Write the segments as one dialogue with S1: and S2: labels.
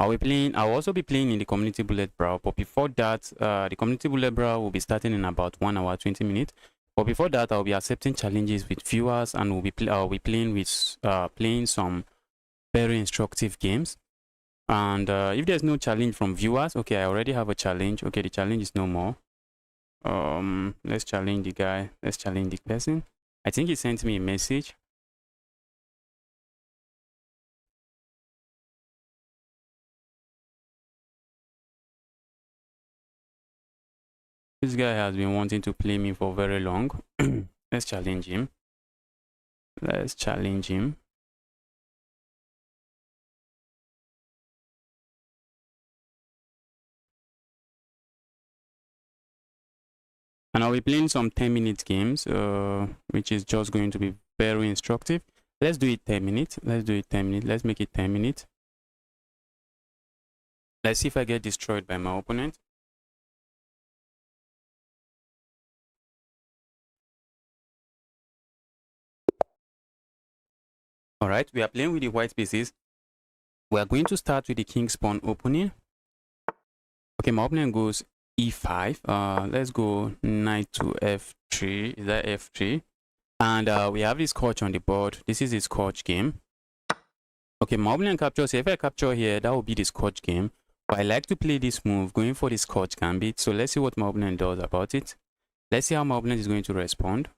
S1: I'll also be playing in the community bullet brawl, but before that, the community bullet brawl will be starting in about 1 hour 20 minutes. But before that, I'll be accepting challenges with viewers, and I'll be playing with playing some very instructive games. And if there's no challenge from viewers, okay, I already have a challenge. Okay, the challenge is no more. Let's challenge the guy. Let's challenge the person. I think he sent me a message. This guy has been wanting to play me for very long. Let's challenge him. Let's challenge him. And I'll be playing some 10-minute games, which is just going to be very instructive. Let's do it 10 minutes. Let's do it 10 minutes. Let's make it 10 minutes. Let's see if I get destroyed by my opponent. Alright, we are playing with the white pieces. We are going to start with the king pawn opening. Okay, my opponent goes e5. Let's go knight to f3. Is that f3? And we have this coach on the board. This is his coach game. Okay, my opponent captures. If I capture here, that will be this coach game. But I like to play this move, going for this coach gambit. So let's see what my opponent does about it. Let's see how my opponent is going to respond.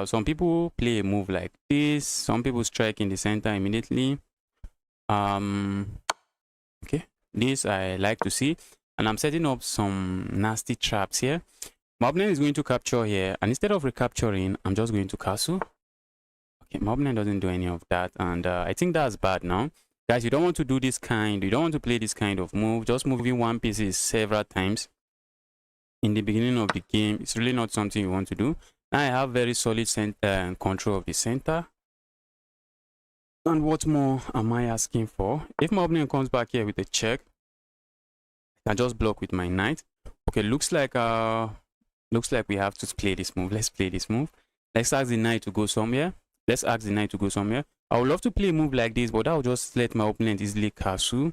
S1: Some people play a move like this. Some people strike in the center immediately. Okay, this I like to see. And I'm setting up some nasty traps here. My opponent is going to capture here. And instead of recapturing, I'm just going to castle. Okay, my opponent doesn't do any of that. And I think that's bad now. Guys, you don't want to do this kind. You don't want to play this kind of move. Just moving one piece several times in the beginning of the game. It's really not something you want to do. Now I have very solid control of the center. And what more am I asking for? If my opponent comes back here with a check, I just block with my knight. Okay, looks like we have to play this move. Let's play this move. Let's ask the knight to go somewhere. Let's ask the knight to go somewhere. I would love to play a move like this, but I'll just let my opponent easily castle.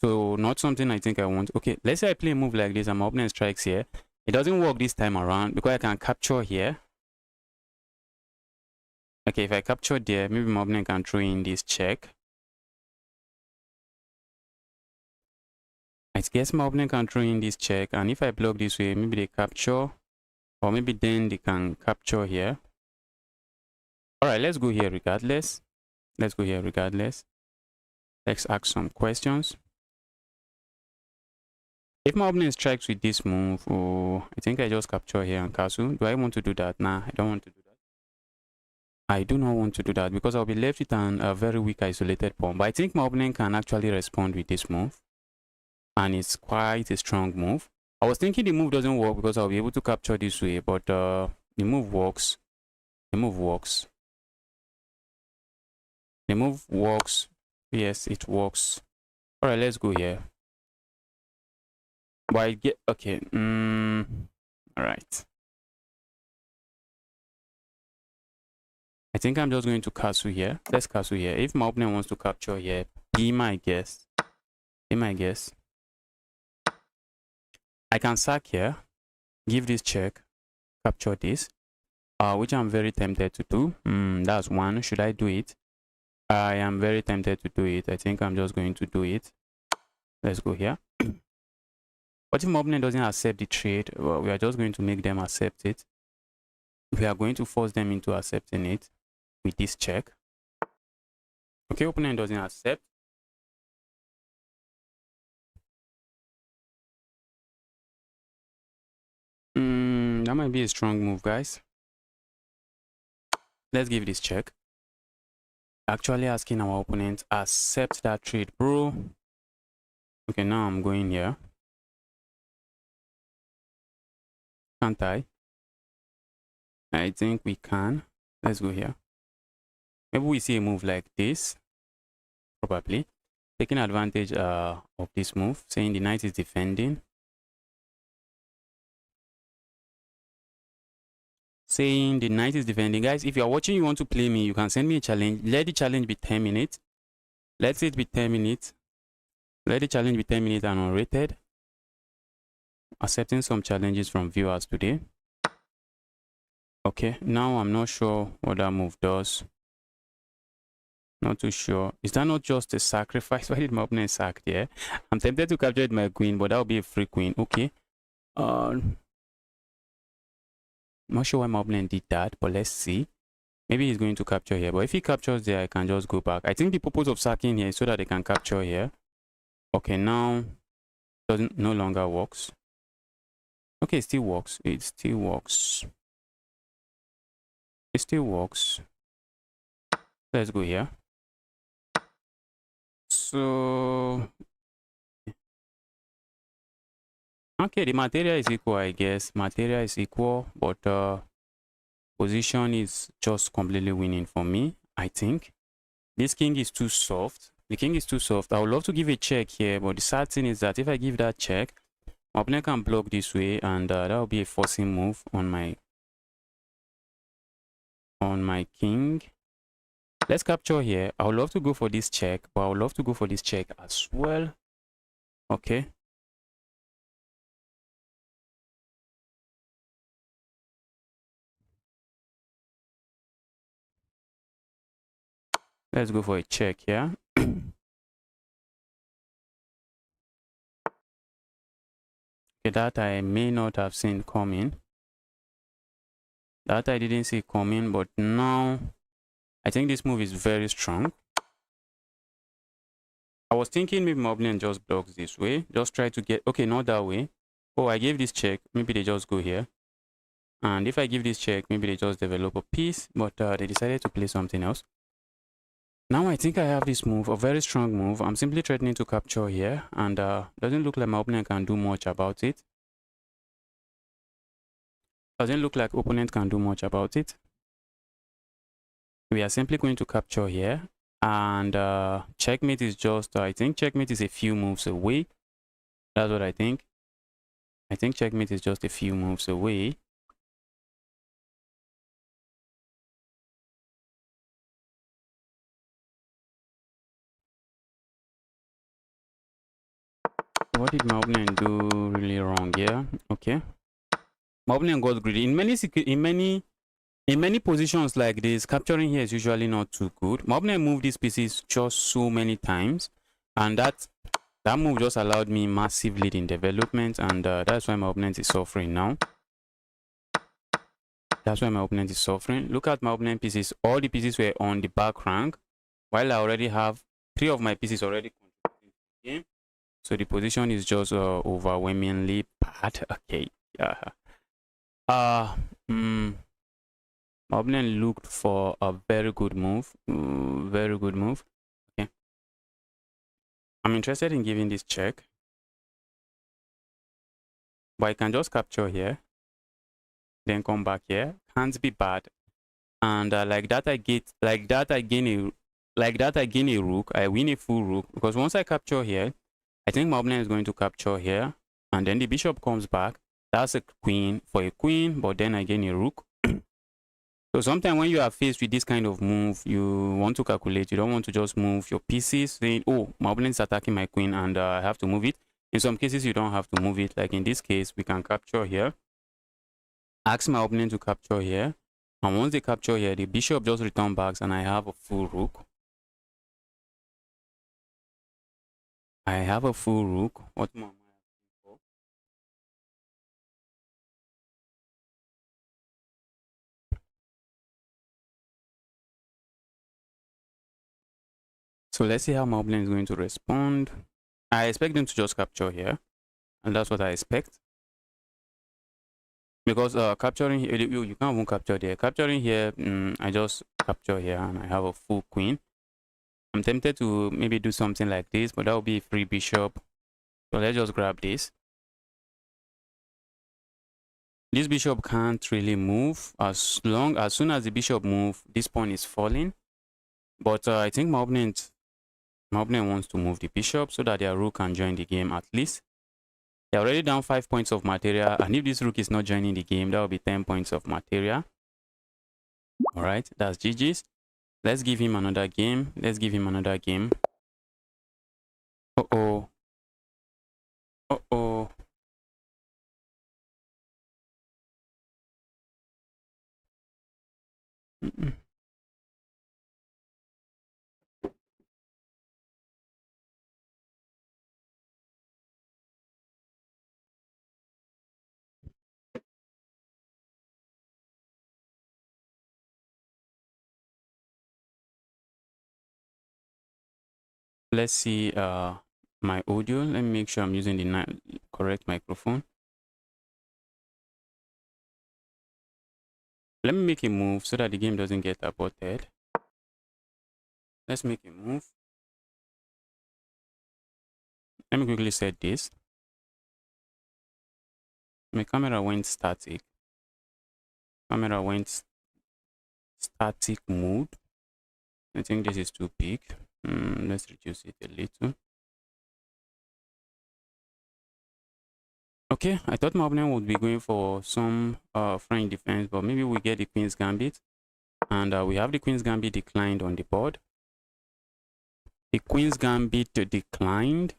S1: So not something I think I want. Okay, let's say I play a move like this and my opponent strikes here. It doesn't work this time around because I can capture here. Okay, if I capture there, maybe my opponent can throw in this check. I guess my opponent can throw in this check, and if I block this way, maybe they capture, or maybe then they can capture here. Alright, let's go here regardless. Let's go here regardless. Let's ask some questions. If my opponent strikes with this move, oh, I think I just capture here and castle. Do I want to do that? Nah, I don't want to do that. I do not want to do that because I'll be left with a very weak isolated pawn. But I think my opponent can actually respond with this move. And it's quite a strong move. I was thinking the move doesn't work because I'll be able to capture this way. But the move works. The move works. The move works. Yes, it works. Alright, let's go here. But I get... Okay. Alright. I think I'm just going to castle here. Let's castle here. If my opponent wants to capture here, be my guess. Be my guess. I can sack here. Give this check. Capture this. Which I'm very tempted to do. That's one. Should I do it? I am very tempted to do it. I think I'm just going to do it. Let's go here. What if my opponent doesn't accept the trade? Well, we are just going to make them accept it. We are going to force them into accepting it with this check. Okay, opponent doesn't accept. That might be a strong move, guys. Let's give this check. Actually asking our opponent accept that trade, bro. Okay, now I'm going here. Can't I? I think we can. Let's go here. Maybe we see a move like this. Probably. Taking advantage of this move. Saying the knight is defending. Saying the knight is defending. Guys, if you are watching, you want to play me, you can send me a challenge. Let the challenge be 10 minutes. Let it be 10 minutes. Let the challenge be 10 minutes and unrated. Accepting some challenges from viewers today. Okay, now I'm not sure what that move does. Not too sure. Is that not just a sacrifice? Why did my opponent sack there? I'm tempted to capture my queen, but that would be a free queen. Okay. Not sure why my opponent did that, but let's see. Maybe he's going to capture here. But if he captures there, I can just go back. I think the purpose of sacking here is so that they can capture here. Okay, now doesn't no longer works. Okay, it still works. It still works. It still works. Let's go here. So okay, the material is equal, I guess. Material is equal, but position is just completely winning for me, I think. This king is too soft. The king is too soft. I would love to give a check here, but the sad thing is that if I give that check, my opponent can block this way, and that will be a forcing move on my king. Let's capture here. I would love to go for this check, but I would love to go for this check as well. Okay. Let's go for a check here. Okay, that I may not have seen coming. That I didn't see coming, but now I think this move is very strong. I was thinking maybe my opponent just blocks this way. Just try to get... Okay, not that way. Oh, I gave this check. Maybe they just go here. And if I give this check, maybe they just develop a piece. But they decided to play something else. Now I think I have this move, a very strong move. I'm simply threatening to capture here. And doesn't look like my opponent can do much about it. Doesn't look like opponent can do much about it. We are simply going to capture here. And checkmate is just, I think checkmate is a few moves away. That's what I think. I think checkmate is just a few moves away. What did my opponent do really wrong here? Okay. My opponent got greedy. In many positions like this, capturing here is usually not too good. My opponent moved these pieces just so many times, and that move just allowed me massive lead in development, and that's why my opponent is suffering now. That's why my opponent is suffering. Look at my opponent pieces. All the pieces were on the back rank, while I already have 3 of my pieces already contributing to the game. So the position is just overwhelmingly bad. Okay, yeah. My opponent looked for a very good move. Very good move. Okay. I'm interested in giving this check, but I can just capture here, then come back here. Can't be bad. And like that I gain a rook. I win a full rook, because once I capture here, I think my opponent is going to capture here, and then the bishop comes back. That's a queen for a queen, but then I gain a rook. So sometimes when you are faced with this kind of move, you want to calculate. You don't want to just move your pieces saying, oh, my opponent is attacking my queen and I have to move it. In some cases, you don't have to move it. Like in this case, we can capture here. Ask my opponent to capture here. And once they capture here, the bishop just return back and I have a full rook. I have a full rook. What more am I asking for? So let's see how my opponent is going to respond. I expect them to just capture here. And that's what I expect. Because capturing here, you can't even capture there. Capturing here, I just capture here and I have a full queen. I'm tempted to maybe do something like this, but that would be a free bishop. So let's just grab this. This bishop can't really move. As soon as the bishop moves, this pawn is falling. But I think my opponent wants to move the bishop so that their rook can join the game at least. They're already down 5 points of material, and if this rook is not joining the game, that will be 10 points of material. All right, that's GG's. Let's give him another game. Uh-oh. Uh-oh. Mm-mm. Let's see my audio. Let me make sure I'm using the correct microphone. Let me make a move so that the game doesn't get aborted. Let's make a move. Let me quickly set this. My camera went static. Camera went static mode. I think this is too big. Let's reduce it a little. Okay, I thought my opponent would be going for some French defense, but maybe we get the Queen's Gambit. And we have the Queen's Gambit declined on the board. The Queen's Gambit declined.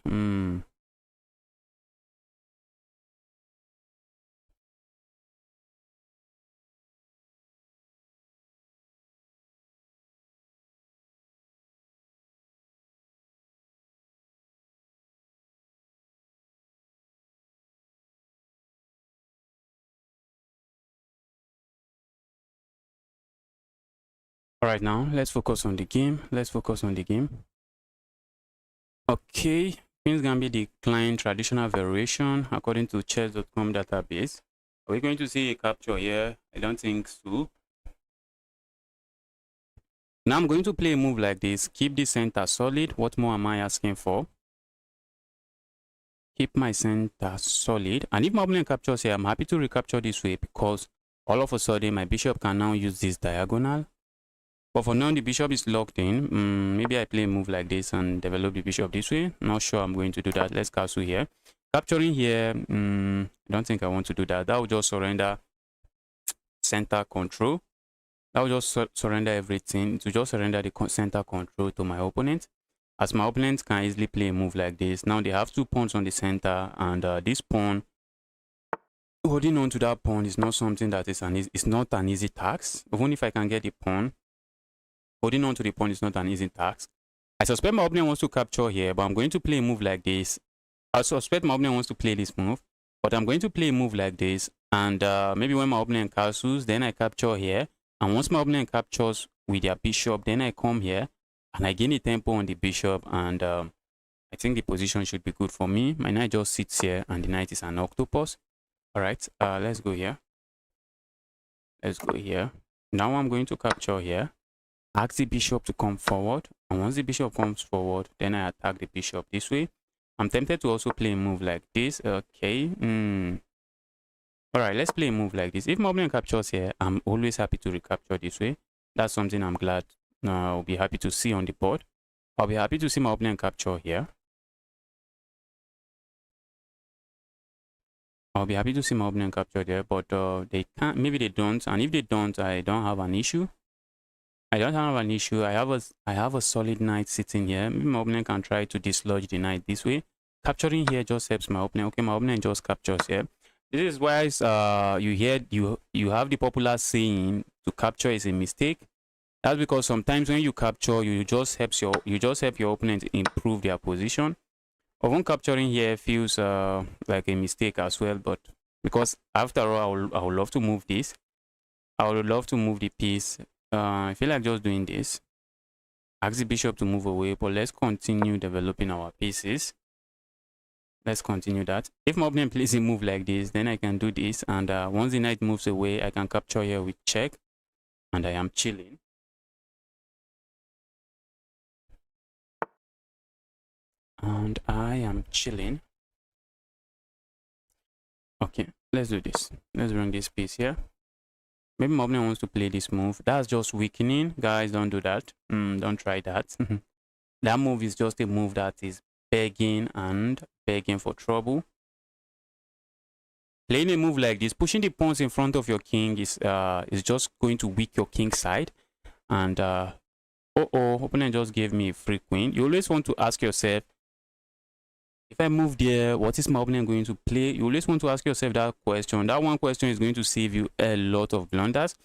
S1: All right, now let's focus on the game. Okay, Queen's Gambit declined traditional variation according to chess.com database. Are we going to see a capture here? I don't think so. Now I'm going to play a move like this. Keep the center solid. What more am I asking for? Keep my center solid. And if my opponent captures here, I'm happy to recapture this way because all of a sudden my bishop can now use this diagonal. But for now, the bishop is locked in. Maybe I play a move like this and develop the bishop this way. Not sure I'm going to do that. Let's castle here. Capturing here, I don't think I want to do that. That will just surrender center control. That will just surrender everything. To just surrender the center control to my opponent. As my opponent can easily play a move like this. Now they have 2 pawns on the center. And this pawn, holding on to that pawn is not something that is it's not an easy task. Even if I can get the pawn, holding on to the pawn is not an easy task. I suspect my opponent wants to capture here, but I'm going to play a move like this. I suspect my opponent wants to play this move, but I'm going to play a move like this. And maybe when my opponent castles, then I capture here. And once my opponent captures with their bishop, then I come here and I gain a tempo on the bishop. And I think the position should be good for me. My knight just sits here and the knight is an octopus. All right, let's go here. Now I'm going to capture here. Ask the bishop to come forward, and once the bishop comes forward, then I attack the bishop this way. I'm tempted to also play a move like this. Okay. All right, let's play a move like this. If my opponent captures here, I'm always happy to recapture this way. That's something I'm glad I'll be happy to see on the board. I'll be happy to see my opponent capture here. I'll be happy to see my opponent capture there, but they can't. Maybe they don't, and if they don't, I don't have an issue. I don't have an issue. I have a solid knight sitting here. Maybe my opponent can try to dislodge the knight this way. Capturing here just helps my opponent. Okay, my opponent just captures here. This is why you have the popular saying to capture is a mistake. That's because sometimes when you capture, you just help your opponent improve their position. Often capturing here feels like a mistake as well, but because after all, I would love to move this. I would love to move the piece. I feel like just doing this. Ask the bishop to move away, but let's continue developing our pieces. Let's continue that. If my opponent plays a move like this, then I can do this. And once the knight moves away, I can capture here with check. And I am chilling. Okay, let's do this. Let's bring this piece here. Maybe my opponent wants to play this move. That's just weakening. Guys, don't do that. Don't try that. That move is just a move that is begging for trouble. Playing a move like this, pushing the pawns in front of your king is just going to weak your king side. And opponent just gave me a free queen. You always want to ask yourself, If I move there, what is my opponent going to play? You always want to ask yourself that question. That one question is going to save you a lot of blunders.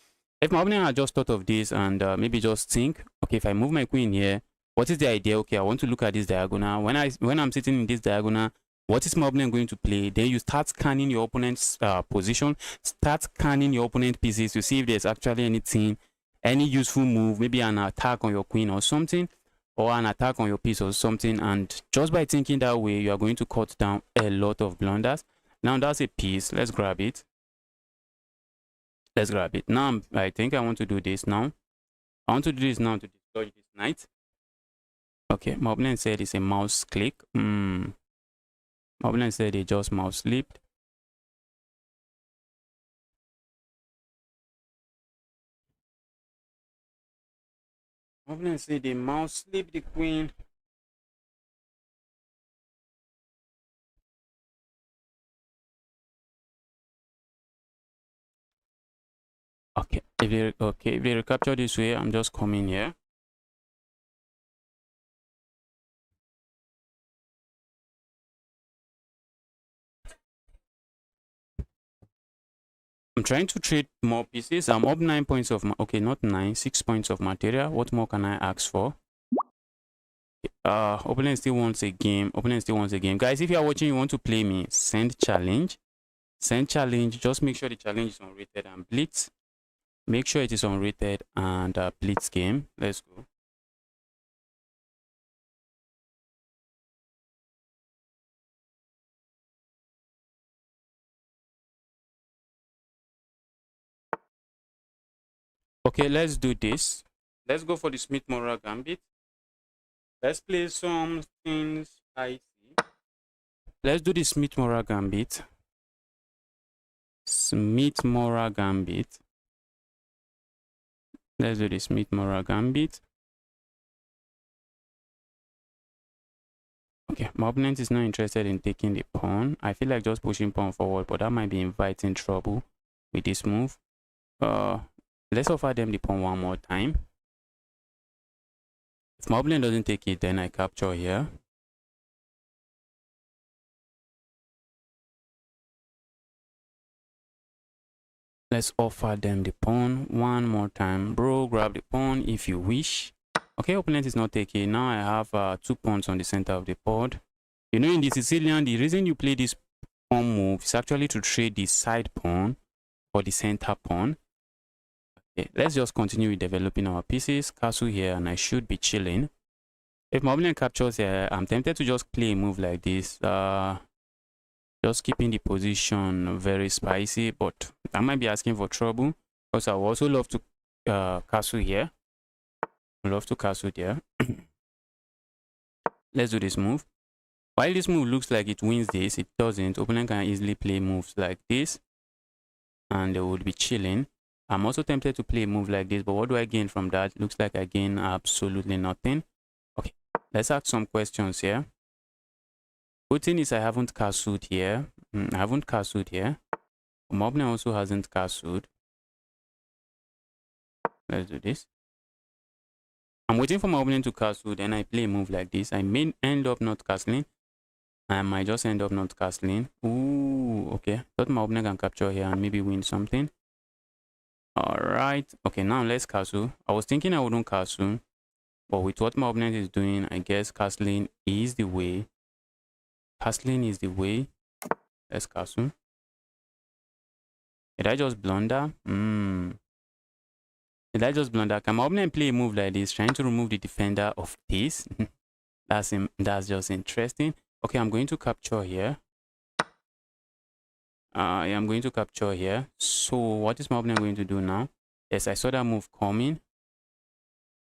S1: If my opponent had just thought of this and maybe just think, okay, if I move my queen here, what is the idea? Okay, I want to look at this diagonal. When I'm sitting in this diagonal, what is my opponent going to play? Then you start scanning your opponent's position, start scanning your opponent pieces to see if there's actually anything, any useful move, maybe an attack on your queen or something, or an attack on your piece or something. And just by thinking that way, you are going to cut down a lot of blunders. Now that's a piece. Let's grab it. Let's grab it. Now I think I want to do this now. I want to do this now to destroy this knight. Okay, my opponent said it's a mouse click. My opponent said they just mouse slipped. My opponent said they mouse slipped the queen. Okay, if they recapture this way, I'm just coming here. I'm trying to trade more pieces. I'm up 9 points of okay, not 9, 6 points of material. What more can I ask for? Opponent still wants a game. Opponent still wants a game. Guys, if you are watching, you want to play me, send challenge. Send challenge. Just make sure the challenge is unrated and blitz. Make sure it is unrated and blitz game. Let's go. Okay, let's do this. Let's go for the Smith-Morra Gambit. Let's play some things spicy. Let's do the Smith-Morra Gambit. Smith-Morra Gambit. Let's do the Smith-Morra Gambit. Okay, my opponent is not interested in taking the pawn. I feel like just pushing pawn forward, but that might be inviting trouble with this move. Let's offer them the pawn one more time. If my opponent doesn't take it, then I capture here. Let's offer them the pawn one more time. Bro, grab the pawn if you wish. Okay, opponent is not taking. Now I have 2 pawns on the center of the board. You know, in the Sicilian, the reason you play this pawn move is actually to trade the side pawn or the center pawn. Okay, let's just continue with developing our pieces. Castle here, and I should be chilling. If my opponent captures here, I'm tempted to just play a move like this. Just keeping the position very spicy, but I might be asking for trouble because I would also love to castle here. I love to castle there. Let's do this move. While this move looks like it wins this, it doesn't. Opponent can easily play moves like this and they would be chilling. I'm also tempted to play a move like this, but what do I gain from that? Looks like I gain absolutely nothing. Okay, let's ask some questions here. Good thing is I haven't castled here. I haven't castled here. My opponent also hasn't castled. Let's do this. I'm waiting for my opponent to castle, then I play a move like this. I may end up not castling. I might just end up not castling. Ooh, okay. Thought my opponent can capture here and maybe win something. Alright. Okay, now let's castle. I was thinking I wouldn't castle, but with what my opponent is doing, I guess castling is the way. Castling is the way. Let's castle. Did I just blunder? Did I just blunder? Can my opponent play a move like this, trying to remove the defender of this? That's just interesting. Okay, I'm going to capture here. Yeah, I'm going to capture here. So what is my opponent going to do now? Yes, I saw that move coming.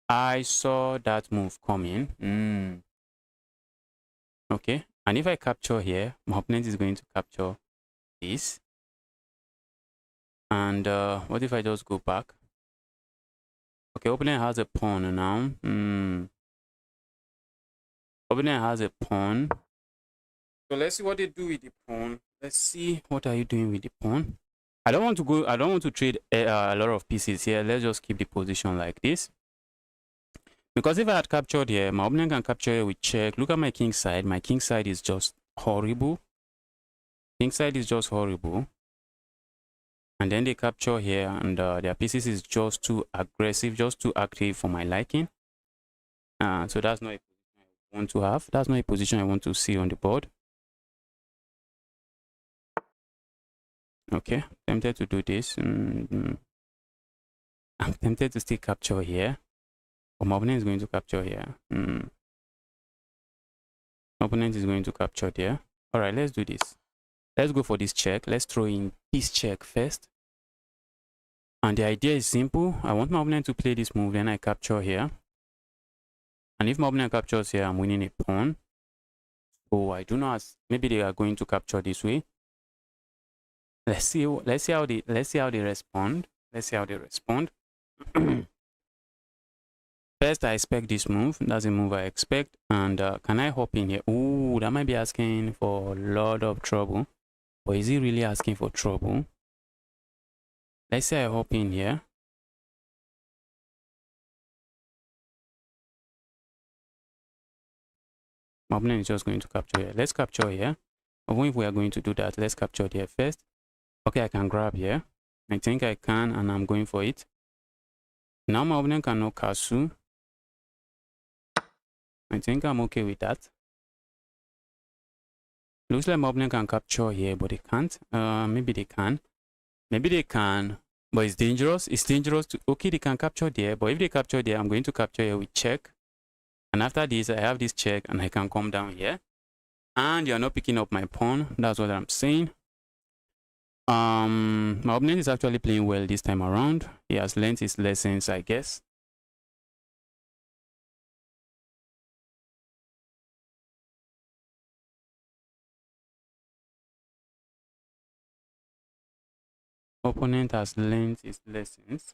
S1: I saw that move coming. Okay, and if I capture here, my opponent is going to capture this. And what if I just go back? Okay, opponent has a pawn now. Opponent has a pawn. So let's see what they do with the pawn. Let's see, what are you doing with the pawn? I don't want to trade a lot of pieces here. Let's just keep the position like this. Because if I had captured here, my opponent can capture here with check. Look at my king side. My king side is just horrible. King side is just horrible. And then they capture here, and their pieces is just too aggressive, just too active for my liking. So that's not a position I want to have. That's not a position I want to see on the board. Okay, tempted to do this. I'm tempted to still capture here. But my opponent is going to capture here. My opponent is going to capture there. Alright, let's do this. Let's go for this check. Let's throw in this check first. And the idea is simple. I want my opponent to play this move, then I capture here. And if my opponent captures here, I'm winning a pawn. So I do not. Maybe they are going to capture this way. Let's see how they respond. Let's see how they respond. First, I expect this move. That's a move I expect. And can I hop in here? Ooh, that might be asking for a lot of trouble. But is he really asking for trouble? Let's say I hop in here. My opponent is just going to capture here. Let's capture here. Even if we are going to do that, let's capture here first. Okay, I can grab here. I think I can, and I'm going for it. Now my opponent cannot castle. I think I'm okay with that. Looks like my opponent can capture here, but they can't. Maybe they can. Maybe they can, but it's dangerous. It's dangerous to... Okay, they can capture there, but if they capture there, I'm going to capture here with check. And after this, I have this check, and I can come down here. And you're not picking up my pawn. That's what I'm saying. My opponent is actually playing well this time around. He has learned his lessons, I guess. Opponent has learned his lessons.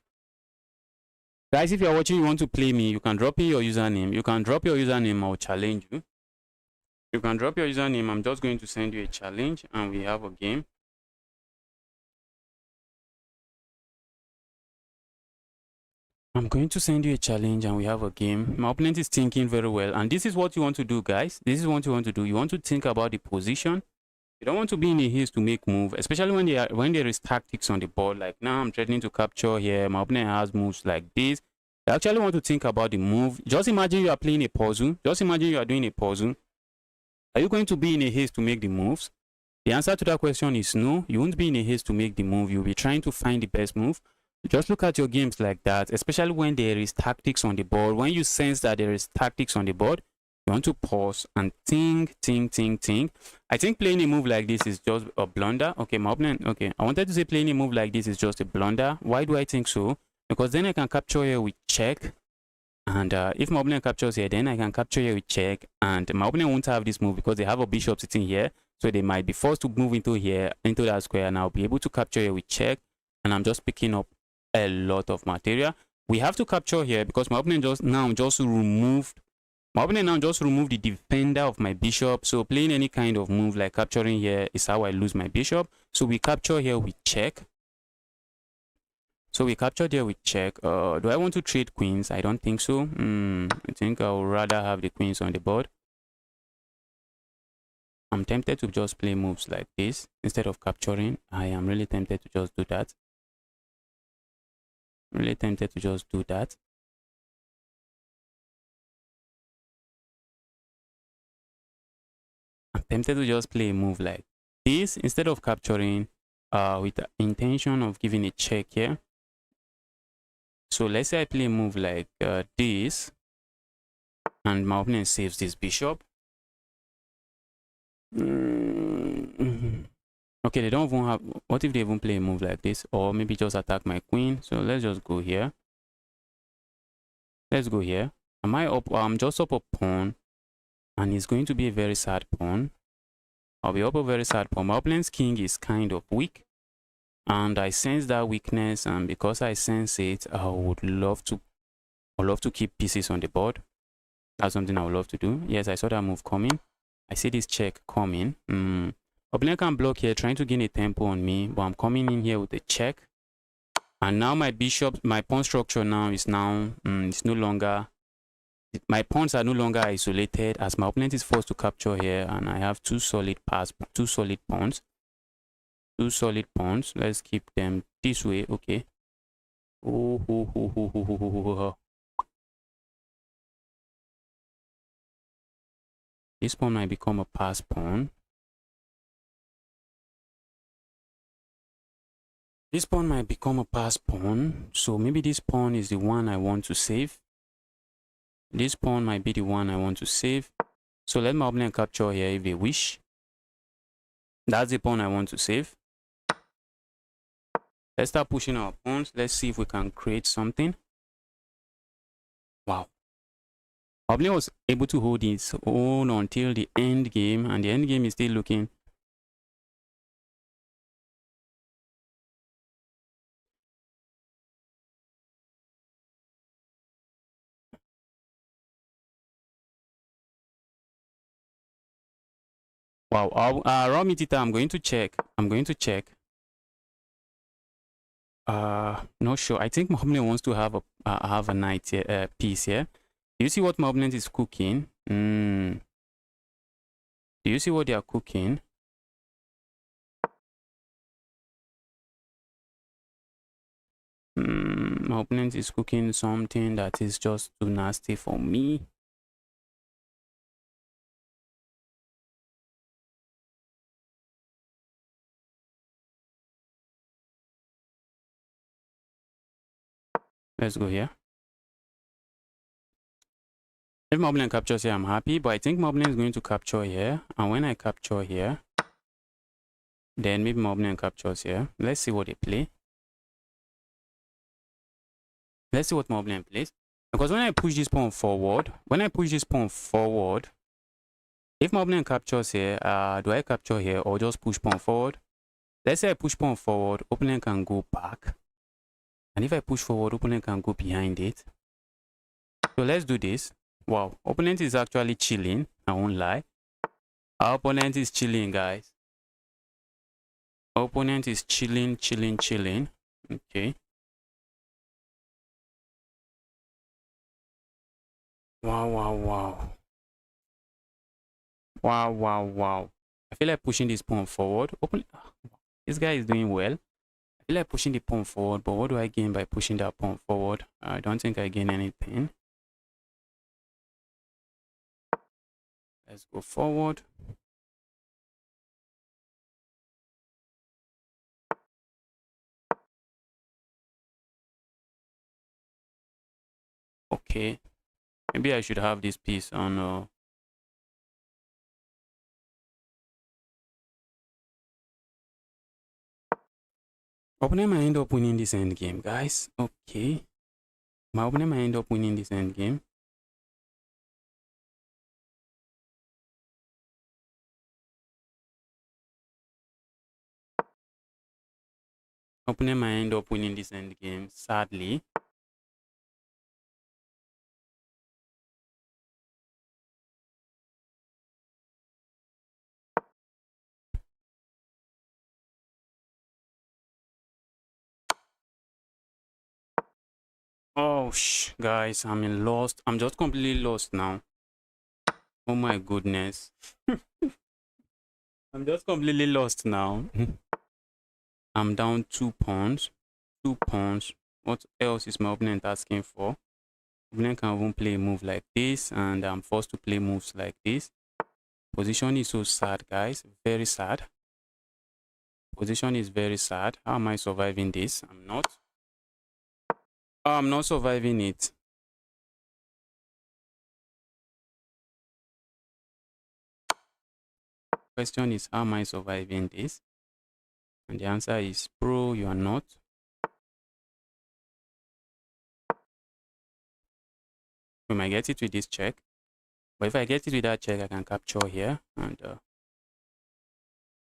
S1: Guys, if you're watching, you want to play me, you can drop in your username. You can drop your username, I'll challenge you. You can drop your username. I'm just going to send you a challenge and we have a game. I'm going to send you a challenge and we have a game. My opponent is thinking very well. And this is what you want to do, guys. This is what you want to do. You want to think about the position. You don't want to be in a haste to make move, especially when there is tactics on the board. Like now I'm threatening to capture here. My opponent has moves like this. You actually want to think about the move. Just imagine you are playing a puzzle. Just imagine you are doing a puzzle. Are you going to be in a haste to make the moves? The answer to that question is no. You won't be in a haste to make the move. You'll be trying to find the best move. Just look at your games like that, especially when there is tactics on the board. When you sense that there is tactics on the board, you want to pause and think. I think playing a move like this is just a blunder. Okay, my opponent, okay, I wanted to say playing a move like this is just a blunder. Why do I think so? Because then I can capture here with check. And if my opponent captures here, then I can capture here with check. And my opponent won't have this move because they have a bishop sitting here. So they might be forced to move into here, into that square. And I'll be able to capture here with check. And I'm just picking up a lot of material. We have to capture here because my opponent just removed the defender of my bishop. So playing any kind of move like capturing here is how I lose my bishop. So we capture here with check. So we captured here with check. Do I want to trade queens? I don't think so. I think I would rather have the queens on the board. I'm tempted to just play moves like this instead of capturing. I am really tempted to just do that. Really tempted to just do that. I'm tempted to just play a move like this instead of capturing with the intention of giving a check here. So let's say I play a move like this and my opponent saves this bishop. Okay, they don't even have... What if they even play a move like this? Or maybe just attack my queen. So let's just go here. Let's go here. Am I up? I'm just up a pawn. And it's going to be a very sad pawn. I'll be up a very sad pawn. My opponent's king is kind of weak. And I sense that weakness. And because I sense it, I would love to keep pieces on the board. That's something I would love to do. Yes, I saw that move coming. I see this check coming. Opponent can block here, trying to gain a tempo on me, but I'm coming in here with a check. And now my bishop, my pawn structure now is it's no longer My pawns are no longer isolated as my opponent is forced to capture here, and I have two solid pawns. Two solid pawns. Let's keep them this way. Okay. Oh. This pawn might become a pass pawn. This pawn might become a pass pawn. So maybe this pawn is the one I want to save. This pawn might be the one I want to save. So let my opponent capture here if they wish. That's the pawn I want to save. Let's start pushing our pawns. Let's see if we can create something. Wow. My opponent was able to hold his own until the end game, and the end game is still looking. Wow. Raw meat eater, I'm going to check. Not sure. I think my opponent wants to have a knight here, piece here. Do you see what my opponent is cooking? Do you see what they are cooking? My opponent is cooking something that is just too nasty for me. Let's go here. If my opponent captures here, I'm happy, but I think my opponent is going to capture here. And when I capture here, then maybe my opponent captures here. Let's see what they play. Let's see what my opponent plays. Because when I push this pawn forward, if my opponent captures here, do I capture here or just push pawn forward? Let's say I push pawn forward, opponent can go back. And if I push forward, opponent can go behind it. So let's do this. Wow, opponent is actually chilling. I won't lie. Our opponent is chilling, guys. Opponent is chilling. Okay. Wow. I feel like pushing this pawn forward. This guy is doing well. I feel like pushing the pawn forward, but what do I gain by pushing that pawn forward? I don't think I gain anything. Let's go forward. Okay. Maybe I should have this piece on opponent might end up winning this endgame, guys. Okay. My opponent might end up winning this endgame. Opponent might end up winning this endgame, sadly. Oh, guys, I'm lost. I'm just completely lost now. Oh my goodness. I'm just completely lost now. I'm down 2 pawns. 2 pawns. What else is my opponent asking for? Opponent can even play a move like this, and I'm forced to play moves like this. Position is so sad, guys. Very sad. Position is very sad. How am I surviving this? I'm not. Oh, I'm not surviving it. Question is, how am I surviving this? And the answer is, bro, you are not. We might get it with this check. But if I get it with that check, I can capture here. And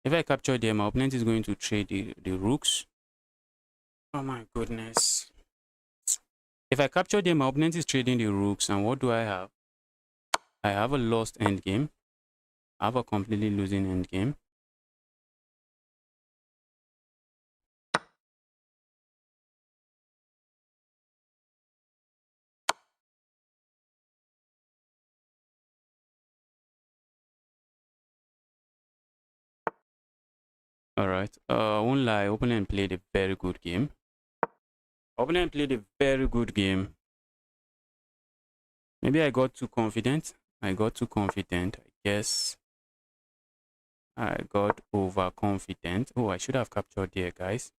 S1: if I capture there, my opponent is going to trade the rooks. Oh my goodness. If I capture them, my opponent is trading the rooks. And what do I have? I have a lost endgame. I have a completely losing endgame. All right. Won't lie. Opponent played a very good game. Opponent played a very good game. Maybe I got too confident. I guess I got overconfident. Oh, I should have captured there, guys.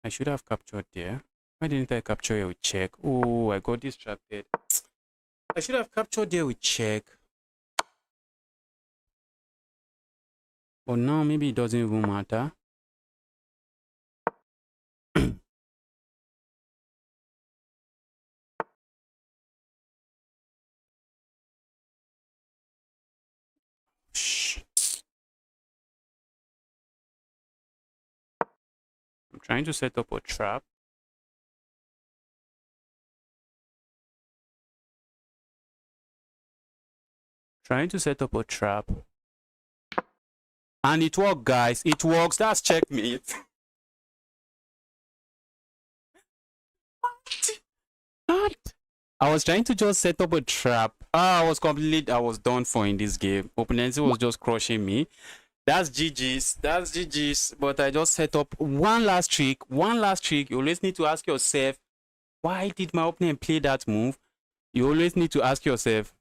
S1: I should have captured there. Why didn't I capture here with check? Oh, I got distracted. I should have captured there with check. But now maybe it doesn't even matter. I'm trying to set up a trap. Trying to set up a trap. And it worked, guys. It works. That's checkmate. What? I was trying to just set up a trap. I was done for in this game. Opponent was just crushing me. That's GG's. That's GG's. But I just set up one last trick. One last trick. You always need to ask yourself, why did my opponent play that move? You always need to ask yourself.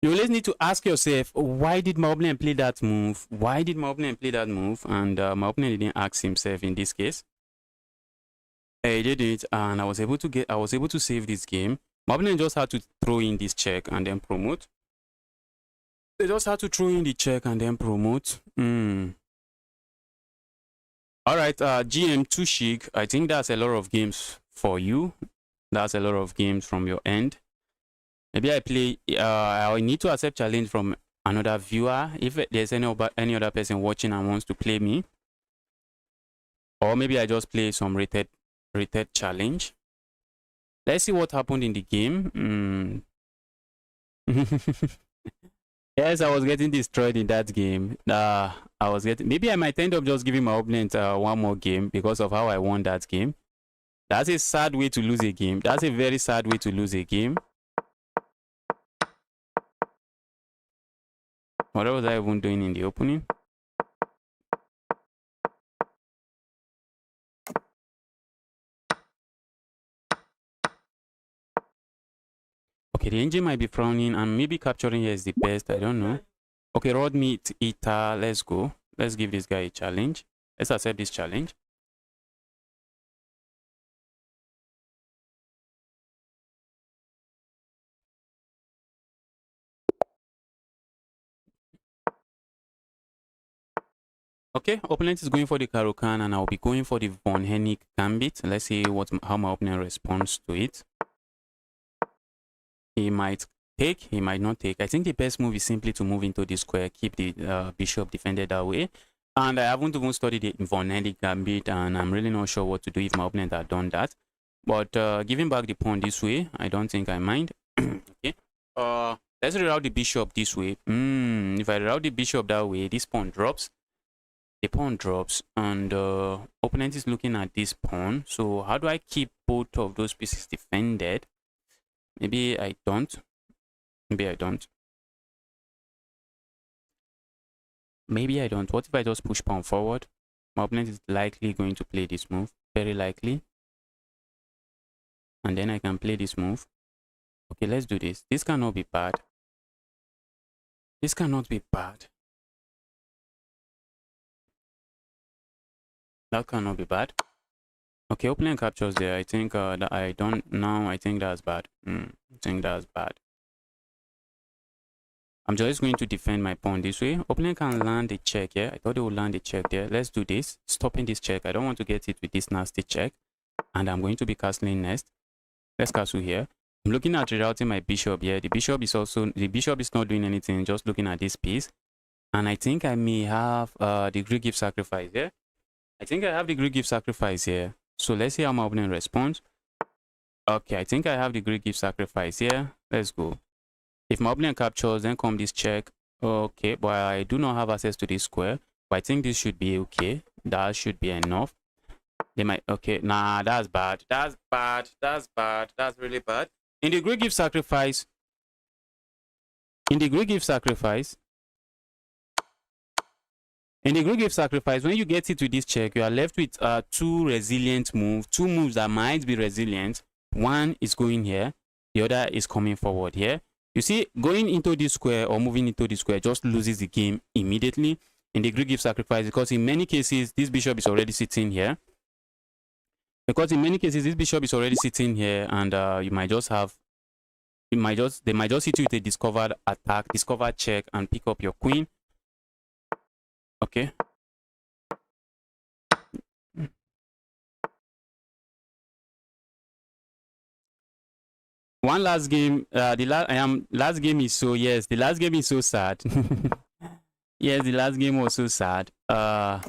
S1: You always need to ask yourself, why did my opponent play that move? Why did my opponent play that move? And my opponent didn't ask himself in this case. He did it, and I was able to save this game. My opponent just had to throw in this check and then promote. They just had to throw in the check and then promote. All right, GM too chic. I think that's a lot of games for you. That's a lot of games from your end. Maybe I play. I need to accept challenge from another viewer. If there's any other person watching and wants to play me, or maybe I just play some rated challenge. Let's see what happened in the game. Yes, I was getting destroyed in that game. Maybe I might end up just giving my opponent one more game because of how I won that game. That's a sad way to lose a game. That's a very sad way to lose a game. What was I even doing in the opening? Okay, the engine might be frowning and maybe capturing here is the best. I don't know. Okay, Rod Meat Eater. Let's go. Let's give this guy a challenge. Let's accept this challenge. Okay, opponent is going for the Karukan and I'll be going for the Von Hennig Gambit. Let's see how my opponent responds to it. He might take, he might not take. I think the best move is simply to move into the square, keep the bishop defended that way. And I haven't even studied the Von Hennig Gambit and I'm really not sure what to do if my opponent had done that. But giving back the pawn this way, I don't think I mind. Okay. Let's reroute the bishop this way. If I reroute the bishop that way, this pawn drops. The pawn drops and opponent is looking at this pawn. So how do I keep both of those pieces defended? Maybe I don't. Maybe I don't. Maybe I don't. What if I just push pawn forward? My opponent is likely going to play this move. Very likely. And then I can play this move. Okay, let's do this. This cannot be bad. This cannot be bad. That cannot be bad. Okay, opponent captures there. I think that I don't now. I think that's bad. I think that's bad. I'm just going to defend my pawn this way. Opponent can land the check here. I thought they would land the check there. Let's do this. Stopping this check. I don't want to get it with this nasty check. And I'm going to be castling next. Let's castle here. I'm looking at rerouting my bishop here. The bishop is not doing anything, just looking at this piece. And I think I may have the Greek gift sacrifice here. I think I have the Greek gift sacrifice here. So let's see how my opponent responds. Okay, I think I have the Greek gift sacrifice here. Let's go. If my opponent captures, then come this check. Okay, but I do not have access to this square. But I think this should be okay. That should be enough. They might, okay, nah, that's bad. That's bad. That's bad. That's really bad. In the Greek gift sacrifice, In the Greek sacrifice, when you get it with this check, you are left with two resilient moves, two moves that might be resilient. One is going here, the other is coming forward here. You see, going into this square or moving into the square just loses the game immediately in the Greek sacrifice, because in many cases, this bishop is already sitting here. Because in many cases, this bishop is already sitting here, and you might just have, they might just hit you with a discovered attack, discovered check, and pick up your queen. Okay. One last game. Last game is so, yes, the last game is so sad. Yes, the last game was so sad. That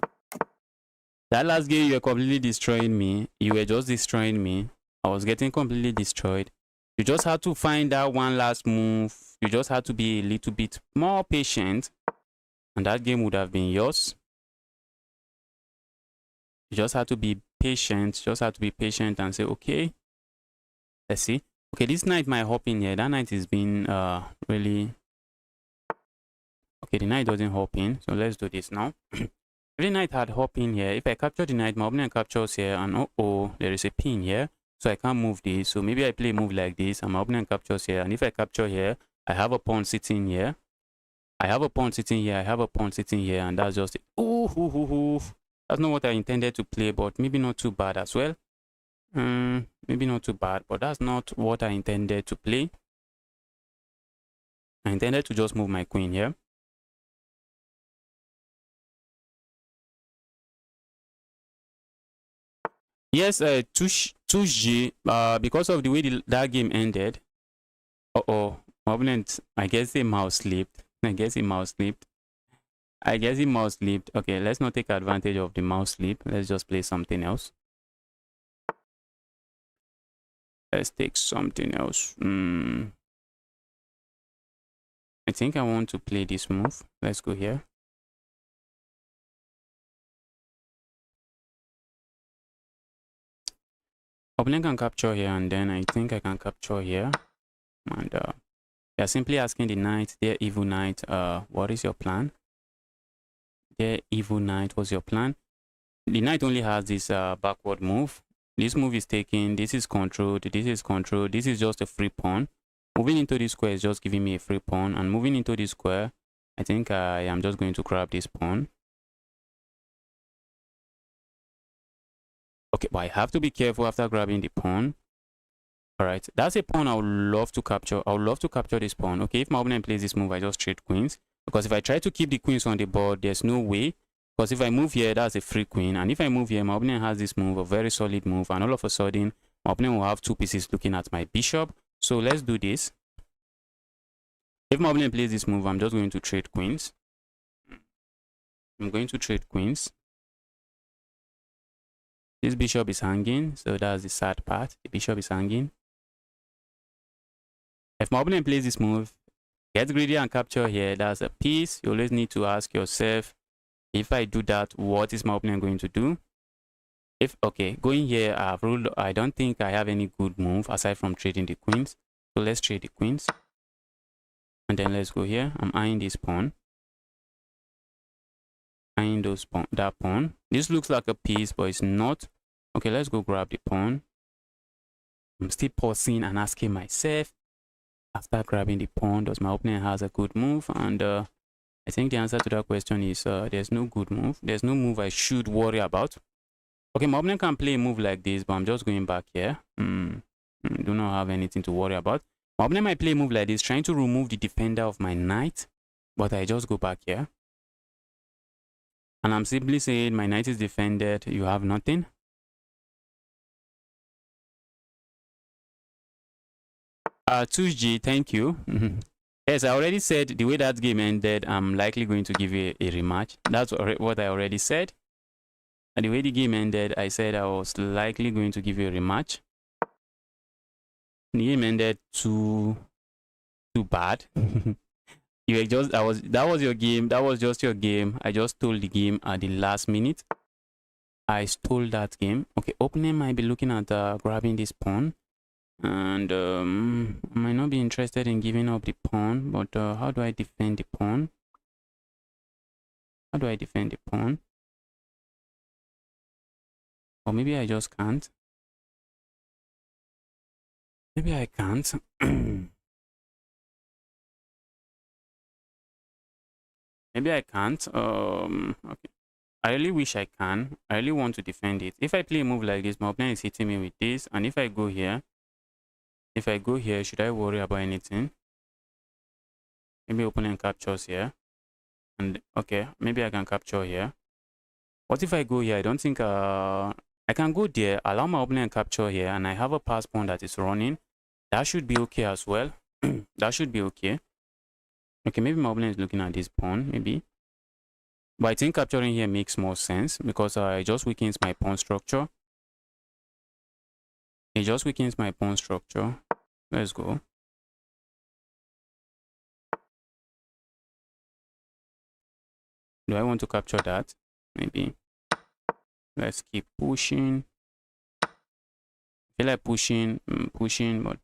S1: last game, you were completely destroying me. You were just destroying me. I was getting completely destroyed. You just had to find that one last move. You just had to be a little bit more patient, and that game would have been yours. You just had to be patient. Just had to be patient and say, okay, let's see. Okay, this knight might hop in here. That knight is being really... Okay, the knight doesn't hop in. So let's do this now. If the knight had hop in here, if I capture the knight, my opponent captures here, and there is a pin here. So I can't move this. So maybe I play a move like this, and my opponent captures here. And if I capture here, I have a pawn sitting here. I have a pawn sitting here. I have a pawn sitting here, and that's just it. That's not what I intended to play, but maybe not too bad as well. Maybe not too bad, but that's not what I intended to play. I intended to just move my queen here. Yes, 2G, because of the way that game ended. My opponent, I guess he mouse slipped. Okay, let's not take advantage of the mouse slip. Let's just play something else. Let's take something else. I think I want to play this move. Let's go here. Opponent can capture here, and then I think I can capture here. And they are simply asking the knight, their evil knight, what is your plan? Their evil knight, what's your plan? The knight only has this backward move. This move is taken, this is controlled, this is controlled, this is just a free pawn. Moving into this square is just giving me a free pawn, and moving into this square, I think I am just going to grab this pawn. Okay, but I have to be careful after grabbing the pawn. All right, that's a pawn I would love to capture. I would love to capture this pawn. Okay, if my opponent plays this move, I just trade queens. Because if I try to keep the queens on the board, there's no way. Because if I move here, that's a free queen. And if I move here, my opponent has this move, a very solid move. And all of a sudden, my opponent will have two pieces looking at my bishop. So let's do this. If my opponent plays this move, I'm just going to trade queens. I'm going to trade queens. This bishop is hanging, so that's the sad part. The bishop is hanging. If my opponent plays this move, get greedy and capture here, that's a piece. You always need to ask yourself, if I do that, what is my opponent going to do? Okay, going here, I've ruled, I don't think I have any good move aside from trading the queens. So let's trade the queens. And then let's go here. I'm eyeing this pawn. Eyeing that pawn. This looks like a piece, but it's not. Okay, let's go grab the pawn. I'm still pausing and asking myself, after grabbing the pawn, does my opponent has a good move? And I think the answer to that question is there's no good move. There's no move I should worry about. Okay, my opponent can play a move like this, but I'm just going back here. Do not have anything to worry about. My opponent might play a move like this, trying to remove the defender of my knight, but I just go back here. And I'm simply saying my knight is defended, you have nothing. Tuji, thank you. Yes, I already said the way that game ended, I'm likely going to give you a rematch. That's what I already said. And the way the game ended, I said I was likely going to give you a rematch. The game ended too bad. You were just that was your game. That was just your game. I just stole the game at the last minute. I stole that game. Okay, opening might be looking at grabbing this pawn. And I might not be interested in giving up the pawn, but how do I defend the pawn? How do I defend the pawn? Or maybe I just can't. Maybe I can't. Maybe I can't. Okay. I really wish I can. I really want to defend it. If I play a move like this, my opponent is hitting me with this. And if I go here, should I worry about anything? Maybe opponent captures here. And okay, maybe I can capture here. What if I go here? I don't think I can go there, allow my opponent capture here, and I have a pass pawn that is running. That should be okay as well. That should be okay. Okay, maybe my opponent is looking at this pawn, maybe. But I think capturing here makes more sense because it just weakens my pawn structure. It just weakens my pawn structure. Let's go. Do I want to capture that? Maybe. Let's keep pushing. I feel like pushing, but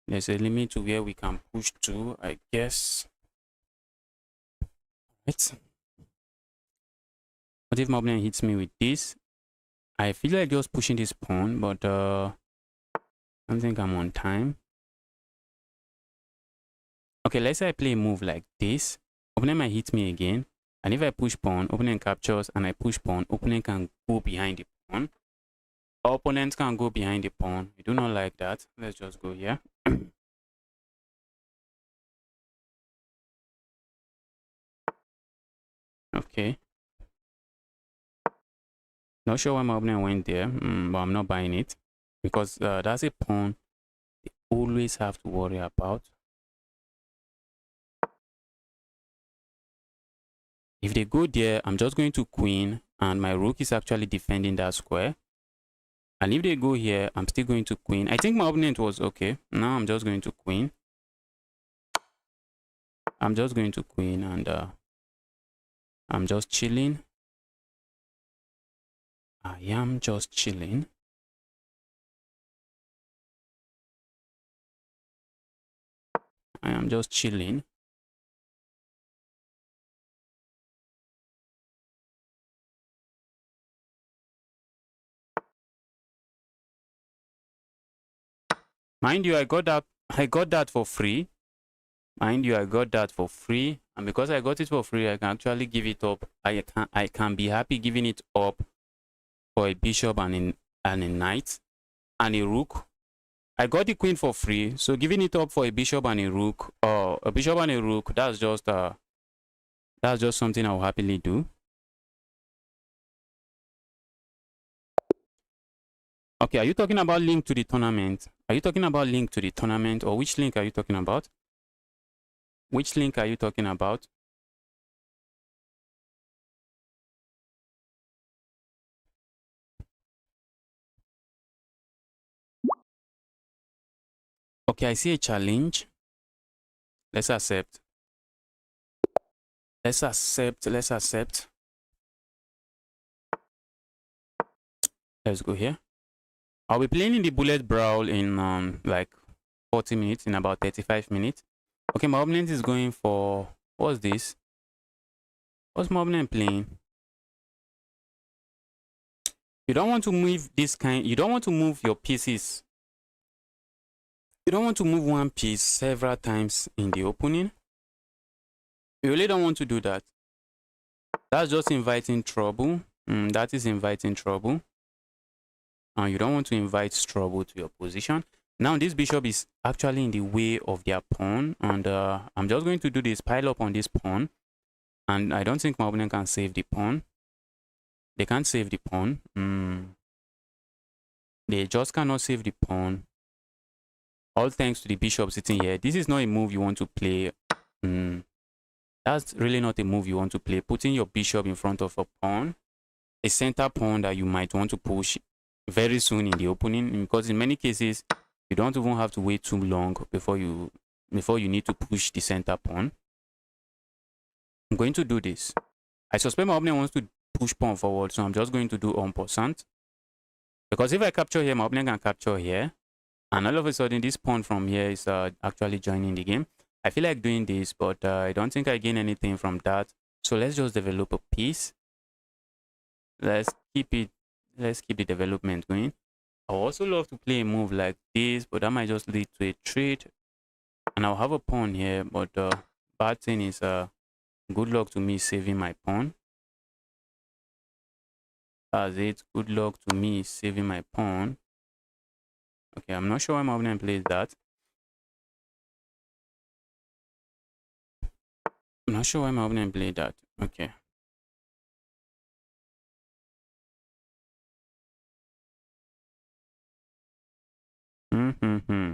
S1: there's a limit to where we can push to, I guess. Right. What if my opponent hits me with this? I feel like just pushing this pawn, but I don't think I'm on time. Okay, let's say I play a move like this. Opponent might hit me again. And if I push pawn, opponent captures, and I push pawn, opponent can go behind the pawn. Opponent can go behind the pawn. We do not like that. Let's just go here. Okay. Not sure why my opponent went there, but I'm not buying it. Because that's a pawn they always have to worry about. If they go there, I'm just going to queen, and my rook is actually defending that square. And if they go here, I'm still going to queen. I think my opponent was okay. Now I'm just going to queen. I'm just going to queen, and I'm just chilling. I am just chilling. I am just chilling. Mind you, I got that for free. Mind you, I got that for free. And because I got it for free, I can actually give it up. I can be happy giving it up for a bishop and a knight and a rook. I got the queen for free, so giving it up for a bishop and a rook, or a bishop and a rook, that's just something I'll happily do. Okay, are you talking about link to the tournament? Are you talking about link to the tournament, or which link are you talking about? Which link are you talking about? Okay, I see a challenge. Let's accept. Let's accept. Let's accept. Let's go here. I'll be playing in the bullet brawl in like 40 minutes, in about 35 minutes. Okay, my opponent is going for, what's this? What's my opponent playing? You don't want to move this kind, you don't want to move your pieces. You don't want to move one piece several times in the opening. You really don't want to do that. That's just inviting trouble. That is inviting trouble. You don't want to invite trouble to your position. Now this bishop is actually in the way of their pawn, and I'm just going to do this pile up on this pawn, and I don't think my opponent can save the pawn. They can't save the pawn. They just cannot save the pawn. All thanks to the bishop sitting here. This is not a move you want to play. That's really not a move you want to play. Putting your bishop in front of a pawn, a center pawn that you might want to push very soon in the opening, because in many cases you don't even have to wait too long before you need to push the center pawn. I'm going to do this. I suspect my opponent wants to push pawn forward, so I'm just going to do en passant, because if I capture here, my opponent can capture here, and all of a sudden this pawn from here is actually joining the game. I feel like doing this, but I don't think I gain anything from that. So let's just develop a piece. Let's keep it. Let's keep the development going. I also love to play a move like this, but that might just lead to a trade. And I'll have a pawn here, but bad thing is good luck to me saving my pawn. That's it. Good luck to me saving my pawn. Okay, I'm not sure why my opponent plays that. I'm not sure why my opponent played that. Okay. Mm-hmm.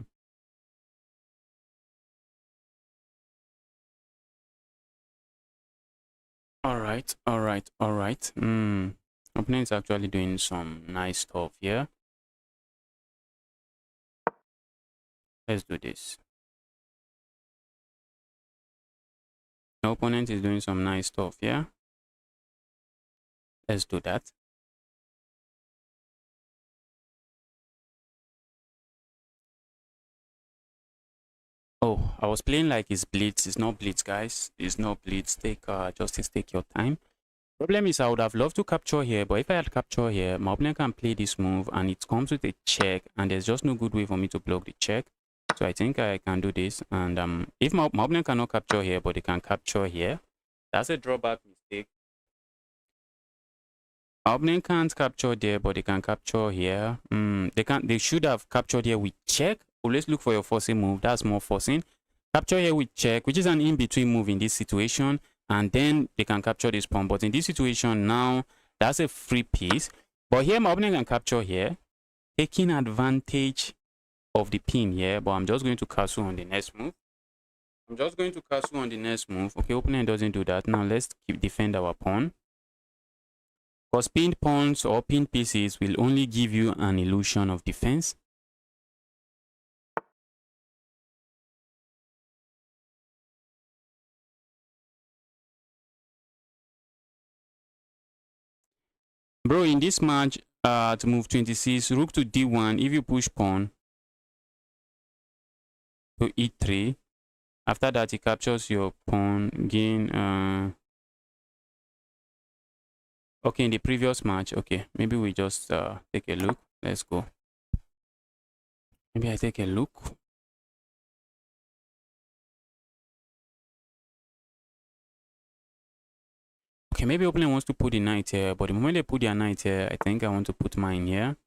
S1: All right, all right, all right. Opponent's actually doing some nice stuff here. Let's do this. The opponent is doing some nice stuff here. Let's do that. Oh, I was playing like it's blitz. It's not blitz, guys. It's not blitz. Take your time. Problem is, I would have loved to capture here, but if I had capture here, my opponent can play this move, and it comes with a check, and there's just no good way for me to block the check. So I think I can do this, and if my opponent cannot capture here, but they can capture here, that's a drawback mistake. My opponent can't capture there, but they can capture here. They should have captured here with check. Always look for your forcing move. That's more forcing. Capture here with check, which is an in-between move in this situation, and then they can capture this pawn. But in this situation now, that's a free piece. But here my opponent can capture here, taking advantage of the pin here. But I'm just going to castle on the next move. Okay, opponent doesn't do that. Now let's keep defend our pawn. Because pinned pawns or pinned pieces will only give you an illusion of defense. Bro, in this match, to move 26, rook to d1, if you push pawn to e3, after that, he captures your pawn, gain, okay, in the previous match, okay, maybe we just take a look. Let's go. Maybe I take a look. Okay, maybe opponent wants to put the knight here, but the moment they put their knight here, I think I want to put mine here.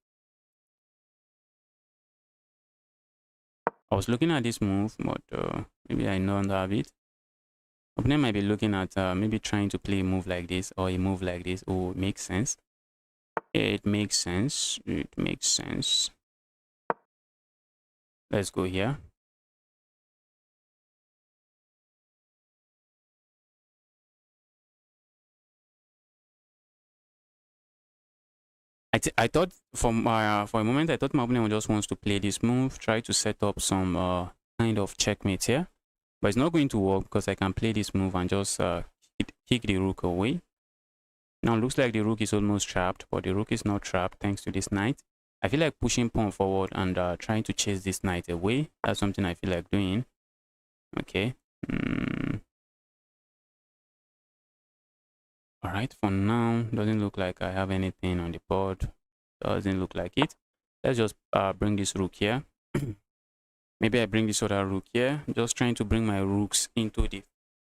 S1: I was looking at this move, but maybe I don't have it. Opponent might be looking at maybe trying to play a move like this or a move like this. Oh, it makes sense. It makes sense. It makes sense. Let's go here. I thought for a moment I thought my opponent just wants to play this move, try to set up some kind of checkmate here, but it's not going to work because I can play this move and just kick the rook away. Now it looks like the rook is almost trapped, but the rook is not trapped thanks to this knight. I feel like pushing pawn forward and trying to chase this knight away. That's something I feel like doing. Okay. Alright, for now, doesn't look like I have anything on the board. Doesn't look like it. Let's just bring this rook here. Maybe I bring this other rook here. Just trying to bring my rooks into the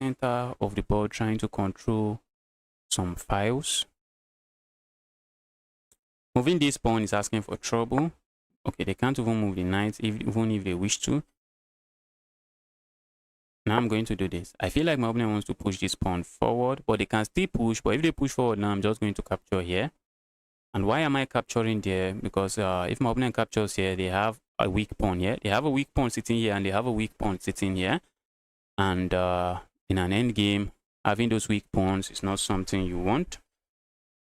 S1: center of the board, trying to control some files. Moving this pawn is asking for trouble. Okay, they can't even move the knight, even if they wish to. Now I'm going to do this. I feel like my opponent wants to push this pawn forward, but they can still push. But if they push forward now, I'm just going to capture here. And why am I capturing there? Because if my opponent captures here, they have a weak pawn here. They have a weak pawn sitting here, and they have a weak pawn sitting here. And in an end game, having those weak pawns is not something you want.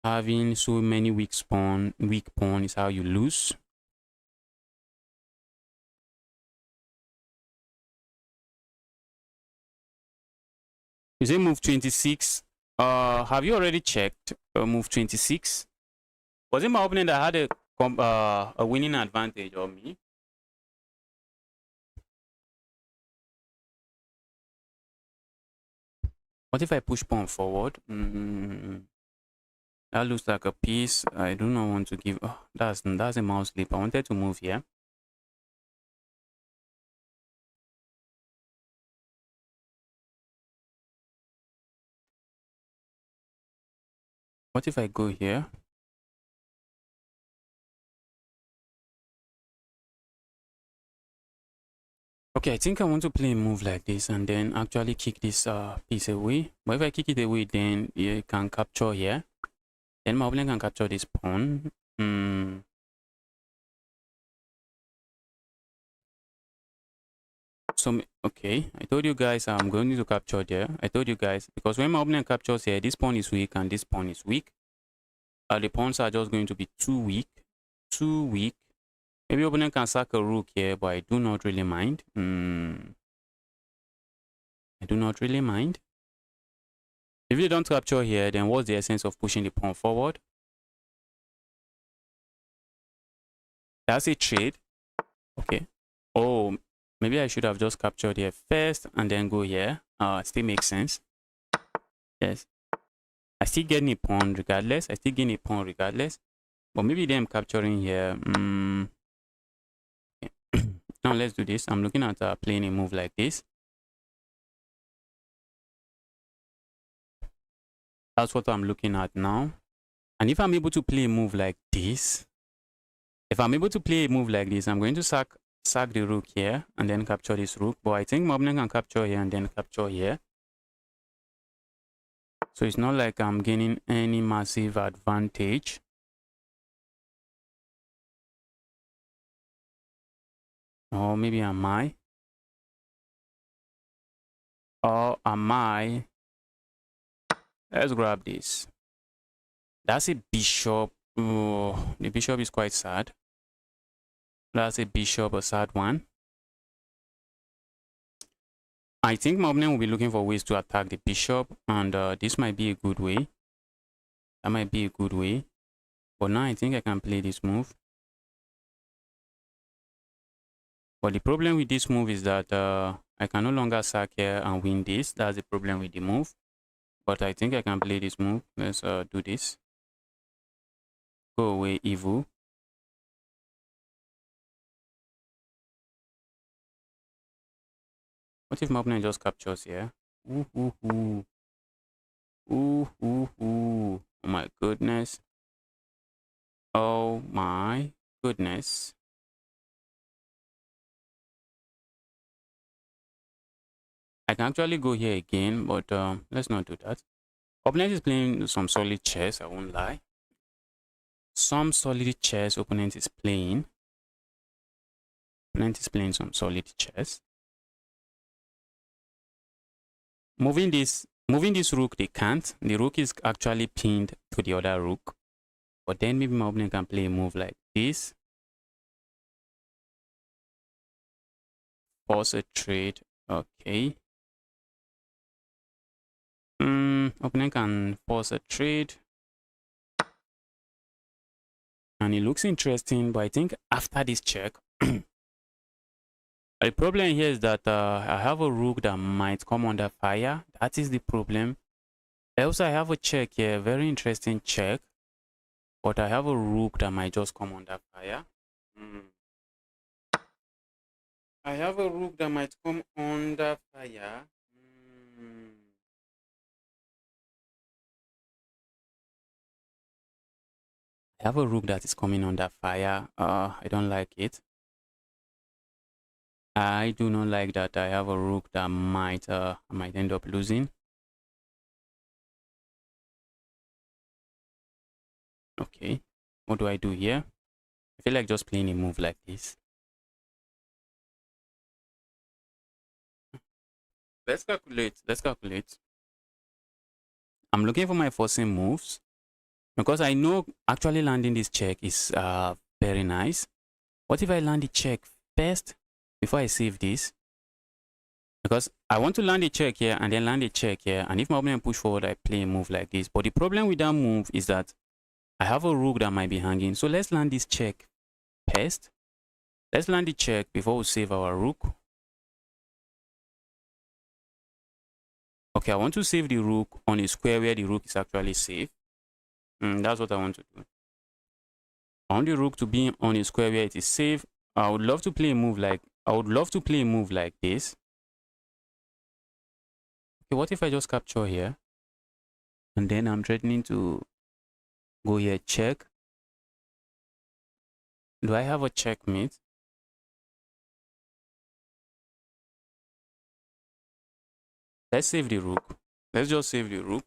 S1: Having so many weak pawn is how you lose. You say move 26. Have you already checked move 26? Was it my opponent that had a winning advantage on me? What if I push pawn forward? That looks like a piece. I do not want to give. Oh, that's a mouse slip. I wanted to move here. What if I go here? Okay, I think I want to play a move like this and then actually kick this piece away. But if I kick it away, then it can capture here. Then my opponent can capture this pawn. So, okay, I told you guys I'm going to capture there. I told you guys, because when my opponent captures here, this pawn is weak and this pawn is weak. The pawns are just going to be too weak. Too weak. Maybe opponent can sack a rook here, but I do not really mind. I do not really mind. If you don't capture here, then what's the essence of pushing the pawn forward? That's a trade. Okay. Oh, maybe I should have just captured here first and then go here. It still makes sense. Yes. I still get a pawn regardless. But maybe them capturing here. Okay. Now let's do this. I'm looking at playing a move like this. That's what I'm looking at now. And if I'm able to play a move like this, I'm going to sack the rook here and then capture this rook. But I think my opponent can capture here and then capture here. So it's not like I'm gaining any massive advantage. Or maybe am I? Or am I? Let's grab this. That's a bishop. Oh, the bishop is quite sad. That's a bishop, a sad one. I think my opponent will be looking for ways to attack the bishop, and this might be a good way. That might be a good way. But now I think I can play this move. But the problem with this move is that I can no longer sack here and win this. That's the problem with the move. But I think I can play this move. Let's do this. Go away, evil. What if my opponent just captures here? Ooh, ooh, ooh. Ooh, ooh, ooh. Oh my goodness. Oh my goodness. I can actually go here again, but let's not do that. Opponent is playing some solid chess, I won't lie. Some solid chess opponent is playing. Opponent is playing some solid chess. Moving this rook, they can't. The rook is actually pinned to the other rook. But then maybe my opponent can play a move like this. Force a trade. Okay. Opponent can force a trade. And it looks interesting, but I think after this check, the problem here is that I have a rook that might come under fire. That is the problem. Also, I have a check here, very interesting check. But I have a rook that might just come under fire. I have a rook that might come under fire. I have a rook that is coming under fire. I don't like it. I do not like that. I have a rook that might end up losing. Okay, what do I do here? I feel like just playing a move like this. Let's calculate. I'm looking for my forcing moves because I know actually landing this check is very nice. What if I land the check first before I save this? Because I want to land a check here and then land a check here, and if my opponent push forward, I play a move like this. But the problem with that move is that I have a rook that might be hanging. So let's land this check first. Let's land the check before we save our rook. Okay, I want to save the rook on a square where the rook is actually safe. That's what I want to do. I want the rook to be on a square where it is safe. I would love to play a move like this. Okay, what if I just capture here? And then I'm threatening to go here, check. Do I have a checkmate? Let's save the rook. Let's just save the rook.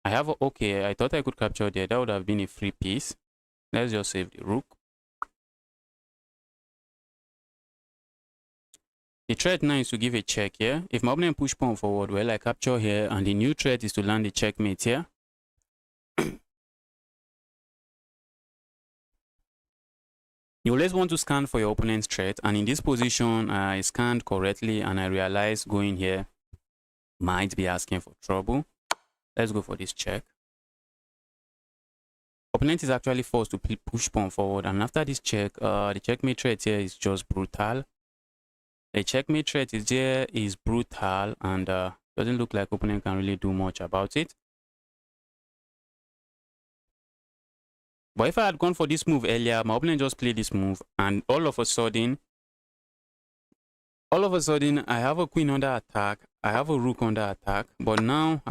S1: I have a, okay, I thought I could capture there. That would have been a free piece. Let's just save the rook. The threat now is to give a check here. If my opponent push pawn forward, well, I capture here, and the new threat is to land the checkmate here. You always want to scan for your opponent's threat, and in this position, I scanned correctly, and I realized going here might be asking for trouble. Let's go for this check. Opponent is actually forced to push pawn forward, and after this check, the checkmate threat here is just brutal. The checkmate threat is there is brutal, and doesn't look like opponent can really do much about it. But if I had gone for this move earlier, my opponent just played this move, and all of a sudden, I have a queen under attack. I have a rook under attack, but now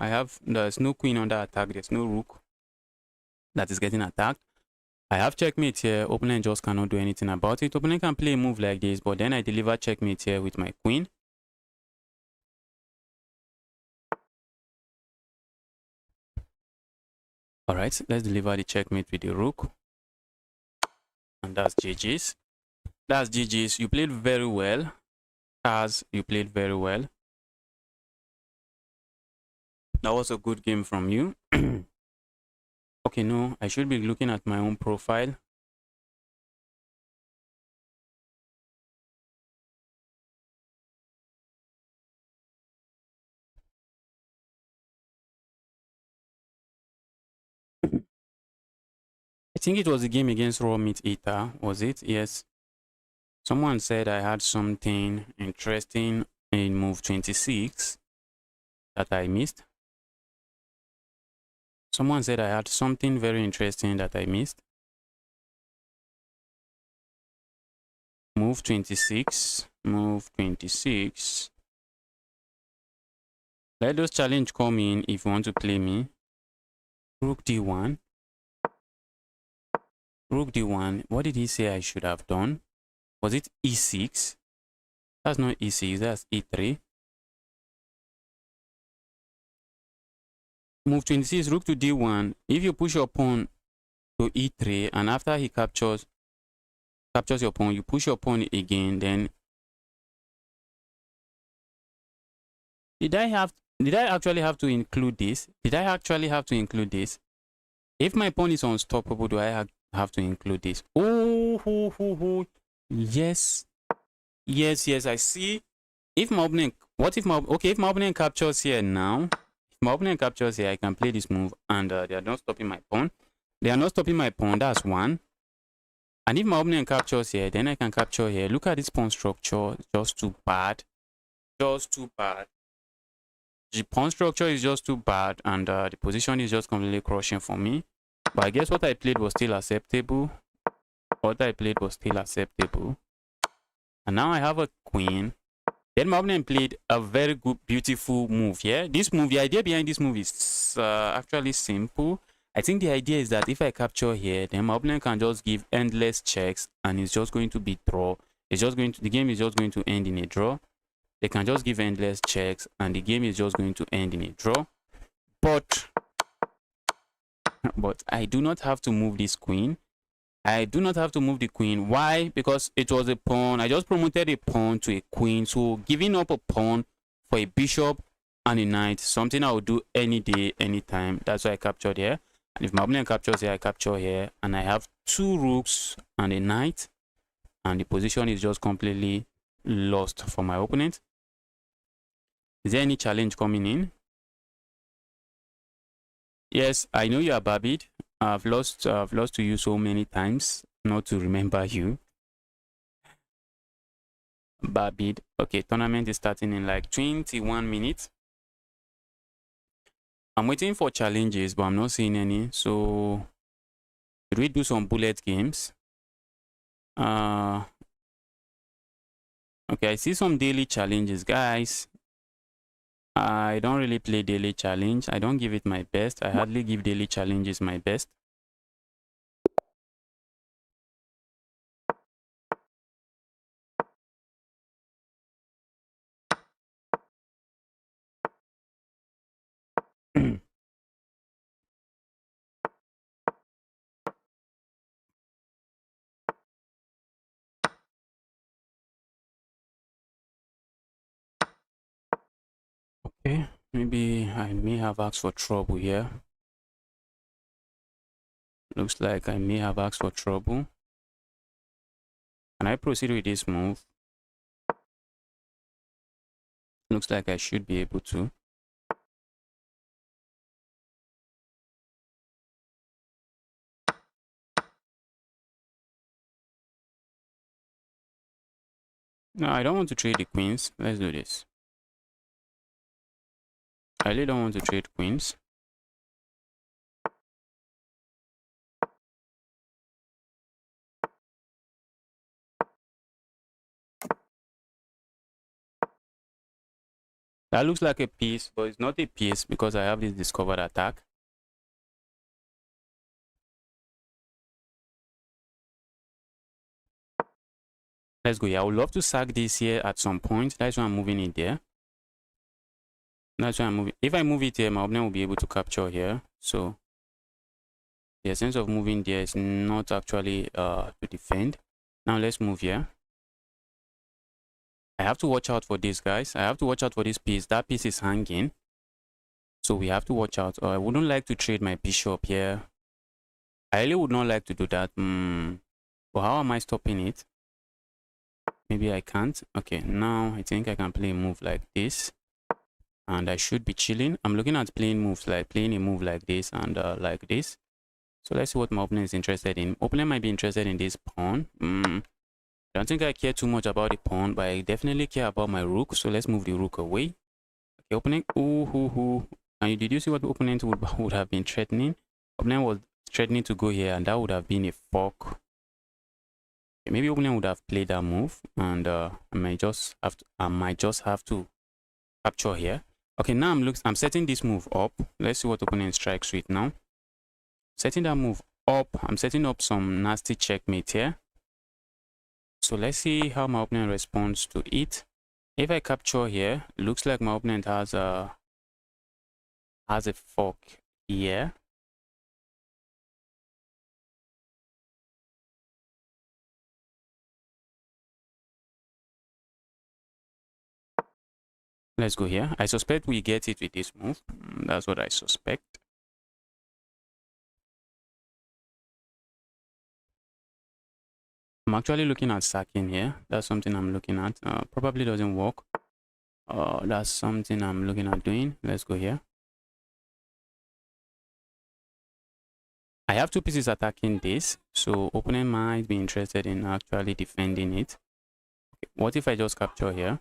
S1: there's no queen under attack. There's no rook that is getting attacked. I have checkmate here. Opponent just cannot do anything about it. Opponent can play a move like this, but then I deliver checkmate here with my queen. All right, let's deliver the checkmate with the rook. And that's GG's. That's GG's. You played very well. You played very well. That was a good game from you. Okay, no, I should be looking at my own profile. I think it was a game against Raw Meat Eater, was it? Yes. Someone said I had something interesting in move 26 that I missed. Someone said I had something very interesting that I missed. Move 26. Move 26. Let those challenge come in if you want to play me. Rook D1. Rook D1. What did he say I should have done? Was it E6? That's not E6, that's E3. Move 26, rook to D1. If you push your pawn to E3, and after he captures your pawn, you push your pawn again, then did I actually have to include this? Did I actually have to include this? If my pawn is unstoppable, do I have to include this? Oh, yes. Yes, I see. If my opponent, if my opponent captures here now, if my opponent captures here, I can play this move, and they are not stopping my pawn. They are not stopping my pawn, that's one. And if my opponent captures here, then I can capture here. Look at this pawn structure, just too bad. Just too bad. The pawn structure is just too bad, and the position is just completely crushing for me. But I guess what I played was still acceptable. And now I have a queen. Then my opponent played a very good, beautiful move here. This move, the idea behind this move is actually simple. I think the idea is that if I capture here, then my opponent can just give endless checks, and it's just going to be draw. The game is just going to end in a draw. They can just give endless checks, and the game is just going to end in a draw. But I do not have to move this queen. I do not have to move the queen. Why? Because it was a pawn. I just promoted a pawn to a queen. So giving up a pawn for a bishop and a knight, something I would do any day, anytime. That's why I captured here. And if my opponent captures here, I capture here. And I have two rooks and a knight. And the position is just completely lost for my opponent. Is there any challenge coming in? Yes, I know you are Babid. I've lost to you so many times not to remember you. Bad bid. Okay, tournament is starting in like 21 minutes. I'm waiting for challenges, but I'm not seeing any. So should we do some bullet games? Okay, I see some daily challenges, guys. I don't really play daily challenge. I don't give it my best. I hardly give daily challenges my best. Okay, maybe I may have asked for trouble here. Looks like I may have asked for trouble. Can I proceed with this move? Looks like I should be able to. No, I don't want to trade the queens. Let's do this. I really don't want to trade queens. That looks like a piece, but it's not a piece because I have this discovered attack. Let's go. Yeah, I would love to sack this here at some point. That's why I'm moving it there. That's why I'm moving. If I move it here, my opponent will be able to capture here. So the essence of moving there is not actually to defend. Now let's move here. I have to watch out for this, guys. I have to watch out for this piece. That piece is hanging. So we have to watch out. I wouldn't like to trade my bishop here. I really would not like to do that. But how am I stopping it? Maybe I can't. Okay, now I think I can play a move like this. And I should be chilling. I'm looking at playing moves like playing a move like this and like this. So let's see what my opponent is interested in. Opponent might be interested in this pawn. I don't think I care too much about the pawn, but I definitely care about my rook. So let's move the rook away. Okay, opponent. And did you see what the opponent would have been threatening? Opponent was threatening to go here, and that would have been a fork. Okay, maybe opponent would have played that move, and I might just have to capture here. Okay, now I'm setting this move up. Let's see what opponent strikes with now. Setting that move up. I'm setting up some nasty checkmate here. So let's see how my opponent responds to it. If I capture here, looks like my opponent has a fork here. Let's go here. I suspect we get it with this move. That's what I suspect. I'm actually looking at sacking here. That's something I'm looking at. Probably doesn't work. That's something I'm looking at doing. Let's go here. I have two pieces attacking this, so opponent might be interested in actually defending it. Okay, what if I just capture here?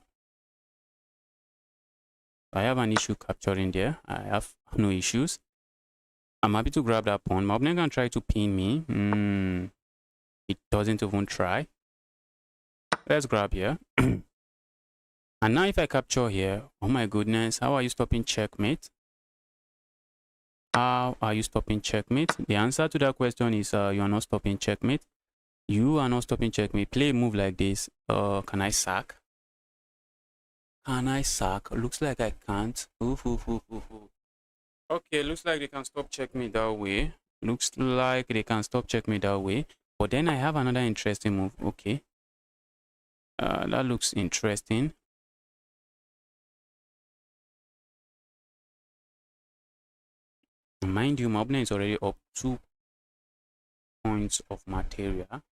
S1: I have an issue capturing there. I have no issues. I'm happy to grab that pawn. My opponent can try to pin me. It doesn't even try. Let's grab here. And now if I capture here, oh my goodness, how are you stopping checkmate? How are you stopping checkmate? The answer to that question is you are not stopping checkmate. You are not stopping checkmate. Play a move like this. Can I sack? Can I sack? Looks like I can't. Okay, looks like they can stop checkmate that way. Looks like they can stop checkmate that way. But then I have another interesting move. Okay. That looks interesting. Mind you, my opponent is already up 2 points of material.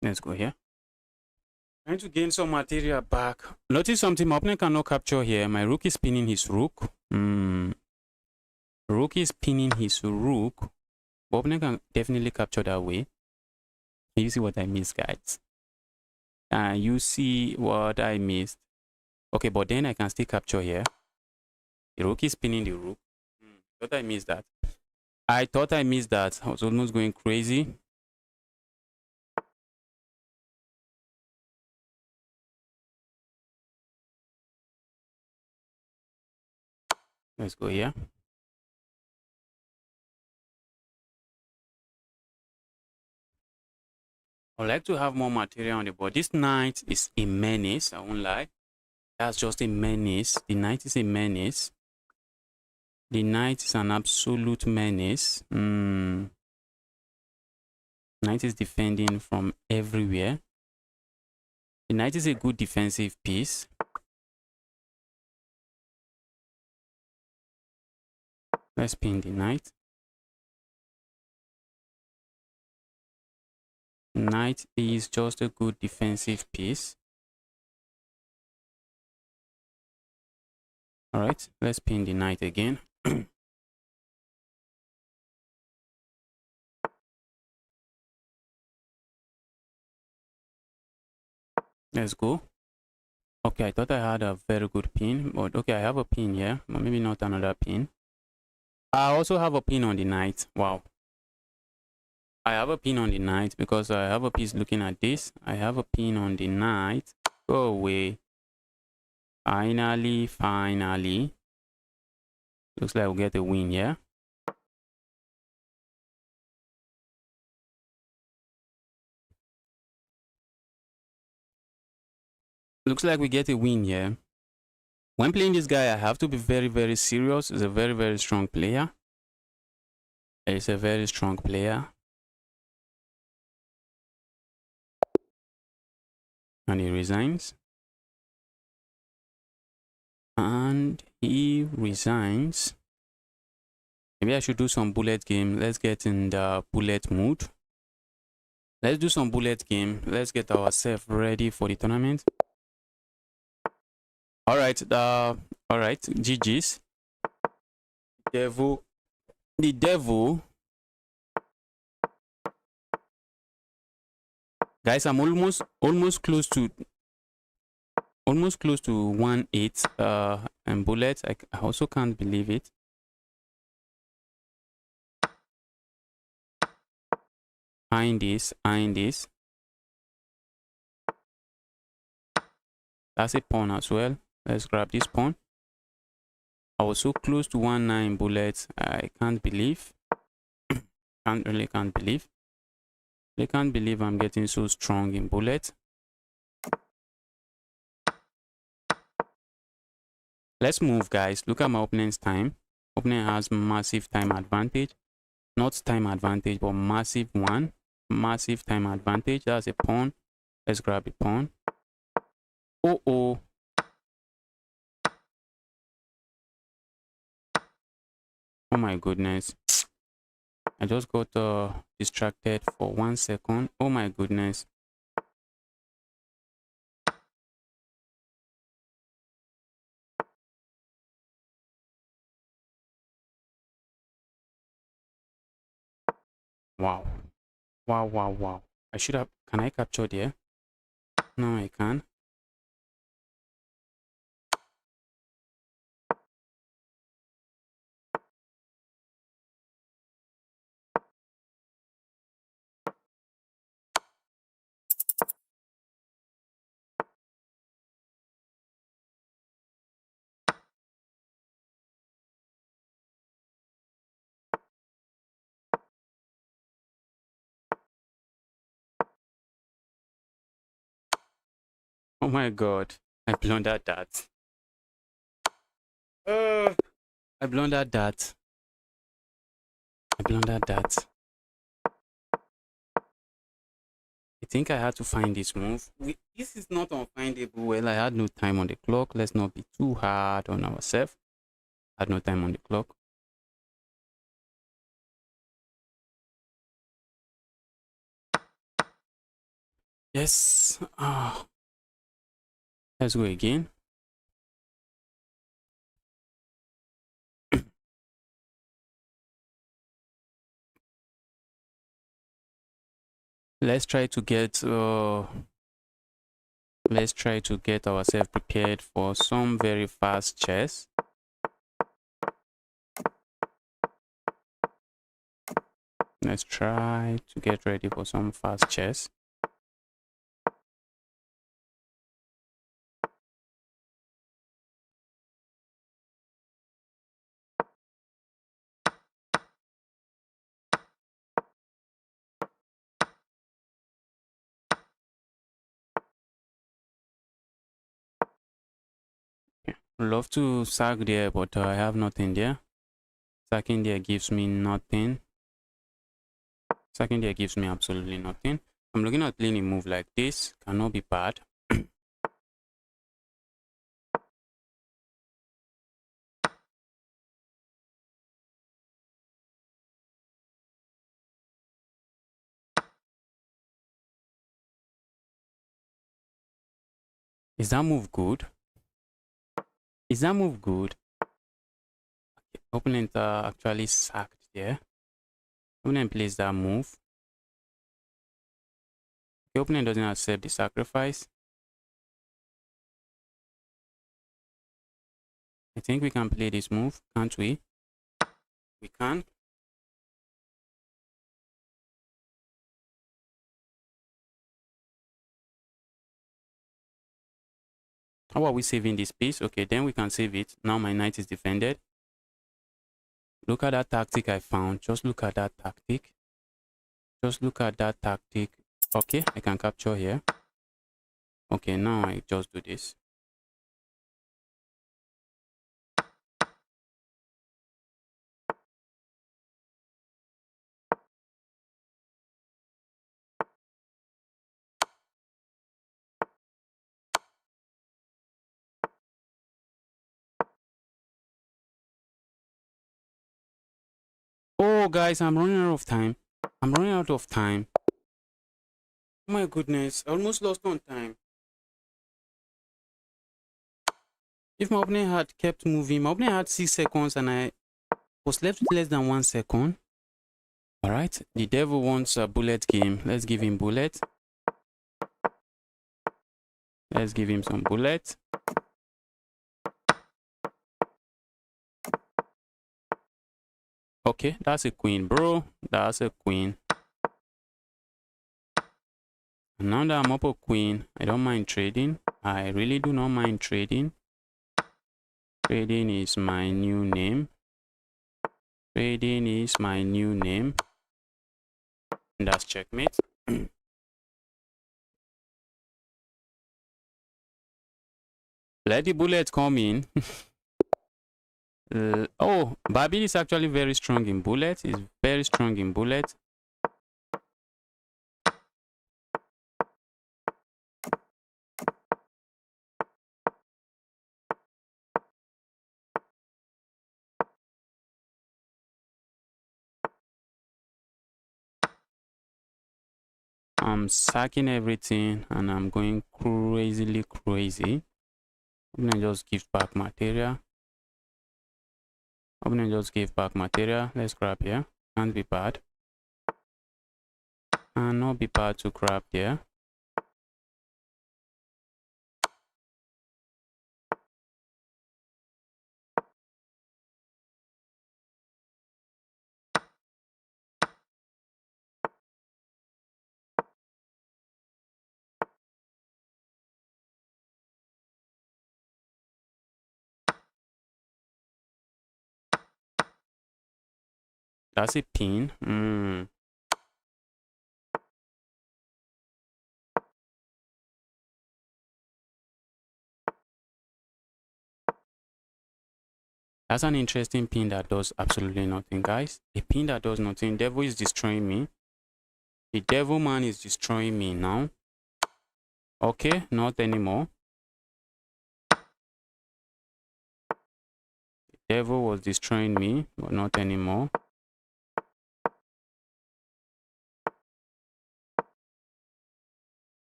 S1: Let's go here. Trying to gain some material back. Notice something my opponent cannot capture here. My rook is pinning his rook. Rook is pinning his rook. My opponent can definitely capture that way. You see what I missed, guys? You see what I missed. Okay, but then I can still capture here. The rook is pinning the rook. Thought I missed that. I thought I missed that. I was almost going crazy. Let's go here. I'd like to have more material on the board. This knight is a menace, I won't lie. That's just a menace. The knight is a menace. The knight is an absolute menace. Knight is defending from everywhere. The knight is a good defensive piece. Let's pin the knight. Knight is just a good defensive piece. All right, let's pin the knight again. Let's go. Okay, I thought I had a very good pin, but okay, I have a pin here, but maybe not another pin. I also have a pin on the knight. Wow. I have a pin on the knight because I have a piece looking at this. I have a pin on the knight. Go away. Finally. Looks like we'll get a win, yeah? Looks like we get a win here. When playing this guy, I have to be very, very serious. He's a very, very strong player. He's a very strong player. And he resigns. And he resigns. Maybe I should do some bullet game. Let's get in the bullet mood. Let's do some bullet game. Let's get ourselves ready for the tournament. All right, GG's. The devil. Guys, I'm almost close to 1-8 and bullets. I also can't believe it. Eyeing this. That's a pawn as well. Let's grab this pawn. I was so close to 1-9 bullets. I can't believe. Can't believe. I can't believe I'm getting so strong in bullets. Let's move, guys. Look at my opponent's time. Opponent has massive time advantage. Not time advantage, but massive one. Massive time advantage. That's a pawn. Let's grab a pawn. Oh. Oh my goodness. I just got distracted for 1 second. Oh my goodness. Wow. I should have. Can I capture there? No, I can't. Oh my god. I blundered that. I blundered that. I think I had to find this move. This is not unfindable. Well, I had no time on the clock. Let's not be too hard on ourselves. I had no time on the clock. Yes. Let's go again. Let's try to get ourselves prepared for some very fast chess. Let's try to get ready for some fast chess. Love to sack there, but I have nothing there. Sacking there gives me nothing. Sacking there gives me absolutely nothing. I'm looking at playing a move like this. Cannot be bad. Is that move good? Is that move good? Okay. Opponent actually sacked there. Opponent plays that move. The opponent doesn't accept the sacrifice. I think we can play this move, can't we? We can. How are we saving this piece? Okay, then we can save it. Now my knight is defended. Look at that tactic I found. Just look at that tactic. Just look at that tactic. Okay, I can capture here. Okay, now I just do this. Oh, guys, I'm running out of time. I'm running out of time. Oh my goodness, I almost lost on time. If my opponent had kept moving, my opponent had 6 seconds and I was left with less than 1 second. All right, the devil wants a bullet game. Let's give him bullet. Let's give him some bullet. Okay, that's a queen, bro. That's a queen. And now that I'm up a queen, I don't mind trading. I really do not mind trading. Trading is my new name. Trading is my new name. And that's checkmate. Let the bullet come in. Oh, Babi is actually very strong in bullet. He's very strong in bullet. I'm sacking everything and I'm going crazily crazy. I'm gonna just give back material. I'm gonna just give back material. Let's grab here. Can't be bad. And not be bad to grab there. That's a pin. That's an interesting pin that does absolutely nothing, guys. A pin that does nothing. Devil is destroying me. The devil man is destroying me now. Okay, not anymore. The devil was destroying me, but not anymore.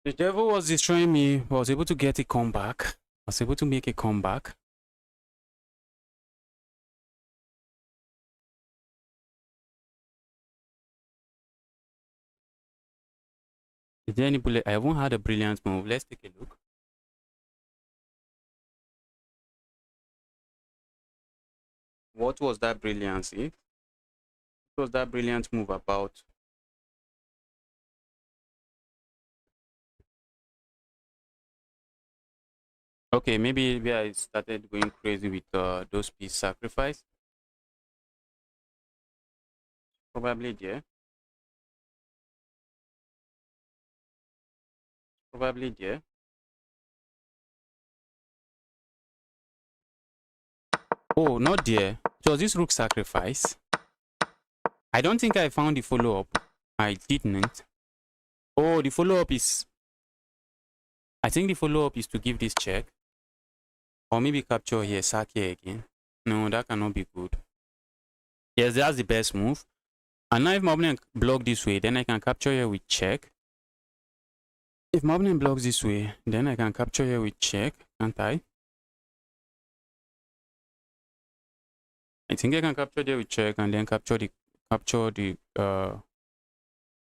S1: The devil was destroying me, but I was able to get a comeback. I was able to make a comeback. Is there any bullet? I haven't had a brilliant move. Let's take a look. What was that brilliancy? What was that brilliant move about? Okay, maybe I started going crazy with those piece sacrifice. Probably there. Probably there. Oh, not there. It was this rook sacrifice. I don't think I found the follow-up. I didn't. Oh, the follow-up is... I think the follow-up is to give this check. Or maybe capture here, sack here again. No, that cannot be good. Yes, that's the best move. And now if my opponent block this way, then I can capture here with check. If my opponent blocks this way, then I can capture here with check, can't I? I think I can capture there with check and then capture the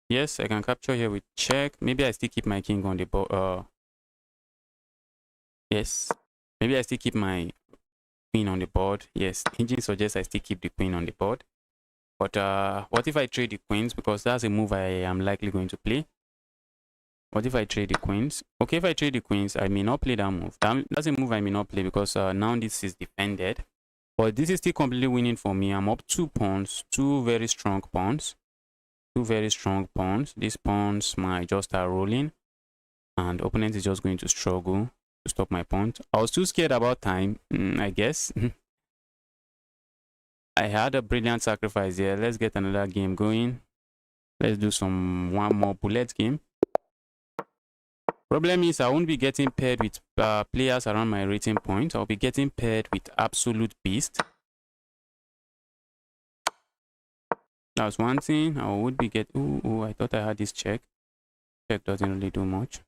S1: yes, I can capture here with check. Maybe I still keep my king on the board. Yes. Maybe I still keep my queen on the board. Yes, engine suggests I still keep the queen on the board. But what if I trade the queens? Because that's a move I am likely going to play. What if I trade the queens? Okay, if I trade the queens, I may not play that move. That's a move I may not play because now this is defended. But this is still completely winning for me. I'm up 2 pawns, 2 very strong pawns. 2 very strong pawns. These pawns might just start rolling. And opponent is just going to struggle to stop my pawn. I was too scared about time, I guess. I had a brilliant sacrifice here. Let's get another game going. Let's do one more bullet game. Problem is I won't be getting paired with players around my rating point. I'll be getting paired with absolute beast. That's one thing. I would be Ooh, I thought I had this check. Check doesn't really do much.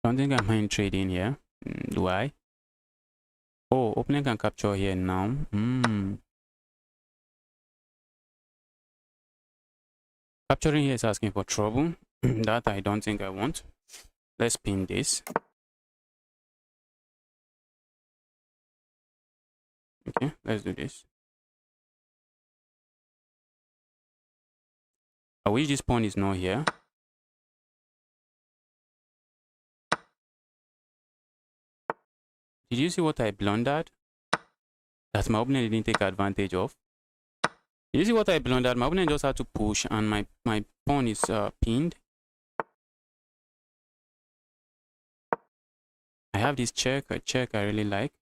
S1: Don't think I mind trading here. Do I? Oh, opponent can capture here now. Capturing here is asking for trouble. That I don't think I want. Let's pin this. Okay, let's do this. I wish this pawn is not here. Did you see what I blundered? That my opponent didn't take advantage of. Did you see what I blundered? My opponent just had to push and my pawn is pinned. I have this check, a check I really like.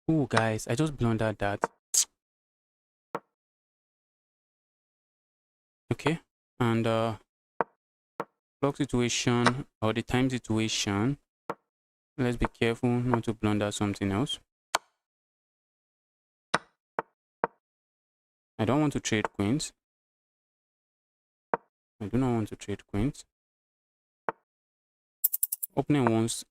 S1: Oh, guys, I just blundered that. Okay, and clock situation or the time situation. Let's be careful not to blunder something else. I don't want to trade queens. I do not want to trade queens. Opponent wants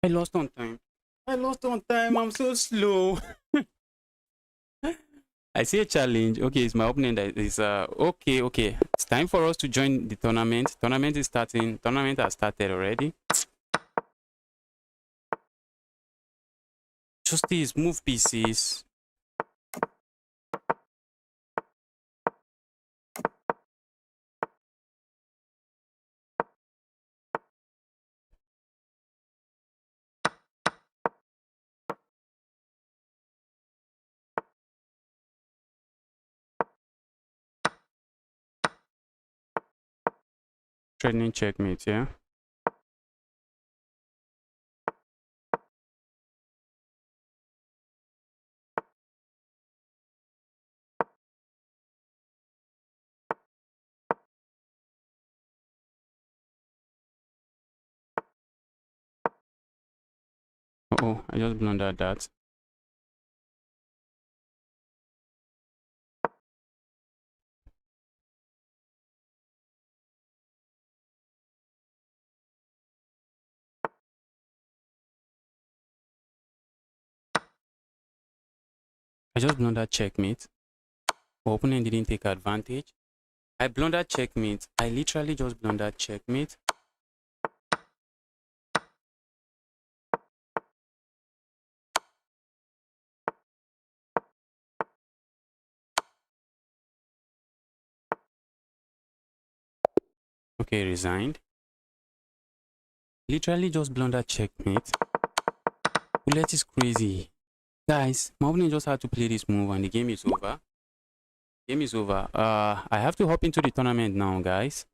S1: I lost on time. I lost on time. I'm so slow. I see a challenge. Okay, it's my opponent that is okay. It's time for us to join the tournament. Tournament is starting. Tournament has started already. Just these move pieces. Threatening checkmate, yeah. Oh, I just blundered that. I just blundered checkmate. Opponent didn't take advantage. I blundered checkmate. I literally just blundered checkmate. Okay, resigned. Literally just blundered checkmate. Bullet is crazy. Guys, my opponent just had to play this move and the game is over. Game is over. I have to hop into the tournament now, guys.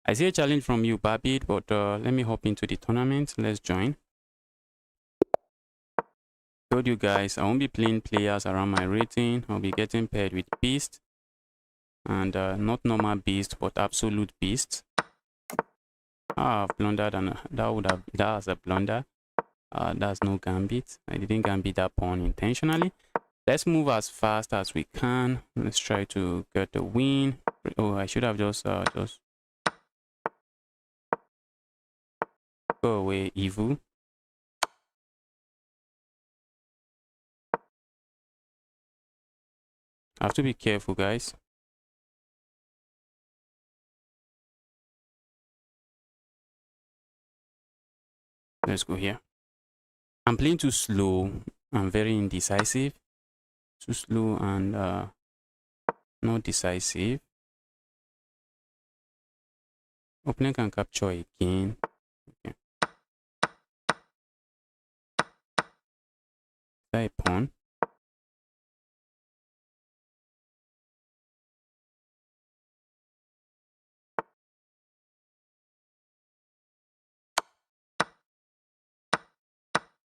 S1: I see a challenge from you, Babid, but let me hop into the tournament. Let's join. Told you guys, I won't be playing players around my rating. I'll be getting paired with Beast. And not normal Beast, but absolute Beast. I've blundered and that was a blunder. That's no gambit. I didn't gambit that pawn intentionally. Let's move as fast as we can. Let's try to get the win. Oh, I should have just go away, evil. I have to be careful, guys. Let's go here. I'm playing too slow. I'm very indecisive. Too slow and not decisive. Opponent can capture again. Okay. Is that a pawn?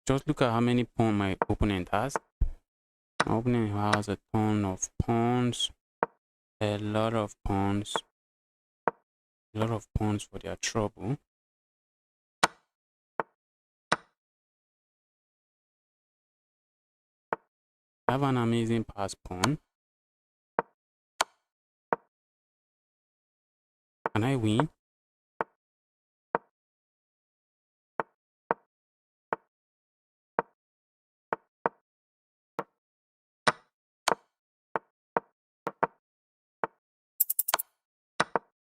S1: Just look at how many pawns my opponent has. My opponent has a ton of pawns. A lot of pawns. A lot of pawns for their trouble. I have an amazing pass pawn. Can I win?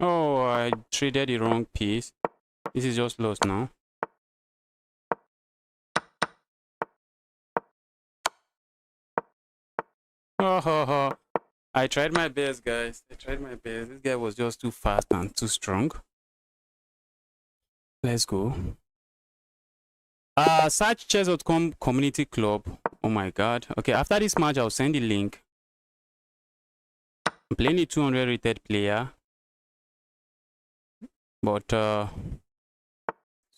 S1: Oh, I traded the wrong piece. This is just lost now. Oh, I tried my best, guys. I tried my best. This guy was just too fast and too strong. Let's go. Search chess.com community club. Oh my god. Okay, after this match, I'll send the link. I'm playing a 200 rated player. But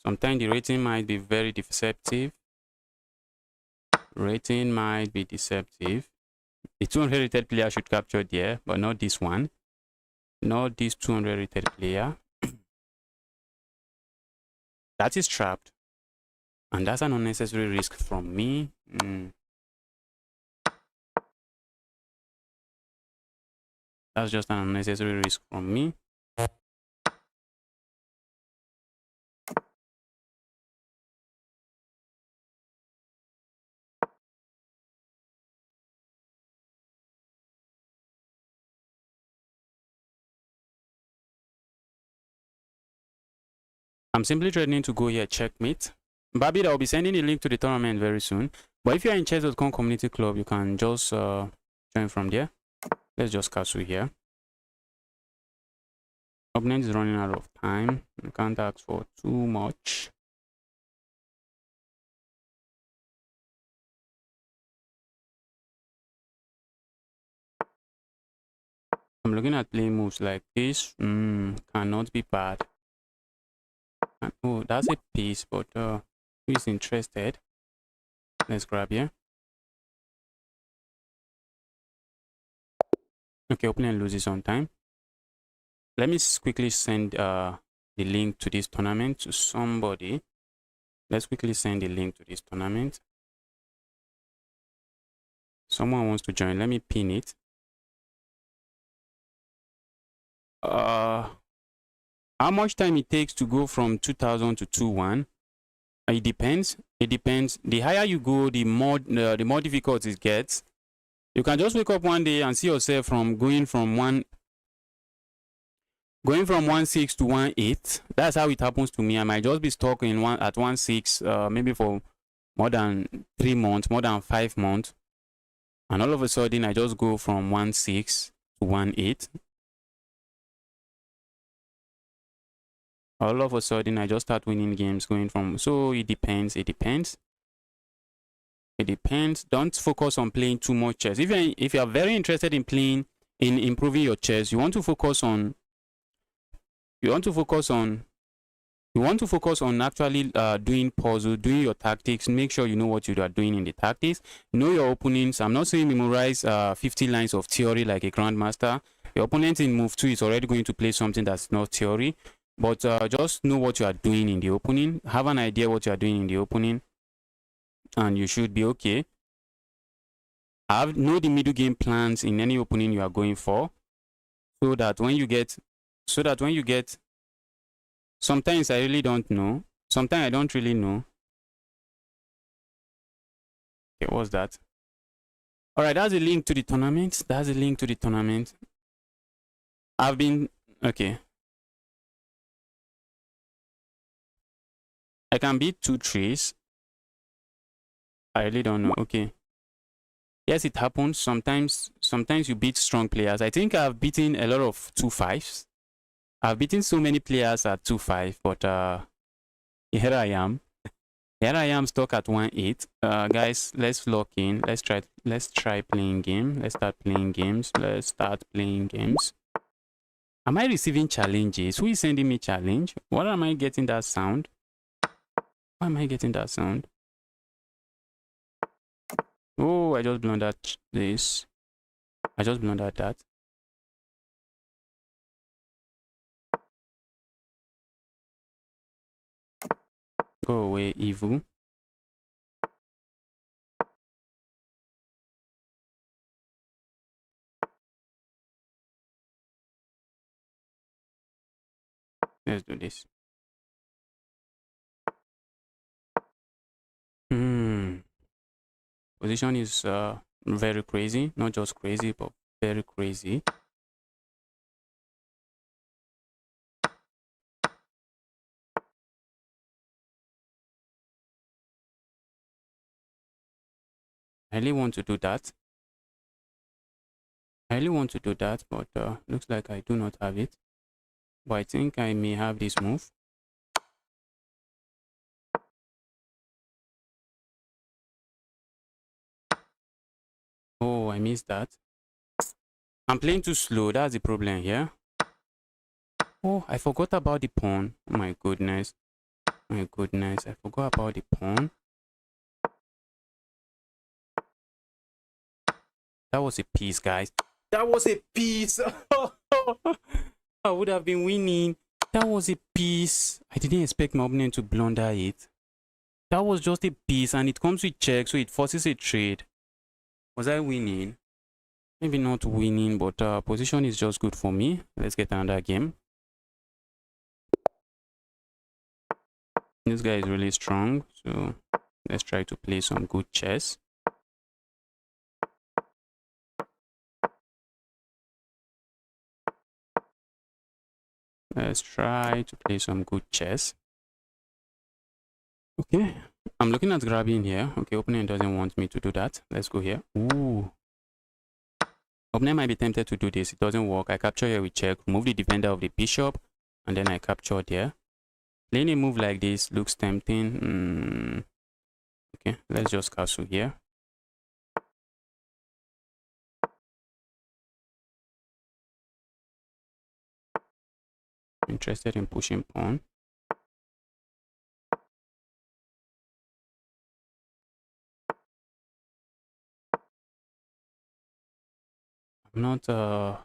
S1: sometimes the rating might be very deceptive. Rating might be deceptive. The 200 rated player should capture there, but not this one. Not this 200 rated player. That is trapped. And that's an unnecessary risk from me. That's just an unnecessary risk from me. I'm simply threatening to go here checkmate. Babid, I'll be sending the link to the tournament very soon. But if you're in chess.com community club, you can just join from there. Let's just castle here. Opponent is running out of time. I can't ask for too much. I'm looking at playing moves like this. Cannot be bad. And, oh, that's a piece, but who is interested? Let's grab here. Okay, opponent loses on time. Let me quickly send the link to this tournament to somebody. Let's quickly send the link to this tournament. Someone wants to join. Let me pin it. How much time it takes to go from 2000 to 2-1? It depends. It depends. The higher you go, the more difficult it gets. You can just wake up one day and see yourself from going from 1-6 to 1-8. That's how it happens to me. I might just be stuck in at 1-6, maybe for more than 3 months, more than 5 months, and all of a sudden I just go from 1-6 to 1-8. All of a sudden I just start winning games going from. So it depends. It depends. It depends. Don't focus on playing too much chess. If you are very interested in playing, in improving your chess, you want to focus on actually doing puzzle, doing your tactics. Make sure you know what you are doing in the tactics. Know your opponents. I'm not saying memorize 50 lines of theory like a grandmaster. Your opponent in move 2 is already going to play something that's not theory, but just know what you are doing in the opening. Have an idea what you are doing in the opening, and you should be okay. Know the middle game plans in any opening you are going for, so that when you get sometimes I really don't know, sometimes I don't really know. Okay, what's that? All right, that's a link to the tournament. I've been okay. I can beat 2 trees. I really don't know. Okay. Yes, it happens. Sometimes you beat strong players. I think I've beaten a lot of 2-5s. I've beaten so many players at 2-5, but here I am. Here I am stuck at 1-8. Guys, let's lock in. Let's try playing game. Let's start playing games. Am I receiving challenges? Who is sending me challenge? What am I getting that sound? Why am I getting that sound? Oh, I just blundered this. I just blundered that. Go away, evil. Let's do this. Position is very crazy. Not just crazy, but very crazy. I really want to do that. But looks like I do not have it. But I think I may have this move. Oh, I missed that. I'm playing too slow. That's the problem here. Oh, I forgot about the pawn. Oh my goodness. I forgot about the pawn. That was a piece, guys. That was a piece. I would have been winning. That was a piece. I didn't expect my opponent to blunder it. That was just a piece, and it comes with check, so it forces a trade. Was I winning? Maybe not winning, but position is just good for me. Let's get another game. This guy is really strong, so let's try to play some good chess. Let's try to play some good chess. Okay, I'm looking at grabbing here. Okay, opponent doesn't want me to do that. Let's go here. Ooh. Opponent might be tempted to do this. It doesn't work. I capture here with check, remove the defender of the bishop, and then I capture there. Playing a move like this looks tempting. Okay, let's just castle here. Interested in pushing pawn. I'm not my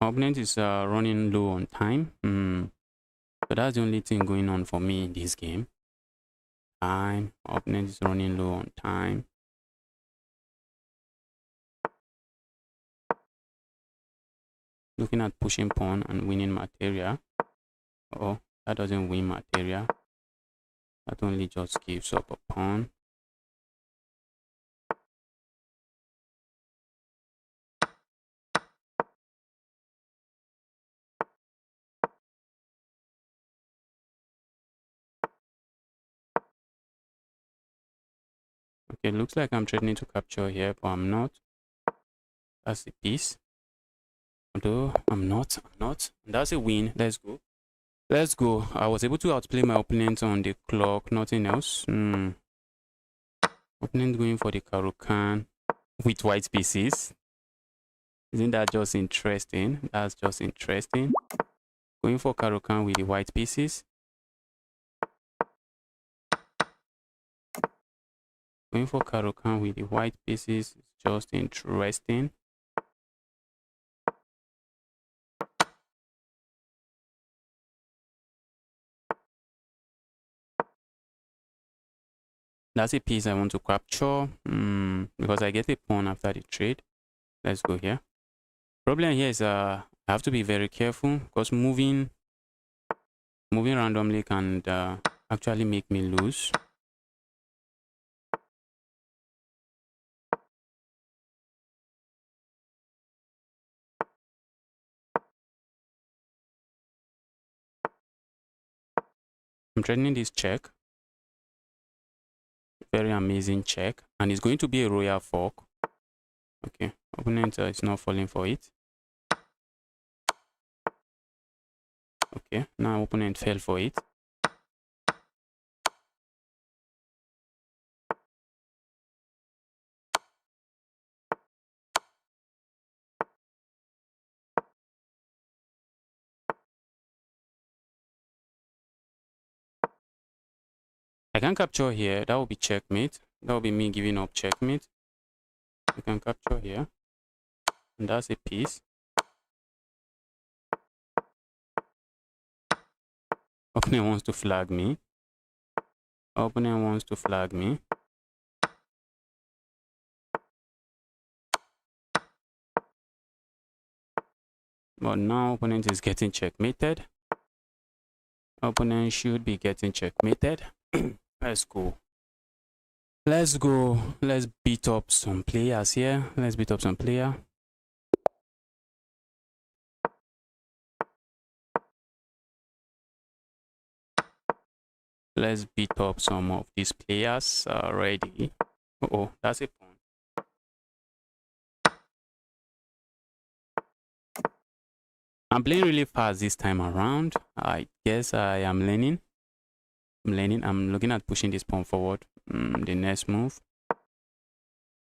S1: opponent is running low on time. So that's the only thing going on for me in this game. Time. Opponent is running low on time. Looking at pushing pawn and winning materia. Oh, that doesn't win materia. That only just gives up a pawn. Okay, looks like I'm threatening to capture here, but I'm not. That's the piece. Although I'm not. That's a win. Let's go. Let's go. I was able to outplay my opponent on the clock, nothing else. Opponent going for the Karukan with white pieces. Isn't that just interesting? That's just interesting. Going for Karukan with the white pieces. Going for Karukan with the white pieces is just interesting. That's a piece I want to capture because I get a pawn after the trade. Let's go here. Problem here is I have to be very careful because moving randomly can actually make me lose. I'm trading this check. Very amazing check, and it's going to be a royal fork. Okay, opponent is not falling for it. Okay, now opponent fell for it. I can capture here. That will be checkmate. That will be me giving up checkmate. I can capture here, and that's a piece. Opponent wants to flag me. Opponent wants to flag me. But now opponent is getting checkmated. Opponent should be getting checkmated. Let's go. Let's go. Let's beat up some players here. Let's beat up some player. Let's beat up some of these players already. Oh, that's a pawn. I'm playing really fast this time around. I guess I am learning. I'm looking at pushing this pawn forward. The next move.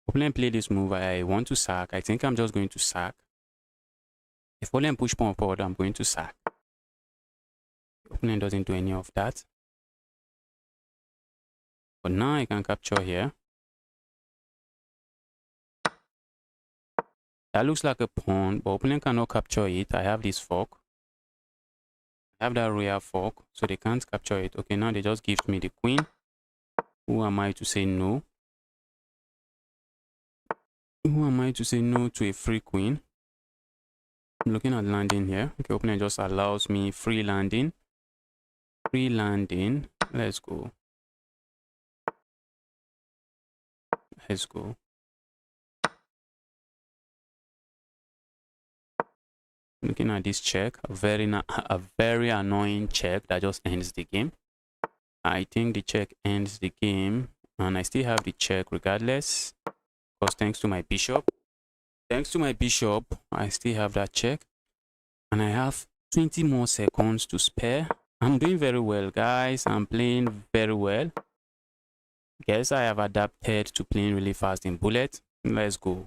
S1: Opponent play this move. I want to sack. I think I'm just going to sack. If opponent push pawn forward, I'm going to sack. Opponent doesn't do any of that. But now I can capture here. That looks like a pawn, but opponent cannot capture it. I have this fork. I have that royal fork, so they can't capture it. Okay, now they just give me the queen. Who am I to say no? Who am I to say no to a free queen? I'm looking at landing here. Okay, opponent just allows me free landing. Free landing. Let's go. Let's go. Looking at this check, a very annoying check that just ends the game. I think the check ends the game, and I still have the check regardless, because thanks to my bishop, I still have that check, and I have 20 more seconds to spare. I'm doing very well, guys. I'm playing very well. Guess I have adapted to playing really fast in bullet. Let's go.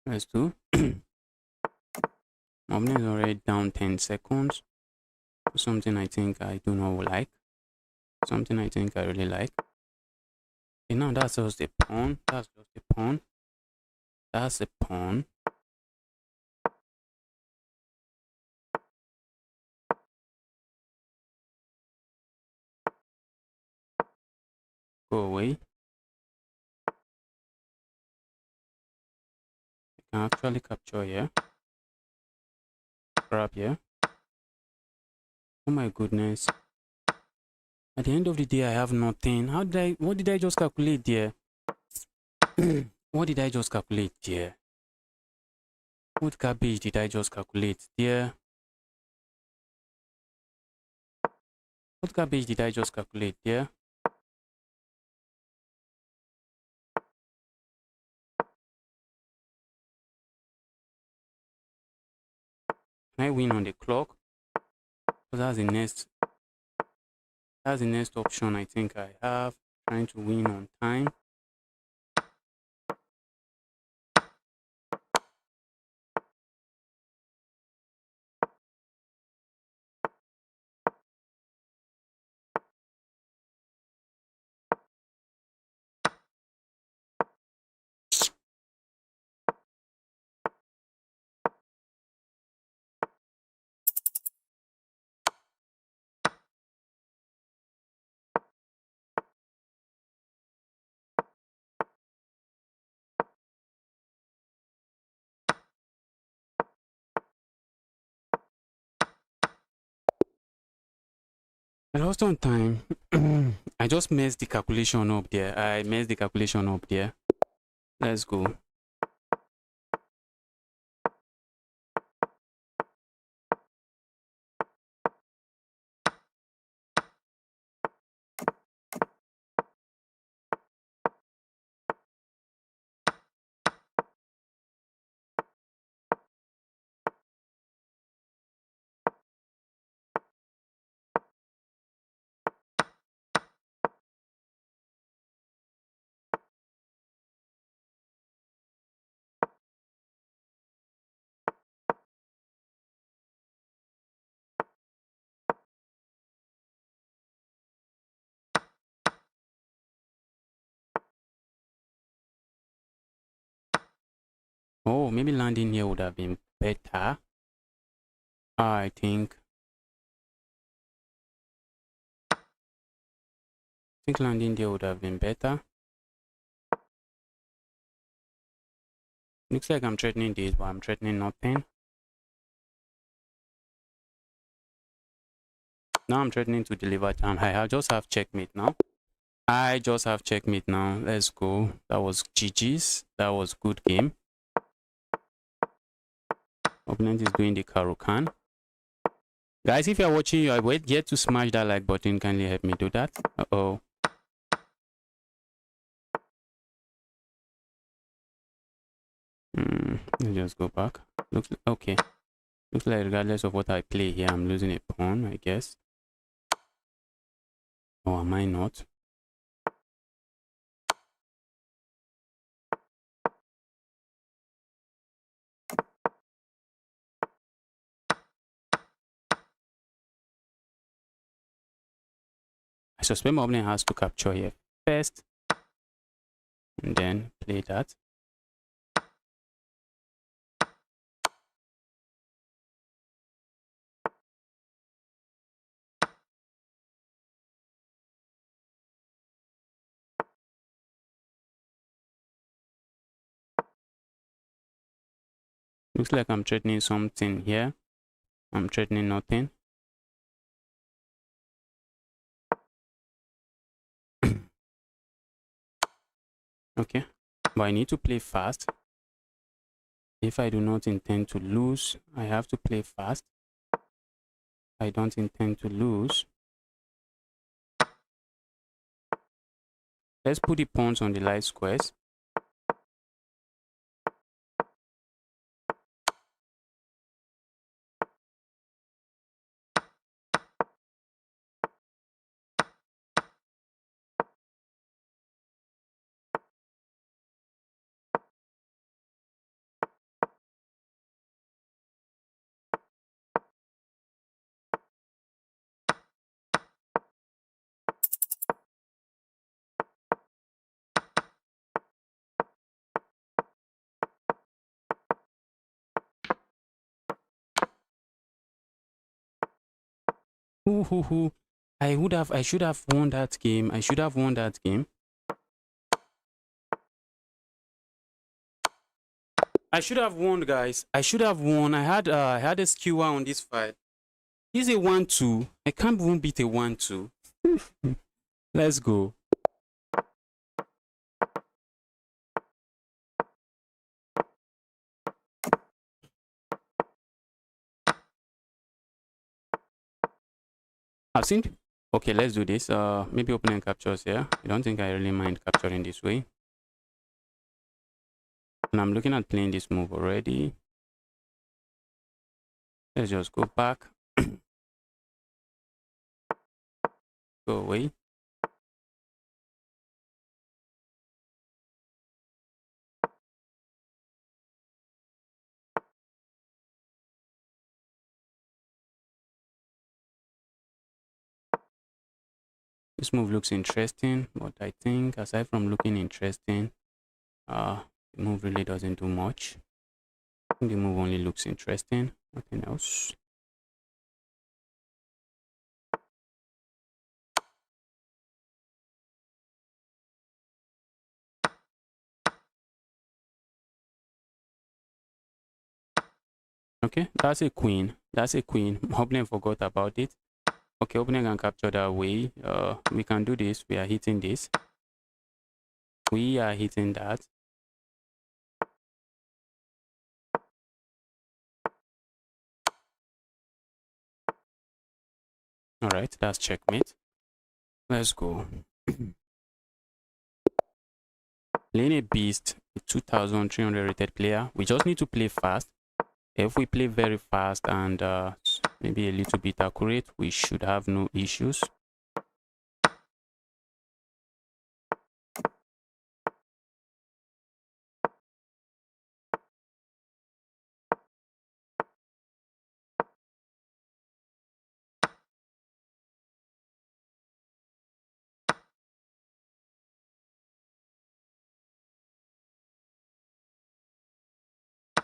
S1: Let's do. Opening is already down 10 seconds. Something I think I do not like. Something I think I really like. Okay, now that's just a pawn. That's just a pawn. That's a pawn. Go away. I can actually capture here. Grab here. Oh my goodness. At the end of the day, I have nothing. What did I just calculate there? What did I just calculate there? What garbage did I just calculate there? What garbage did I just calculate there? Can I win on the clock? Because that's the next option I think I have. Trying to win on time. I lost on time. I just messed the calculation up there. I messed the calculation up there. Let's go. Oh, maybe landing here would have been better. I think landing there would have been better. Looks like I'm threatening this, but I'm threatening nothing. Now I'm threatening to deliver and I just have checkmate now. I just have checkmate now. Let's go. That was GG's. That was good game. Opponent is doing the Karukan. Guys, if you're watching, you are yet to smash that like button. Kindly help me do that. Uh-oh. Let's just go back. Looks okay. Looks like regardless of what I play here, I'm losing a pawn, I guess. Or am I not? I suspect my opponent has to capture here first. And then play that. Looks like I'm threatening something here. I'm threatening nothing. Okay, but I need to play fast. If I do not intend to lose, I have to play fast. I don't intend to lose. Let's put the pawns on the light squares. Ooh. I should have won that game. I should have won that game. I should have won, guys. I should have won. I had a skewer on this fight. This is a 1-2. I can't even beat a 1-2. Let's go. I've seen. Okay, let's do this. Maybe opening captures here. I don't think I really mind capturing this way. And I'm looking at playing this move already. Let's just go back. Go away. This move looks interesting, but I think aside from looking interesting, the move really doesn't do much. I think the move only looks interesting, nothing else. Okay, that's a queen. That's a queen. Opening forgot about it. Okay, opening can capture that way. We can do this. We are hitting this. We are hitting that. All right, that's checkmate. Let's go. Playing a beast, a 2300 rated player. We just need to play fast. If we play very fast and maybe a little bit accurate, we should have no issues.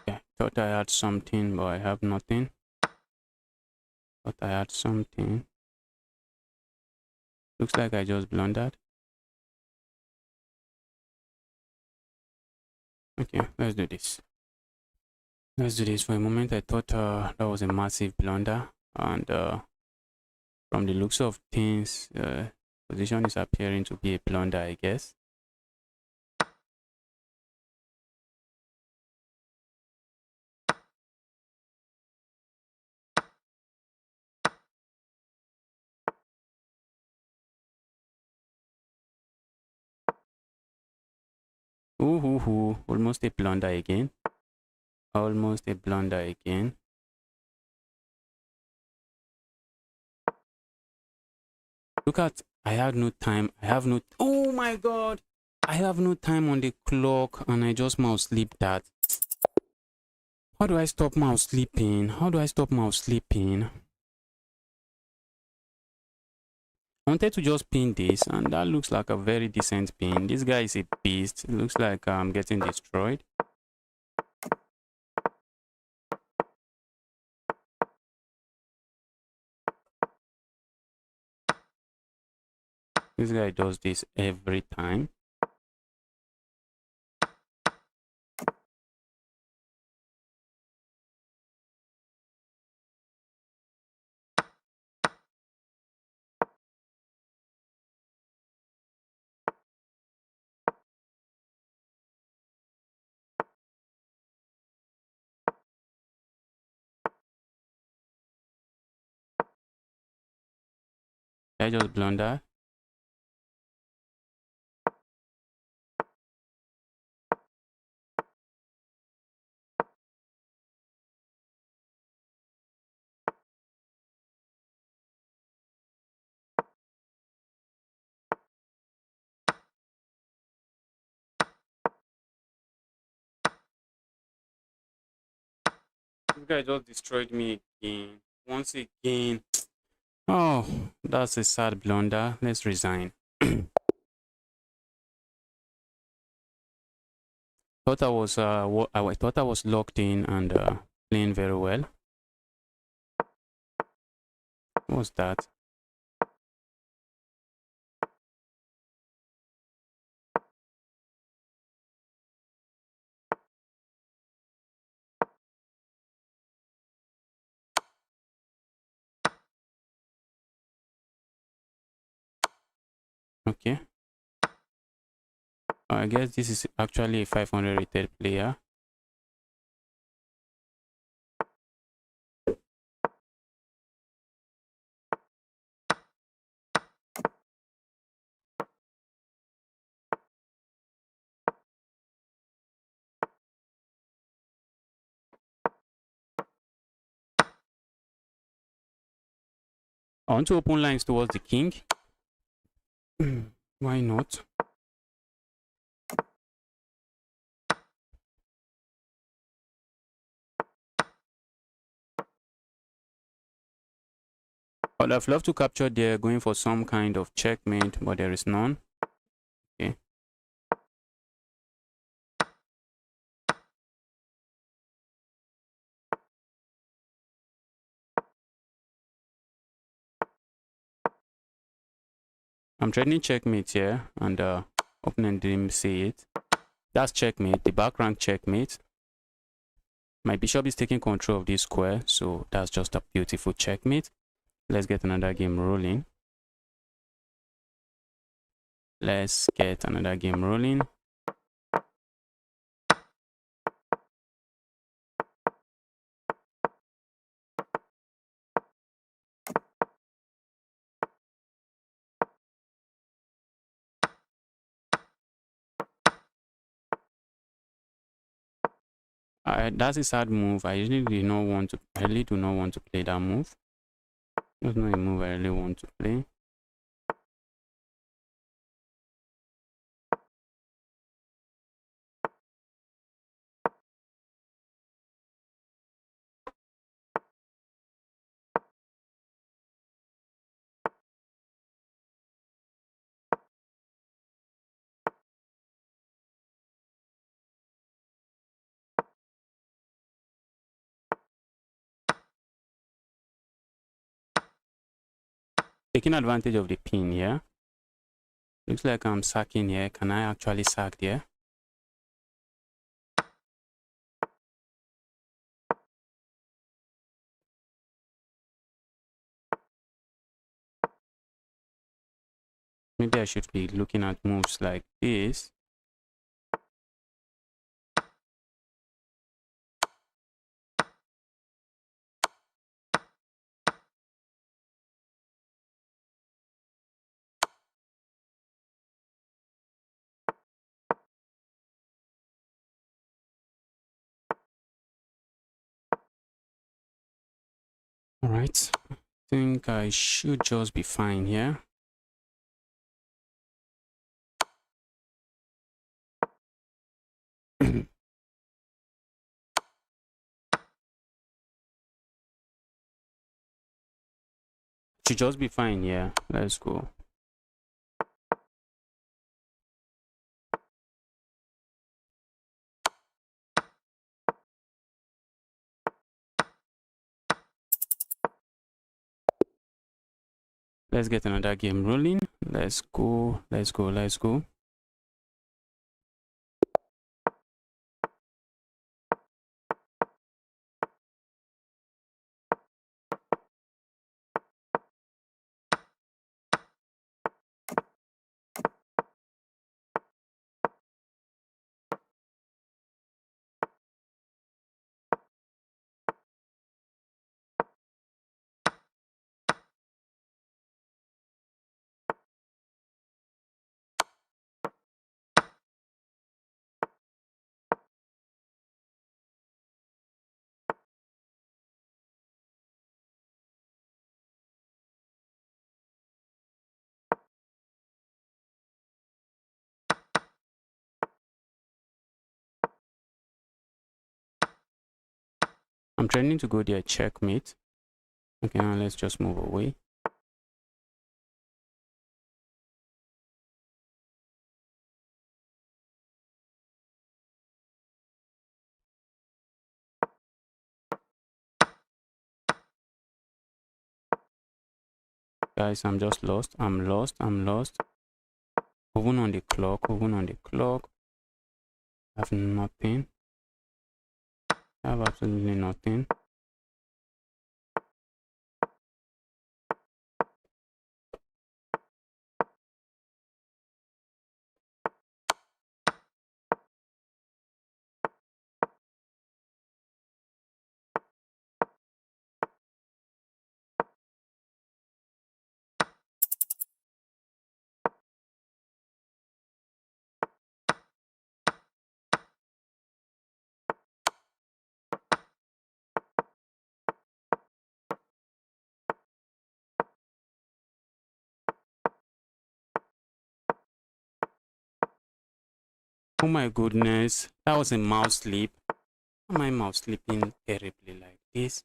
S1: Okay, thought I had something, but I have nothing. Thought I had something. Looks like I just blundered. Okay, let's do this. Let's do this. For a moment, I thought that was a massive blunder, and from the looks of things, position is appearing to be a blunder, I guess. Ooh, almost a blunder again. Almost a blunder again. Look at, I had no time. Oh my god. I have no time on the clock and I just mouse sleep that. How do I stop mouse sleeping? How do I stop mouse sleeping? I wanted to just pin this and that looks like a very decent pin. This guy is a beast. It looks like I'm getting destroyed. This guy does this every time. I just blunder. This guy just destroyed me again. Once again. Oh, that's a sad blunder. Let's resign. Thought I was I thought I was locked in and playing very well. What was that? Okay. I guess this is actually a 500 rated player. I want to open lines towards the king. Why not? I'd have loved to capture there, going for some kind of checkmate, but there is none. Okay. I'm threatening checkmate here, and opponent didn't see it. That's checkmate, the back rank checkmate. My bishop is taking control of this square, so that's just a beautiful checkmate. Let's get another game rolling. Let's get another game rolling. That's a sad move. I really do not want to play that move. That's not a move I really want to play. Taking advantage of the pin here. Looks like I'm sacking here. Can I actually sack there? Maybe I should be looking at moves like this. All right. I think I should just be fine here. Should just be fine here. Let's go. Let's get another game rolling. Let's go. Let's go. Let's go. I'm trying to go there checkmate. Okay, now let's just move away. Guys, I'm just lost. I'm lost. I'm lost. Even on the clock. Even on the clock. I have nothing. I have absolutely nothing. Oh my goodness, that was a mouse sleep. Why am I mouse sleeping terribly like this?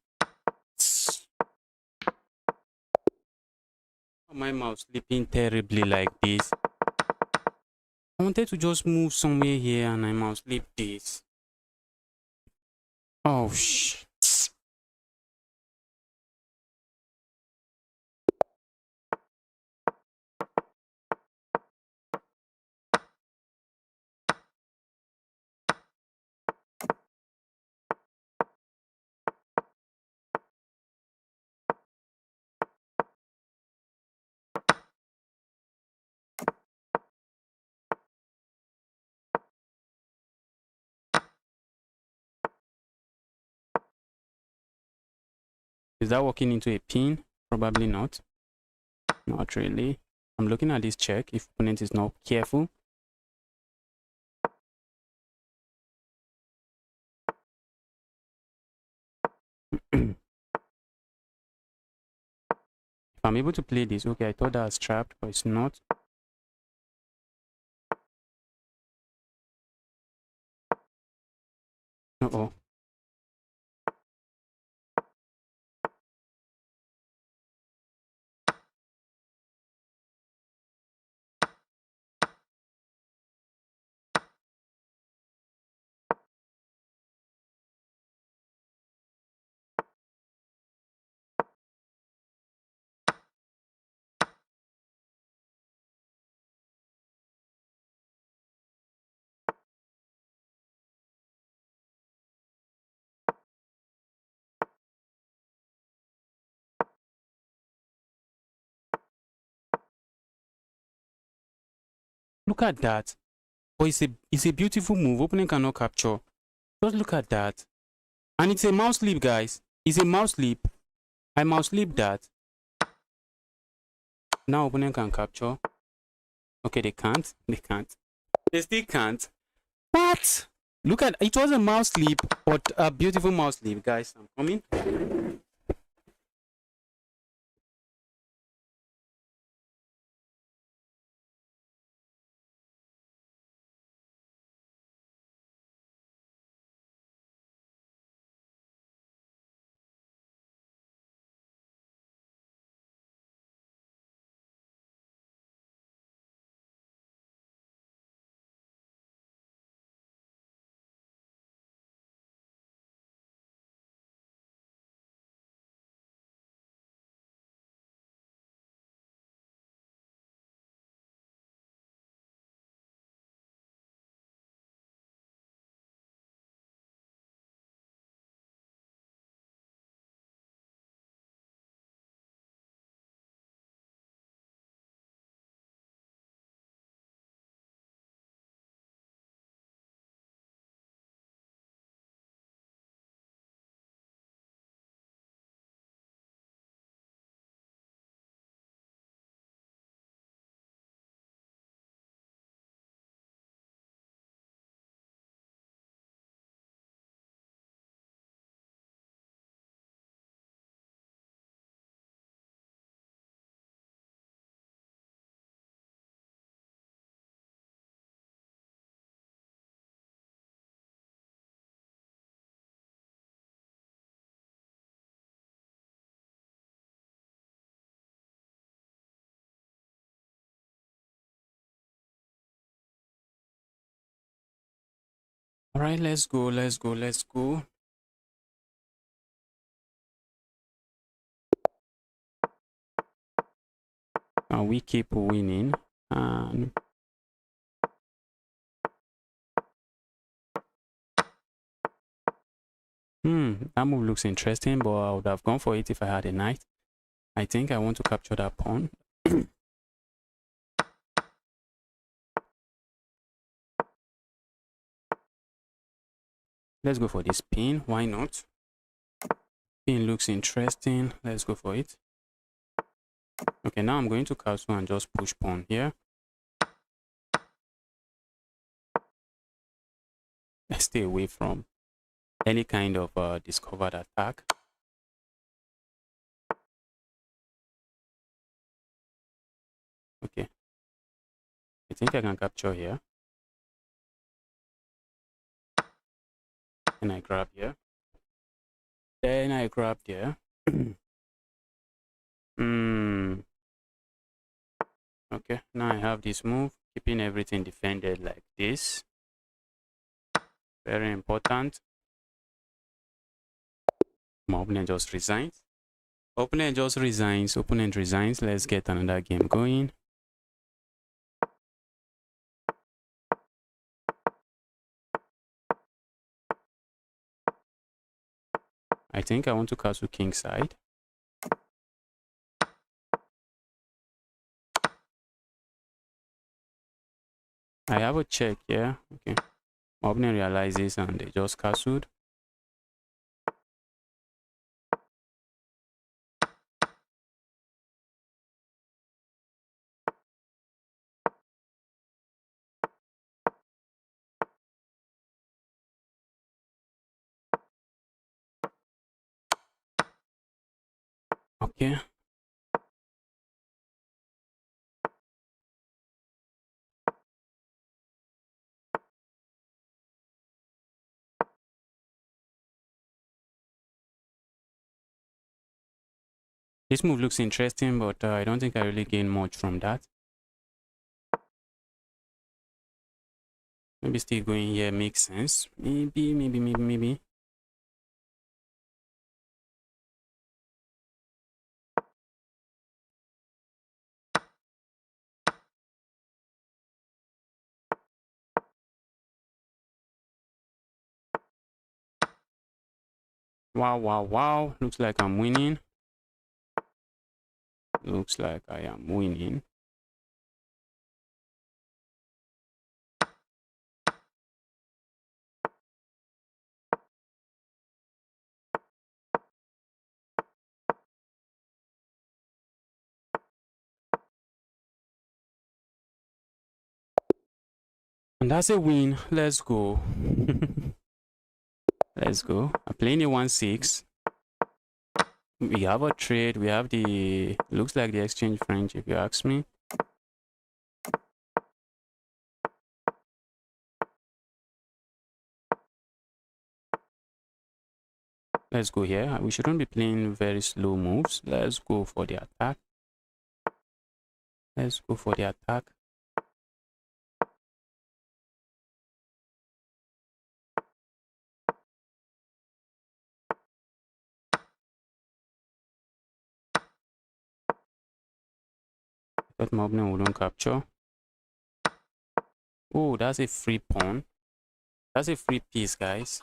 S1: Why am I mouse sleeping terribly like this? I wanted to just move somewhere here and I mouse sleep this. Oh shh. Is that walking into a pin? Probably not. Not really. I'm looking at this check if opponent is not careful. If I'm able to play this, okay, I thought that was trapped, but it's not. Uh-oh. Look at that. Oh, it's a beautiful move. Opponent cannot capture. Just look at that. And it's a mouse sleep, guys. It's a mouse sleep. I mouse sleep that. Now opponent can capture. Okay, they can't. They can't. They still can't. What? Look at it. Was a mouse sleep, but a beautiful mouse sleep, guys. I'm coming. All right, let's go. Let's go. Let's go. We keep winning. And that move looks interesting, but I would have gone for it if I had a knight. I think I want to capture that pawn. Let's go for this pin. Why not? Pin looks interesting. Let's go for it. Okay, now I'm going to castle and just push pawn here. Let's stay away from any kind of discovered attack. Okay. I think I can capture here. Then I grab here. Then I grab here. Okay, now I have this move, keeping everything defended like this. Very important. My opponent just resigns. Opponent just resigns. Opponent resigns. Let's get another game going. I think I want to castle king side. I have a check here. Okay. My opponent realizes and they just castled. Okay. This move looks interesting, but I don't think I really gain much from that. Maybe still going here makes sense. Maybe. Wow. Looks like I'm winning. Looks like I am winning. And that's a win. Let's go. Let's go. I'm playing a 1-6. We have a trade. We have the... Looks like the exchange French, if you ask me. Let's go here. We shouldn't be playing very slow moves. Let's go for the attack. Let's go for the attack. But my opponent wouldn't capture. Oh, that's a free pawn. That's a free piece, guys.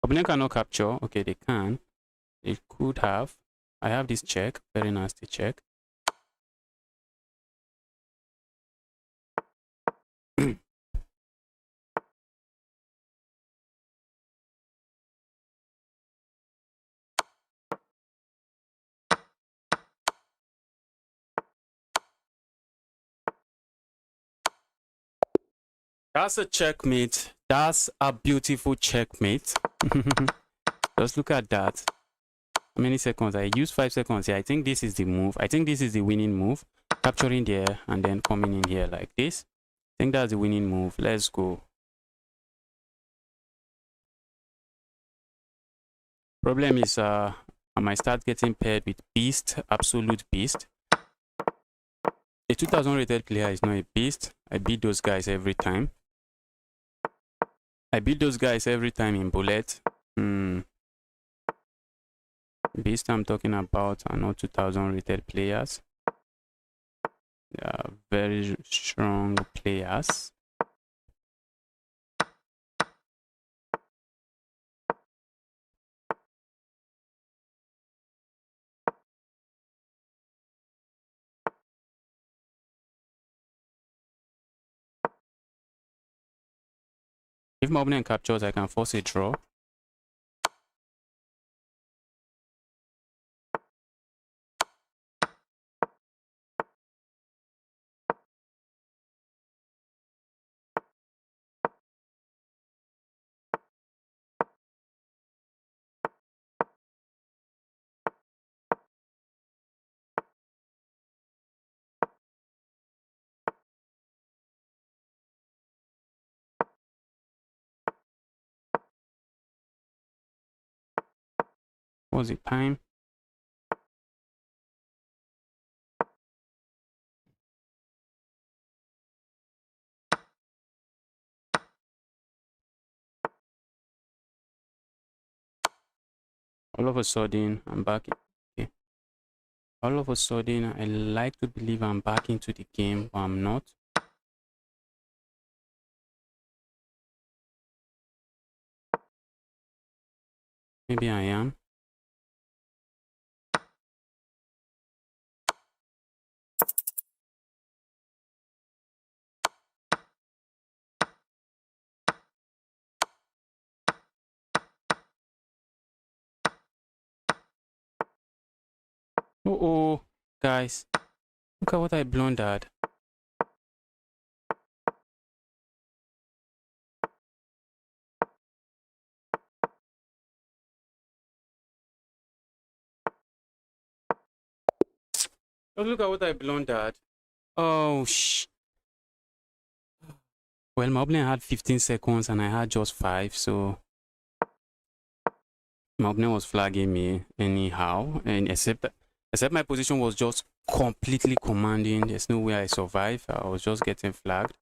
S1: Opponent cannot capture. Okay, they can. They could have. I have this check. Very nasty check. That's a checkmate. That's a beautiful checkmate. Just look at that. How many seconds? I used 5 seconds here. I think this is the move. I think this is the winning move. Capturing there and then coming in here like this. I think that's the winning move. Let's go. Problem is I might start getting paired with Beast, Absolute Beast. A 2000 rated player is not a beast. I beat those guys every time. I beat those guys every time in bullet. Beast I'm talking about are not 2000 rated players. They are very strong players. If my opponent captures, I can force a draw. What's the time? All of a sudden, I'm back. Okay. All of a sudden, I like to believe I'm back into the game, but I'm not. Maybe I am. Oh, guys, look at what I blundered. Oh, look at what I blundered. Oh, well, my opponent had 15 seconds and I had just 5, so my opponent was flagging me anyhow, and except my position was just completely commanding. There's no way I survive. I was just getting flagged.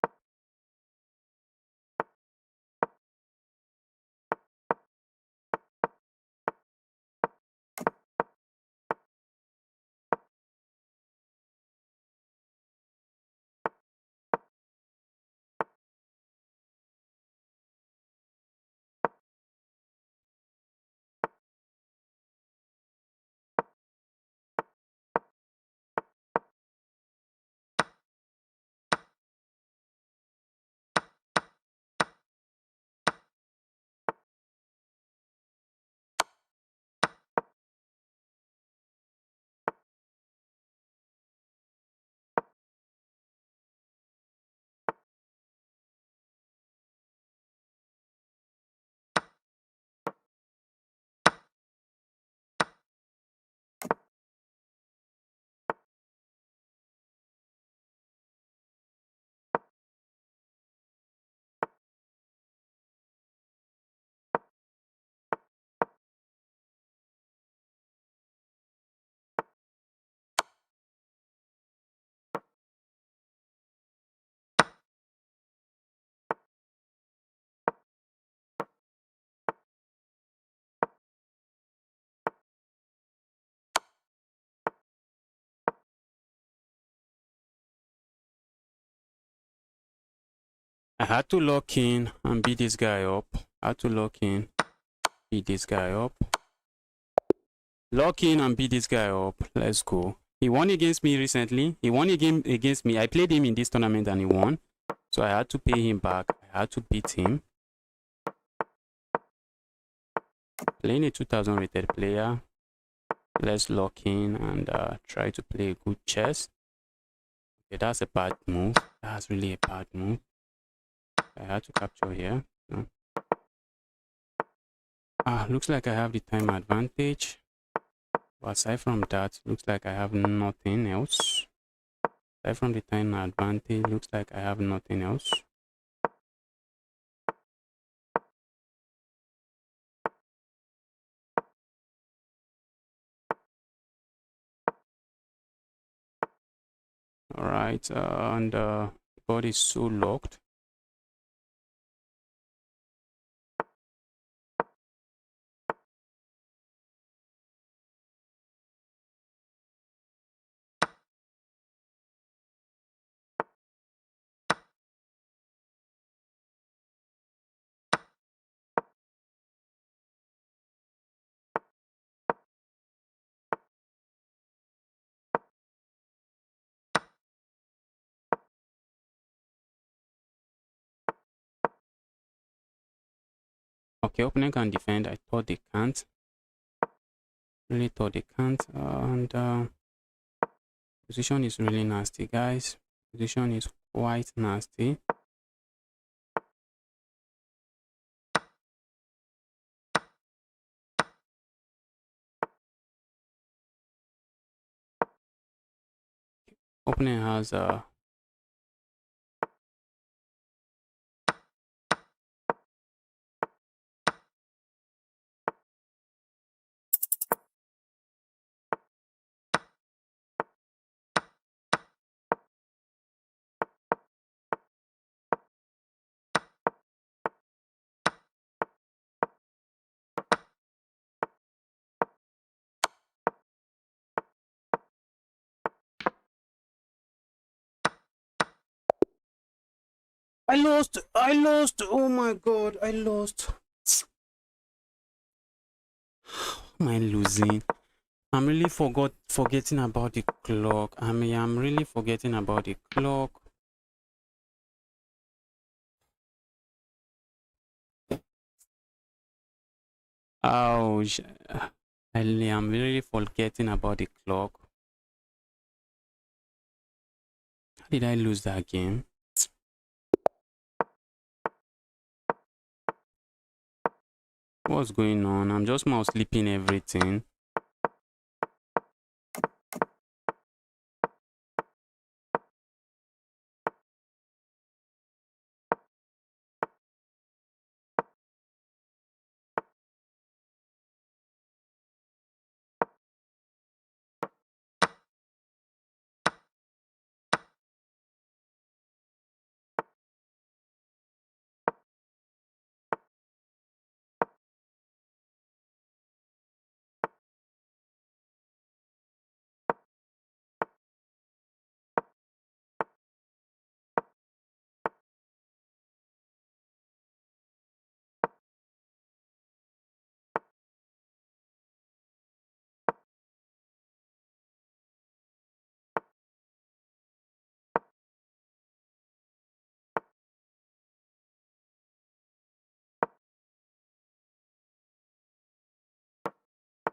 S1: I had to lock in and beat this guy up. I had to lock in, beat this guy up. Lock in and beat this guy up. Let's go. He won against me recently. He won a game against me. I played him in this tournament and he won. So I had to pay him back. I had to beat him. Playing a 2000 rated player. Let's lock in and try to play a good chess. Okay, that's a bad move. That's really a bad move. I had to capture here. So. Looks like I have the time advantage. But aside from that, looks like I have nothing else. Aside from the time advantage, looks like I have nothing else. Alright, and the board is so locked. Okay, opponent can defend. I thought they can't. Really thought they can't. And position is really nasty, guys. Position is quite nasty. Opponent has I lost. I lost. Oh my god, I lost. Am I losing? I'm really forgetting about the clock. I'm really forgetting about the clock. Ouch. I am really forgetting about the clock. How did I lose that game? What's going on? I'm just mouse sleeping everything.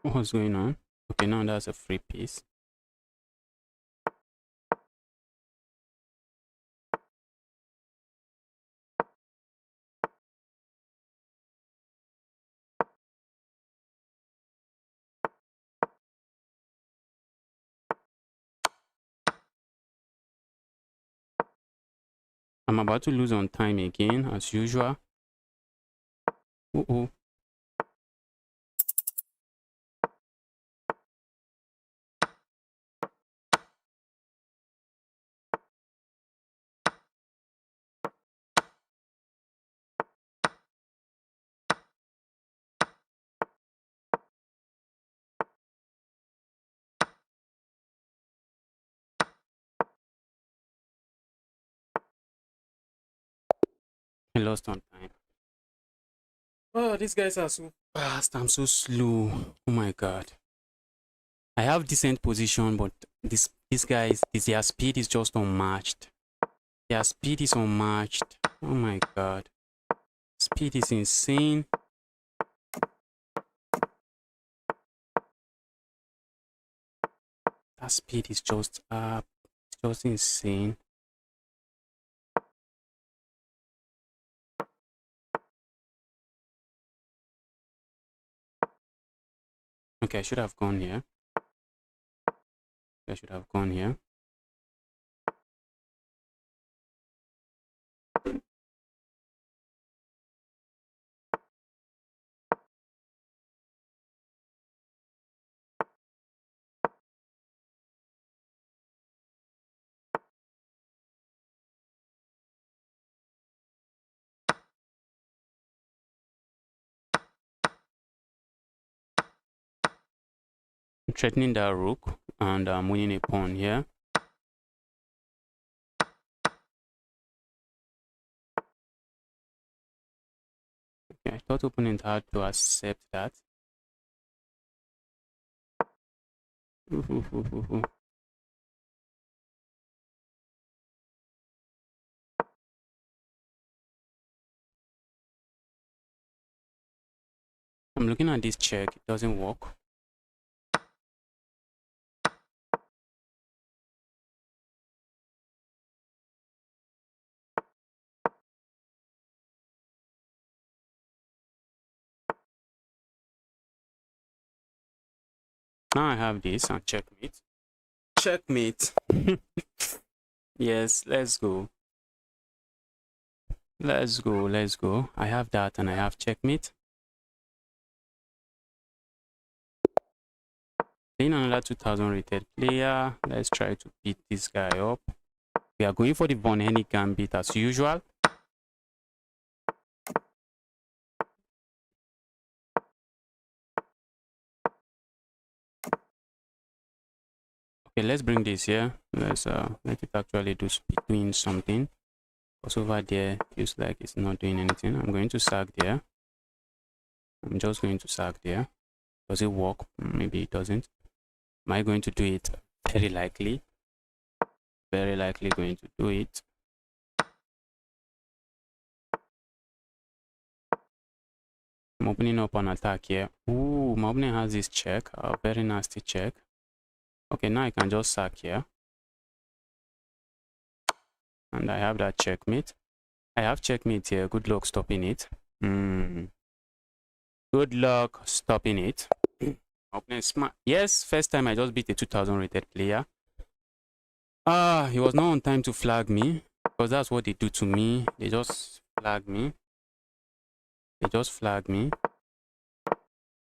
S1: What's going on? Okay, now that's a free piece. I'm about to lose on time again, as usual. Uh-oh. I lost on time. Oh, these guys are so fast. I'm so slow. Oh my god. I have decent position, but these guys, their speed is just unmatched. Their speed is unmatched. Oh my god. Speed is insane. That speed is just just insane. Okay, I should have gone here. I should have gone here. I'm threatening that rook and I'm winning a pawn here. Okay, I thought opponent had to accept that. Ooh. I'm looking at this check, it doesn't work. Now I have this and checkmate. Checkmate. Yes, let's go. Let's go. I have that and I have checkmate. Playing another 2000 rated player. Let's try to beat this guy up. We are going for the Von Hennig gambit as usual. Okay, let's bring this here. Let's let it actually doing something. Because over there feels like it's not doing anything. I'm going to sack there. I'm just going to sack there. Does it work? Maybe it doesn't. Am I going to do it? Very likely. Very likely going to do it. I'm opening up an attack here. Ooh, my opponent has this check. A very nasty check. Okay, now I can just sack here. And I have that checkmate. I have checkmate here. Good luck stopping it. Good luck stopping it. Opponent smart. Yes, first time I just beat a 2000 rated player. He was not on time to flag me. Because that's what they do to me. They just flag me. They just flag me.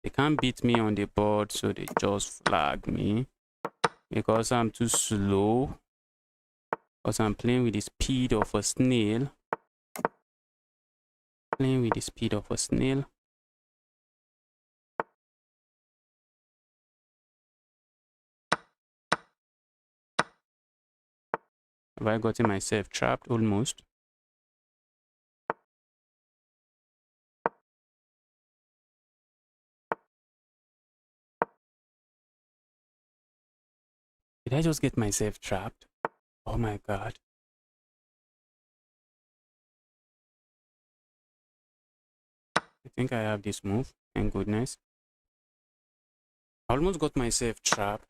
S1: They can't beat me on the board, so they just flag me. Because I'm too slow. Because I'm playing with the speed of a snail. Playing with the speed of a snail. Have I gotten myself trapped? Almost. Did I just get myself trapped? Oh my god. I think I have this move. Thank goodness. I almost got myself trapped.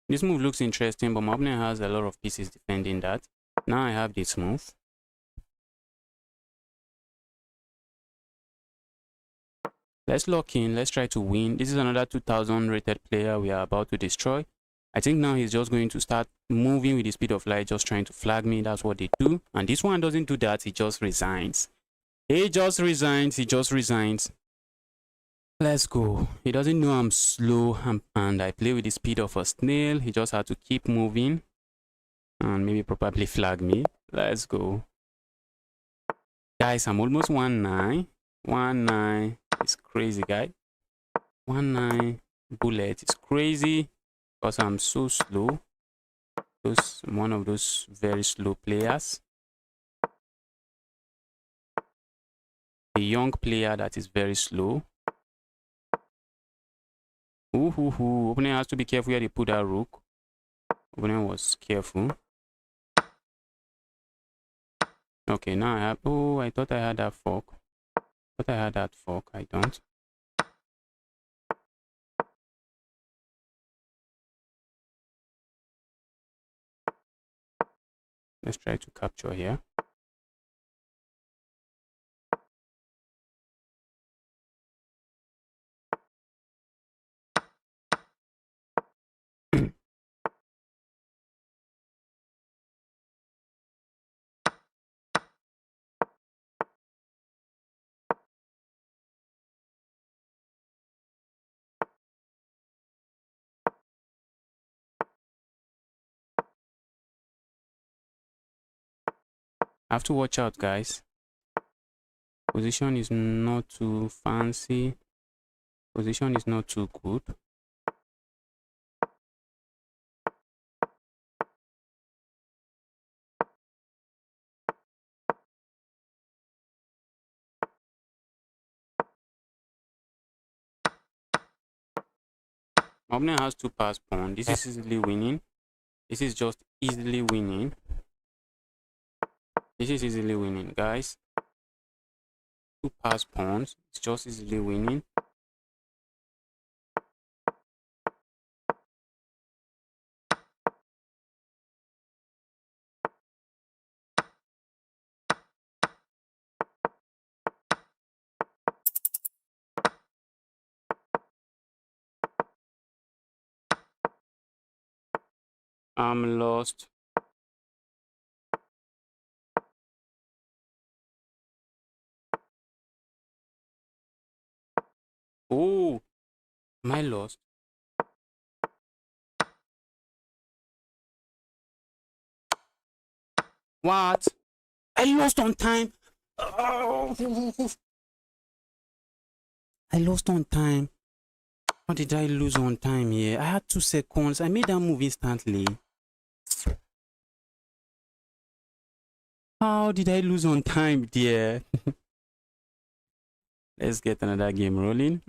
S1: This move looks interesting, but my opponent has a lot of pieces defending that. Now I have this move. Let's lock in. Let's try to win. This is another 2000 rated player we are about to destroy. I think now he's just going to start moving with the speed of light, just trying to flag me. That's what they do. And this one doesn't do that. He just resigns. He just resigns. He just resigns. Let's go. He doesn't know I'm slow and I play with the speed of a snail. He just had to keep moving and maybe probably flag me. Let's go. Guys, I'm almost 1-9. 1-9. It's crazy, guy. 1-9 bullet. It's crazy because I'm so slow. I'm one of those very slow players. A young player that is very slow. Opponent has to be careful where they put that rook. Opponent was careful. Okay, now I have... Oh, I thought I had that fork. I don't. Let's try to capture here. I have to watch out, guys. Position is not too fancy. Position is not too good. My opponent has 2 pass pawn. This is easily winning. This is just easily winning. This is easily winning, guys. 2 pass pawns. It's just easily winning. I'm lost. Oh, am I lost? What? I lost on time. Oh, I lost on time. How did I lose on time here? I had 2 seconds. I made that move instantly. How did I lose on time, dear? Let's get another game rolling.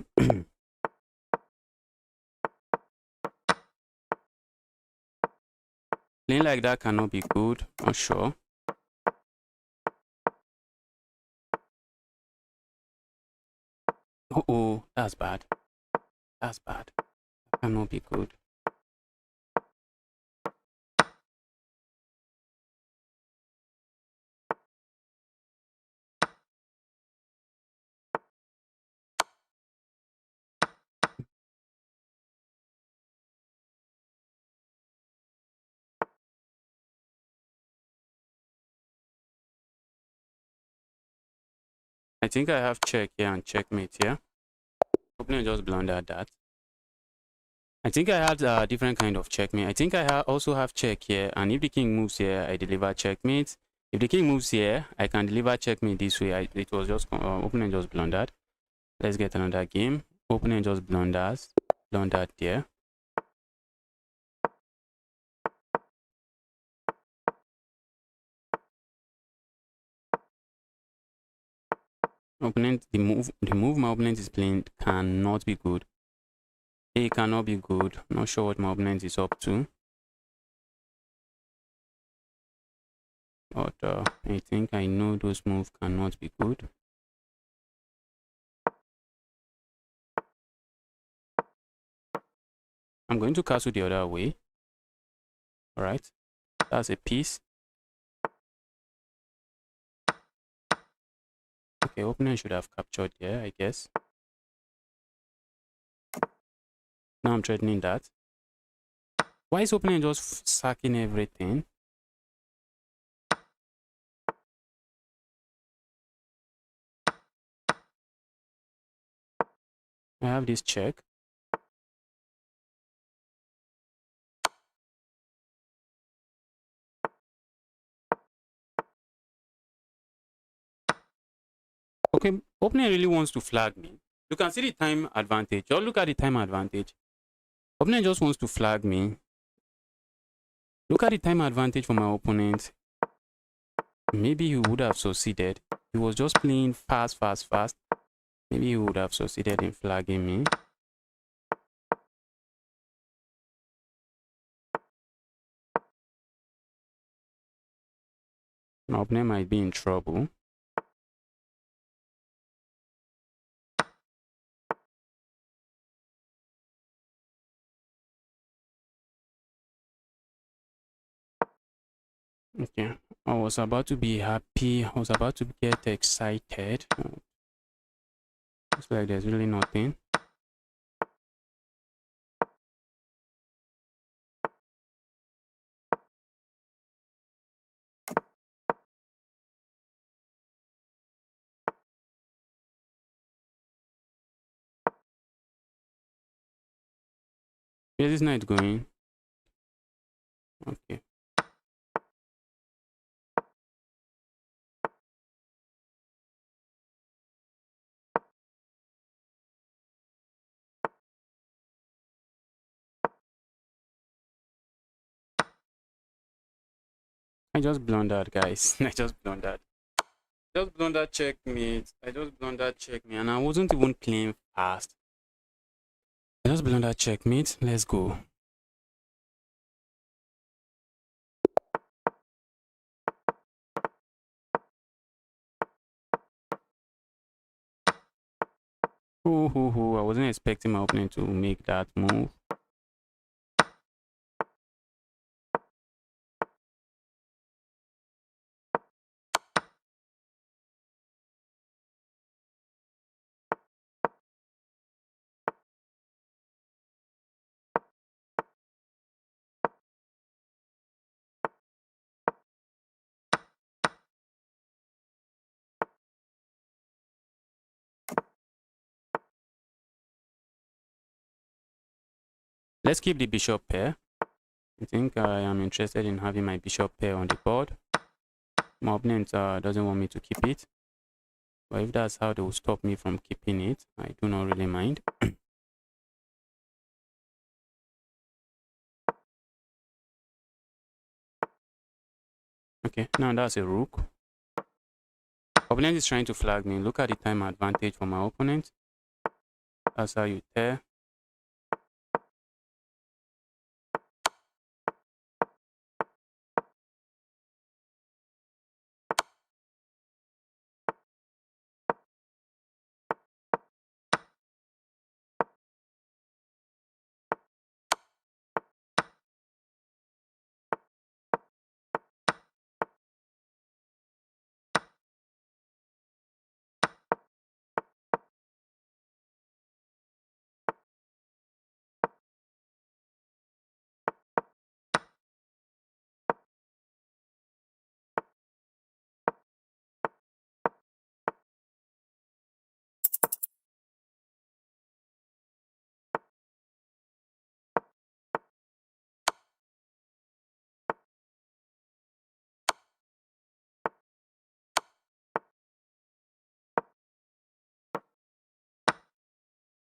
S1: Playing like that cannot be good. Not sure. Oh, that's bad. That's bad. That cannot be good. I think I have check here and checkmate here. Hopefully I just blundered that. I think I had a different kind of checkmate. I think I also have check here, and if the king moves here, I deliver checkmate. If the king moves here, I can deliver checkmate this way. It was just opponent just blundered. Let's get another game. Opponent just blundered there. Opponent, the move my opponent is playing cannot be good. It cannot be good. Not sure what my opponent is up to. But I think I know those moves cannot be good. I'm going to castle the other way. Alright. That's a piece. Okay, opponent should have captured there, I guess. Now I'm threatening that. Why is opponent just sacking everything? I have this check. Okay, opponent really wants to flag me. You can see the time advantage. Just look at the time advantage. Opponent just wants to flag me. Look at the time advantage for my opponent. Maybe he would have succeeded. He was just playing fast. Maybe he would have succeeded in flagging me. My opponent might be in trouble. Okay, I was about to be happy. I was about to get excited. Looks like there's really nothing. Where is this knight going? Okay. I just blundered, guys. I just blundered. Checkmate. I just blundered checkmate, and I wasn't even playing fast. I just blundered checkmate. Let's go. I wasn't expecting my opponent to make that move. Let's keep the bishop pair. I think I am interested in having my bishop pair on the board. My opponent doesn't want me to keep it. But if that's how they will stop me from keeping it, I do not really mind. Okay, now that's a rook. Opponent is trying to flag me. Look at the time advantage for my opponent. That's how you tell.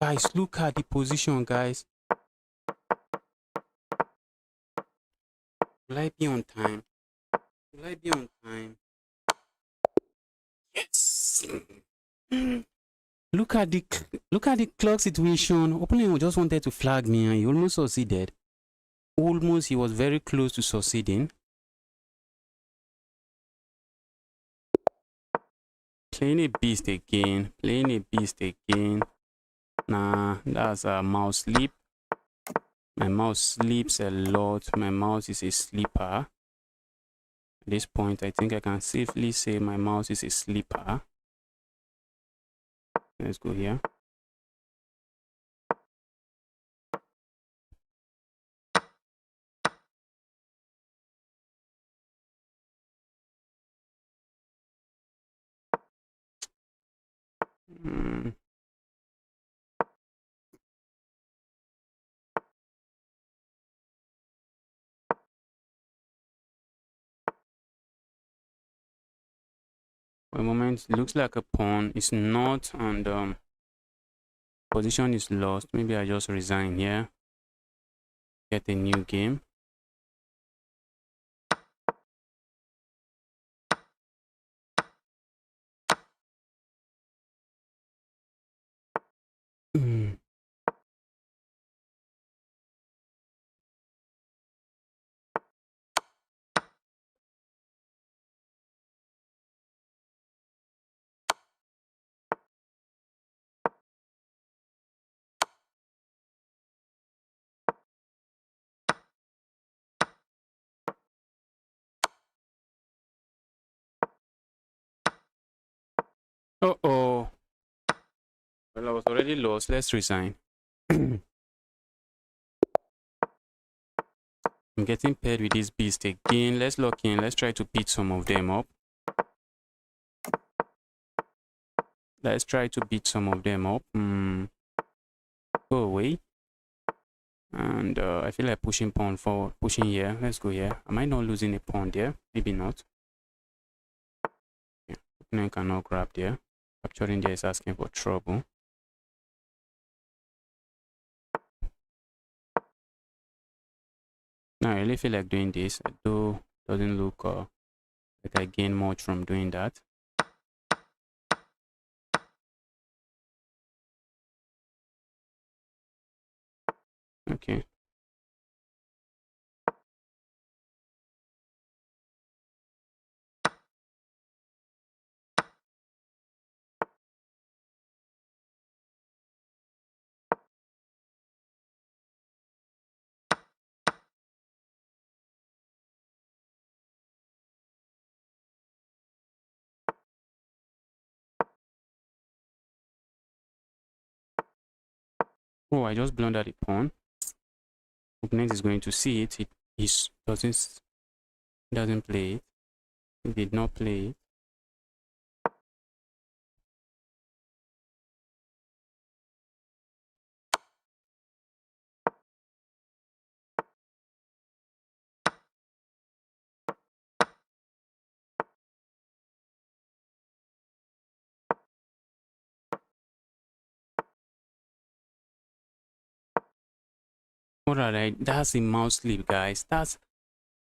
S1: Guys, look at the position, guys. Will I be on time? Will I be on time? Yes. Look at the clock situation. Opponent just wanted to flag me and he almost succeeded. Almost, he was very close to succeeding. Playing a beast again. Playing a beast again. Nah, that's a mouse sleep. My mouse sleeps a lot. My mouse is a sleeper. At this point, I think I can safely say my mouse is a sleeper. Let's go here. For a moment, it looks like a pawn. It's not, and position is lost. Maybe I just resign here. Get a new game. Uh-oh. Well, I was already lost. Let's resign. I'm getting paired with this beast again. Let's lock in. Let's try to beat some of them up. Let's try to beat some of them up. Go away. And I feel like pushing pawn forward. Pushing here. Let's go here. Am I not losing a pawn there? Maybe not. Yeah. Opponent cannot grab there. Capturing there is asking for trouble. Now I really feel like doing this, though doesn't look like I gain much from doing that. Okay. Oh, I just blundered a pawn. Opponent is going to see it. He doesn't play it. He did not play it. What are they? That's a mouse sleep, guys. That's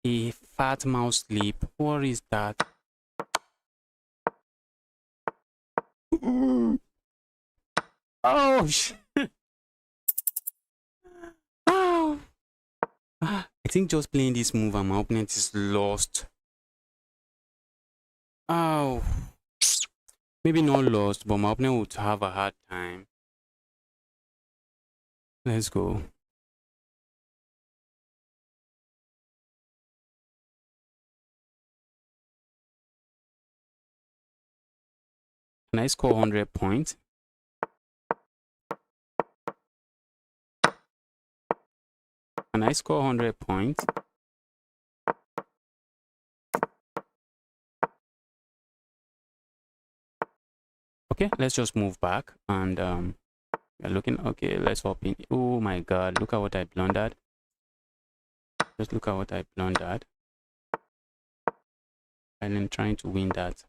S1: a fat mouse sleep. What is that? Oh, oh. I think just playing this move and my opponent is lost. Oh. Maybe not lost, but my opponent would have a hard time. Let's go. Can I score 100 points? Can I score 100 points? Okay, let's just move back and we're looking. Okay, let's hop in. Oh my god, look at what I blundered. Just look at what I blundered. And I'm trying to win that.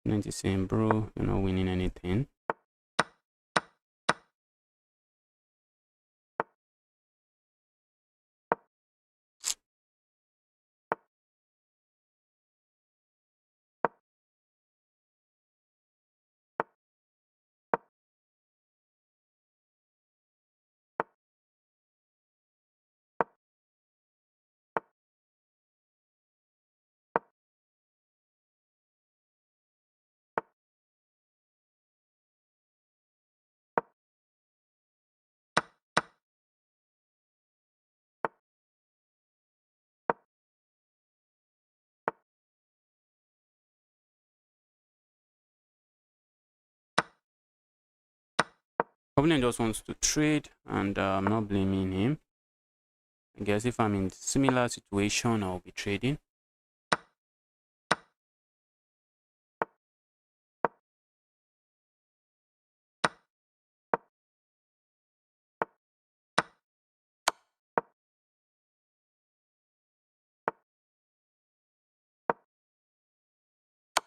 S1: And it's saying, bro, you're not winning anything. Opponent just wants to trade, and I'm not blaming him. I guess if I'm in similar situation, I'll be trading.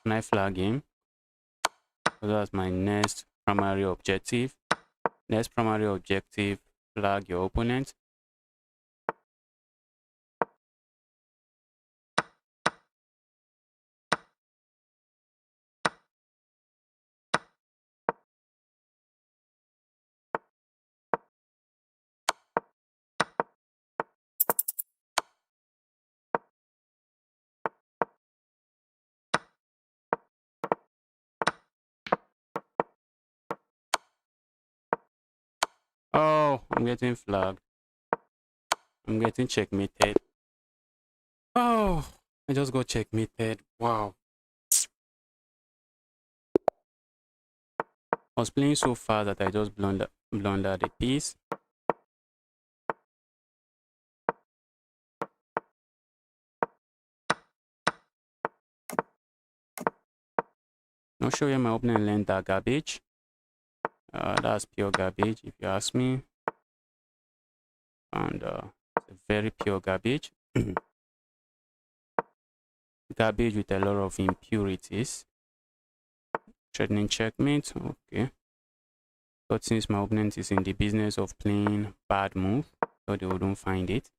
S1: Can I flag him? So that's my next primary objective. Next primary objective, flag your opponent. Oh, I'm getting flagged. I'm getting checkmated. Oh, I just got checkmated. Wow. I was playing so fast that I just blundered a piece. Not sure where my opponent learned that garbage. That's pure garbage, if you ask me. And it's a very pure garbage. Garbage with a lot of impurities. Threatening checkmate. Okay. But since my opponent is in the business of playing bad move, so they wouldn't find it.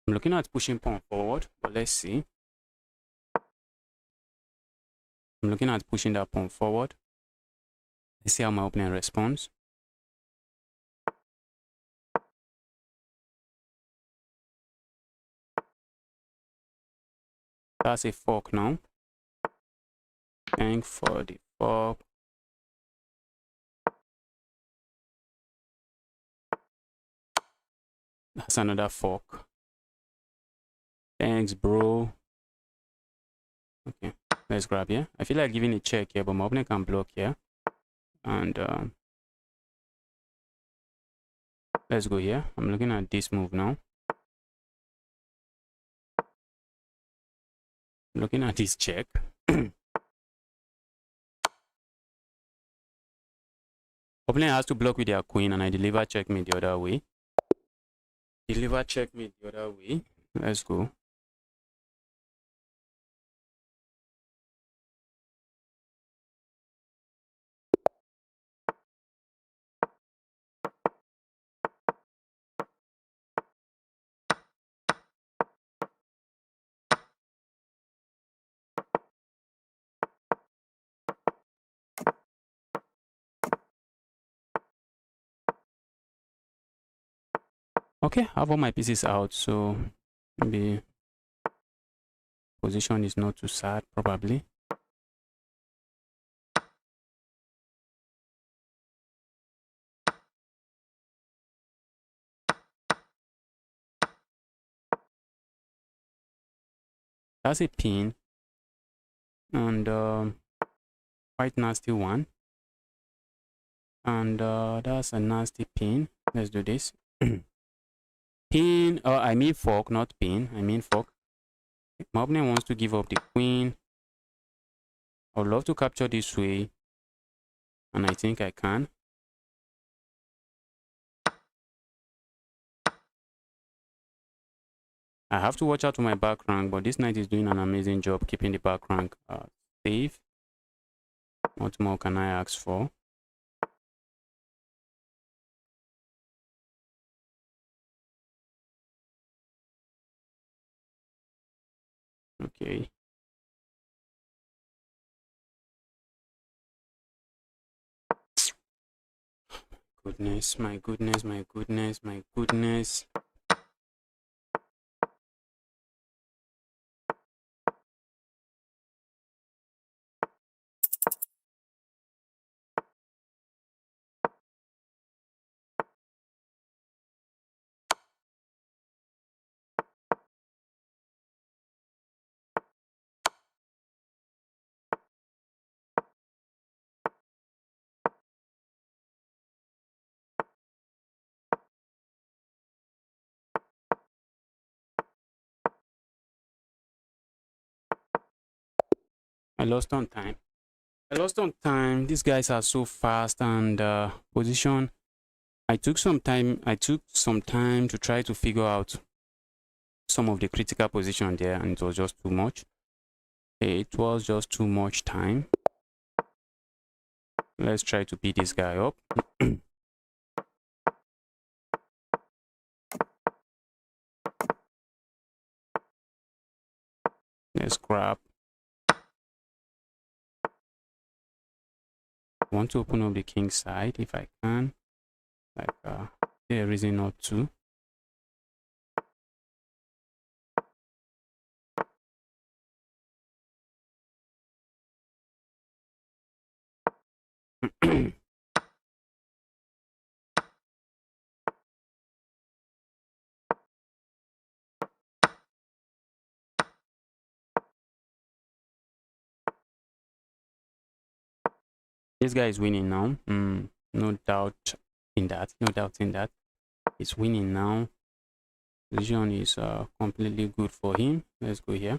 S1: I'm looking at pushing pawn forward, but let's see. I'm looking at pushing that pawn forward. Let's see how my opponent responds. That's a fork now. Thank for the fork. That's another fork. Thanks, bro. Okay, let's grab here. I feel like giving a check here, but my opponent can block here. And let's go here. I'm looking at this move now. Looking at this check. Opponent has to block with their queen, and I deliver checkmate the other way. deliver checkmate the other way. Let's go. Okay, I have all my pieces out, so maybe position is not too sad, probably. That's a pin, and quite nasty one. And that's a nasty pin. Let's do this. Pin, I mean fork, not pin. I mean fork. My opponent wants to give up the queen. I would love to capture this way, and I think I can. I have to watch out for my back rank, but this knight is doing an amazing job keeping the back rank safe. What more can I ask for? Okay. Goodness, my goodness, my goodness, my goodness. I lost on time. I lost on time. These guys are so fast, and position. I took some time. I took some time to try to figure out some of the critical position there, and it was just too much. It was just too much time. Let's try to beat this guy up. Let's grab. I want to open up the king side if I can. Like, there's a reason not to. This guy is winning now. No doubt in that. No doubt in that. He's winning now. Position is completely good for him. Let's go here.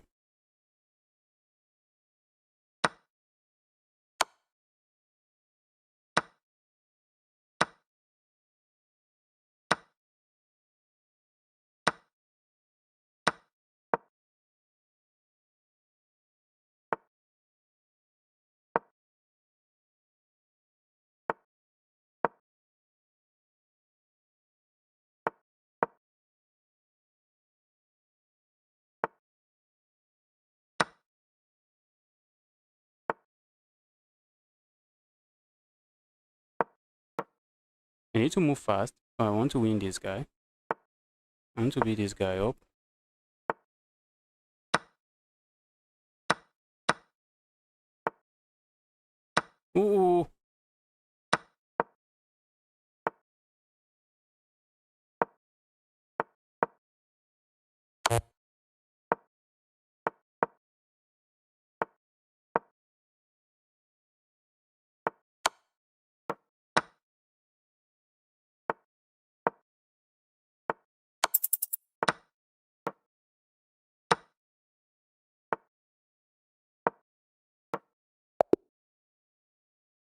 S1: I need to move fast. I want to win this guy. I want to beat this guy up. Ooh.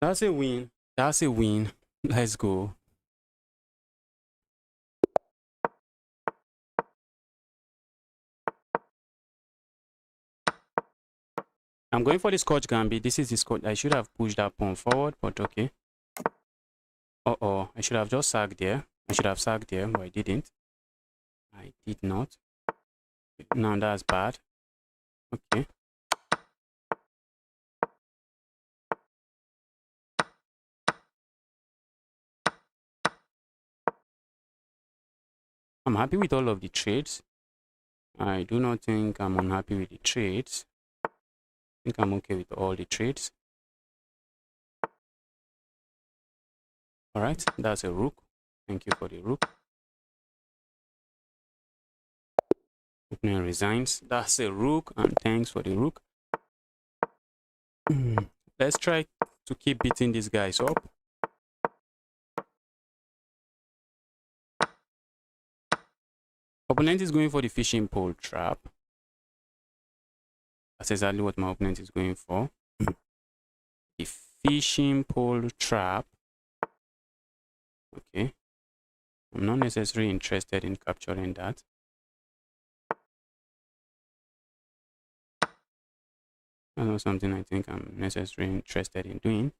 S1: That's a win. That's a win. Let's go. I'm going for the Scotch Gambit. This is the Scotch. I should have pushed that pawn forward, but okay. Uh-oh, I should have just sacked there. I should have sacked there, but I didn't. I did not. No, that's bad. Okay. I'm happy with all of the trades. I do not think I'm unhappy with the trades. I think I'm okay with all the trades. Alright, that's a rook. Thank you for the rook. Opponent resigns. That's a rook, and thanks for the rook. Let's try to keep beating these guys up. Opponent is going for the fishing pole trap. That's exactly what my opponent is going for. The fishing pole trap. Okay. I'm not necessarily interested in capturing that. That's not something I think I'm necessarily interested in doing.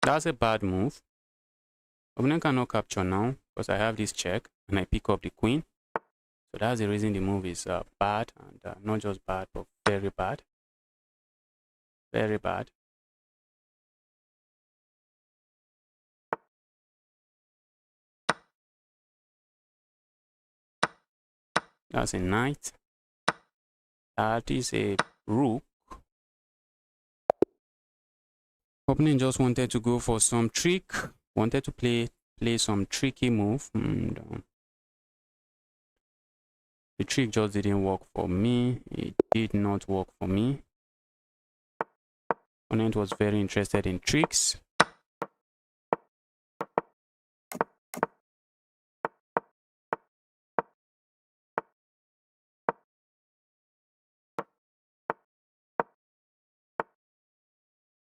S1: That's a bad move. Opponent cannot capture now because I have this check and I pick up the queen. So that's the reason the move is bad, and not just bad, but very bad. Very bad. That's a knight. That is a rook. Opponent just wanted to go for some trick. Wanted to play some tricky move. And, the trick just didn't work for me. It did not work for me. Opponent was very interested in tricks.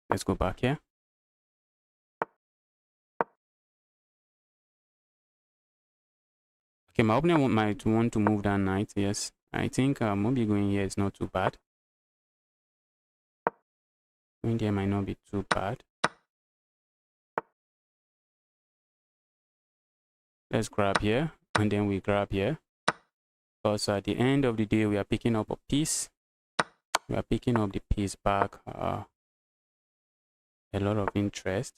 S1: Let's go back here. Okay, my opponent might want to move that knight. Yes, I think maybe going here is not too bad. Going there might not be too bad. Let's grab here, and then we grab here. Because at the end of the day, we are picking up a piece. We are picking up the piece back. A lot of interest.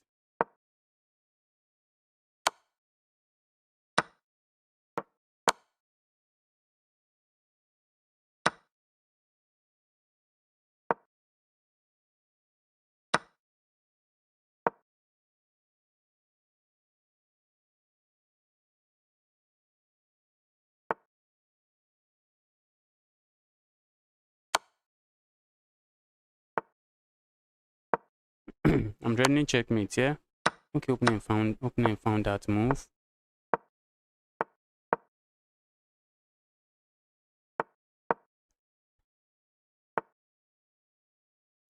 S1: I'm threatening checkmate here. Okay, opponent found that move.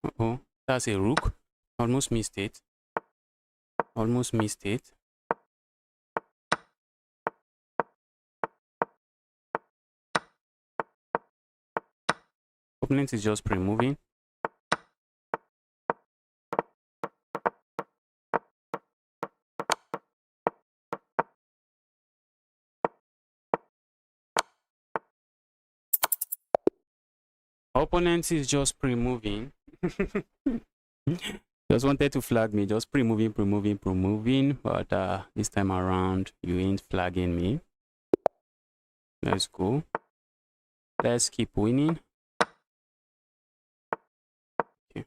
S1: Uh-oh, that's a rook. Almost missed it. Almost missed it. Opponent is just pre-moving. Opponent is just pre-moving. Just wanted to flag me, just pre-moving, but this time around you ain't flagging me. Let's go. Let's keep winning. Okay.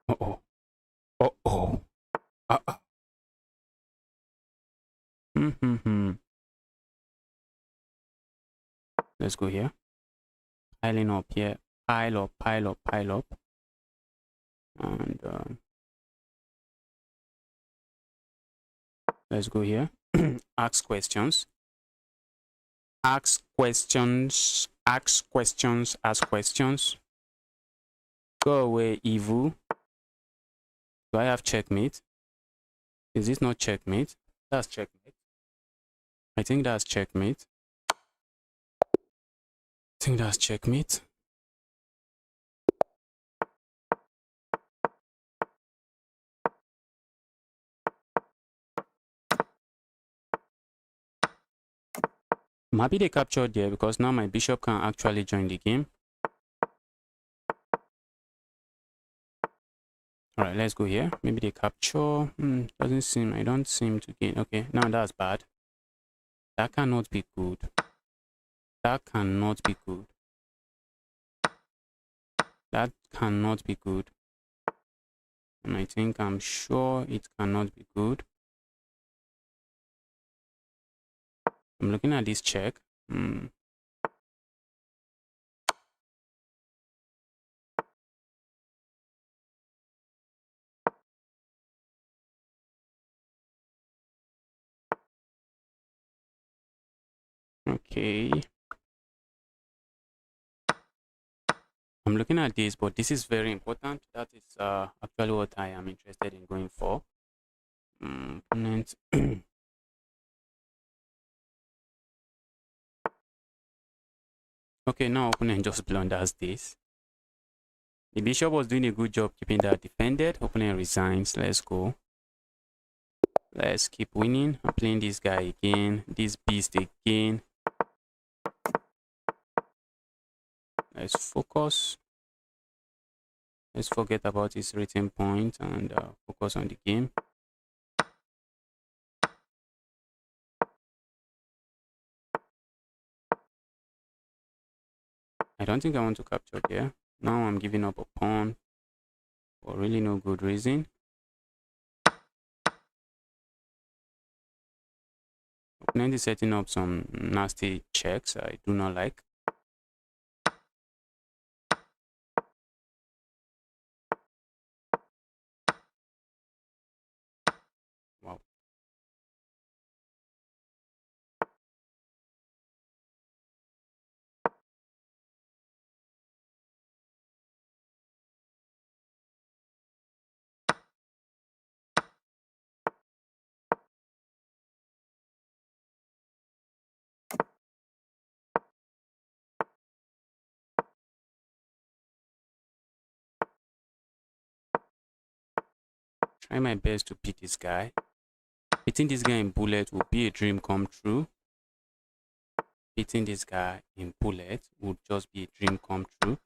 S1: Uh-oh. Uh-oh. Uh-oh. Let's go here. Piling up here. Pile up, pile up, pile up. And Let's go here. Ask questions. Ask questions. Ask questions. Ask questions. Go away, evil. Do I have checkmate? Is this not checkmate? That's checkmate. I think that's checkmate. I think that's checkmate. I'm happy they captured there because now my bishop can actually join the game. Alright, let's go here. Maybe they capture. Doesn't seem, I don't seem to gain. Okay, now that's bad. That cannot be good. That cannot be good. That cannot be good. And I think I'm sure it cannot be good. I'm looking at this check. Okay. I'm looking at this, but this is very important. That is actually what I am interested in going for. Opponent. Okay, now opponent just blunders this. The bishop was doing a good job keeping that defended. Opponent resigns. Let's go. Let's keep winning. I'm playing this guy again. This beast again. Let's focus. Let's forget about his rating point and focus on the game. I don't think I want to capture there. Now I'm giving up a pawn for really no good reason. Opponent is setting up some nasty checks I do not like. Wow. Try my best to beat this guy. Beating this guy in bullet would be a dream come true. Beating this guy in bullet would just be a dream come true.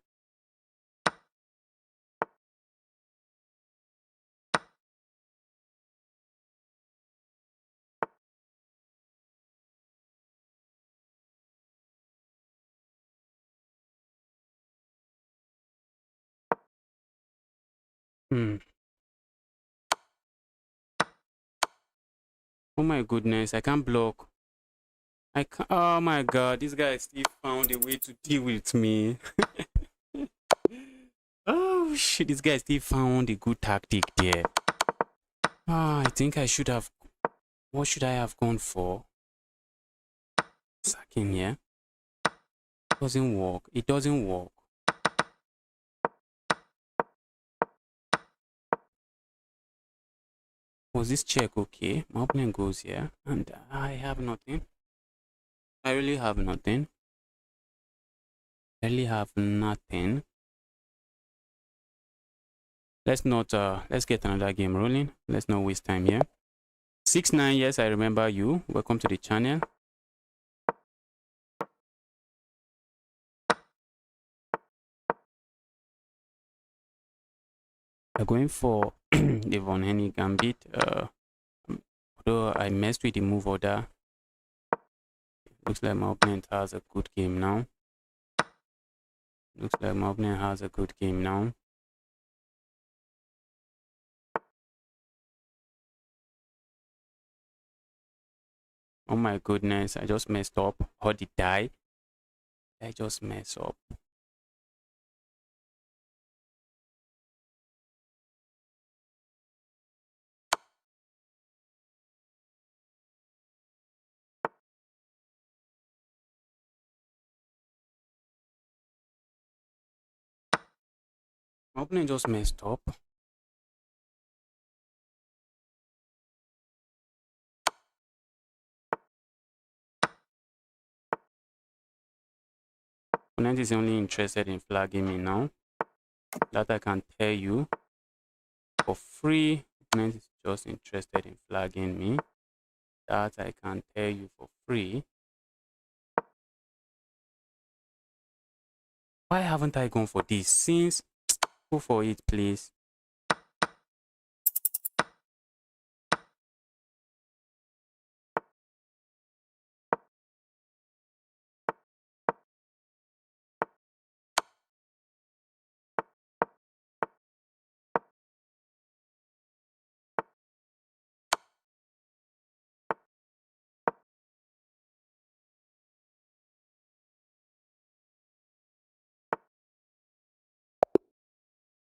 S1: Oh my goodness, I can't block. I can't. Oh my god, this guy still found a way to deal with me. Oh shit, this guy still found a good tactic there. I think I should have. What should I have gone for? Sacking here. Doesn't work. It doesn't work. Was this check okay? My opponent goes here, and I have nothing. I really have nothing. I really have nothing. Let's not. Let's get another game rolling. Let's not waste time here. 6-9. Yes, I remember you. Welcome to the channel. We're going for the Von Henny Gambit. Although I messed with the move order. Looks like my opponent has a good game now. Looks like my opponent has a good game now. Oh my goodness, I just messed up. How did I? I just messed up. My opponent just messed up. Opponent is only interested in flagging me now. That I can tell you for free. Opponent is just interested in flagging me. That I can tell you for free. Why haven't I gone for this since? Go for it, please.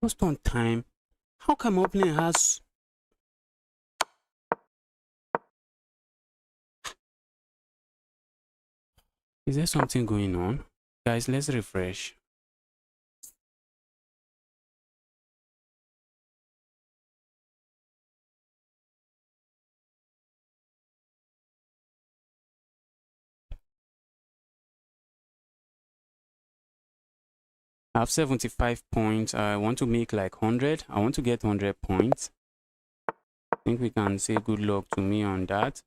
S1: Just on time. How come my opponent has... Is there something going on? Guys, let's refresh. I have 75 points. I want to make like 100. I want to get 100 points. I think we can say good luck to me on that.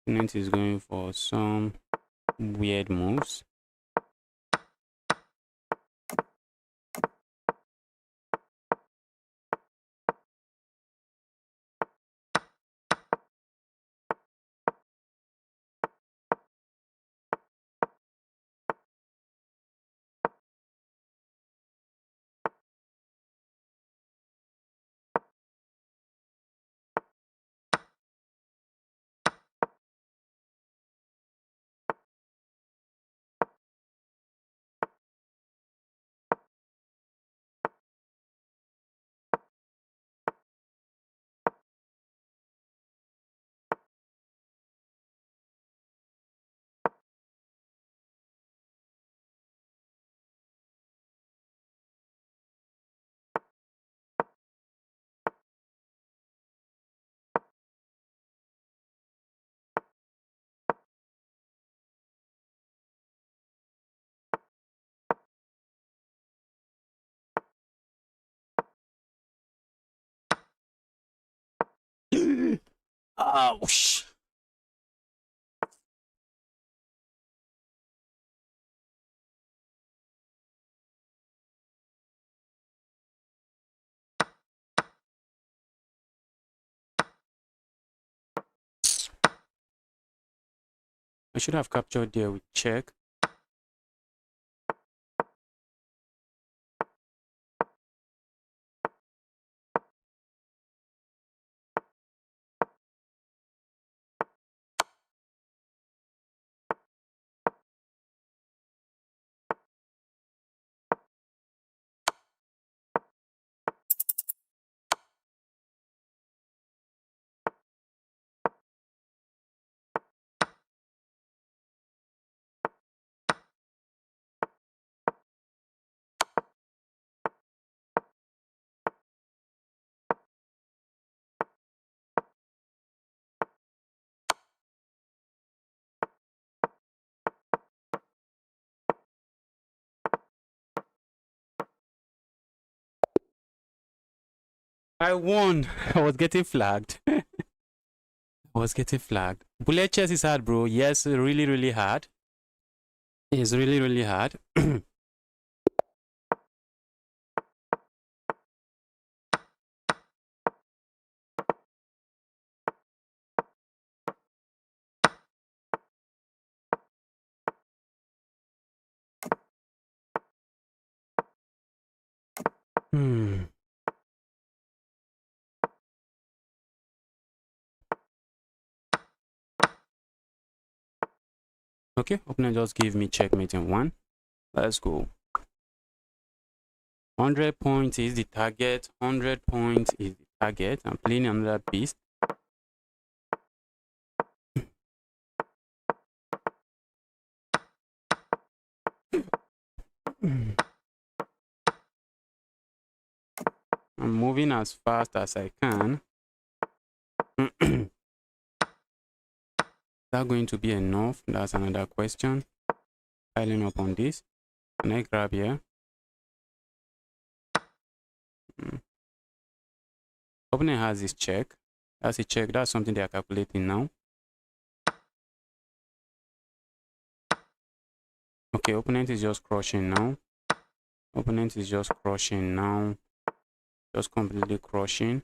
S1: Opponent is going for some weird moves. Ouch! I should have captured there with check. I won. I was getting flagged. I was getting flagged. Bullet chess is hard, bro. Yes, really, really hard. It's really, really hard. Hmm. Okay, opponent just gave me checkmate in one. Let's go. 100 points is the target. 100 points is the target. I'm playing another beast. moving as fast as I can. Is that going to be enough? That's another question. Piling up on this. Can I grab here? Opponent has this check. That's a check. That's something they are calculating now. Okay, opponent is just crushing now. Opponent is just crushing now. Just completely crushing.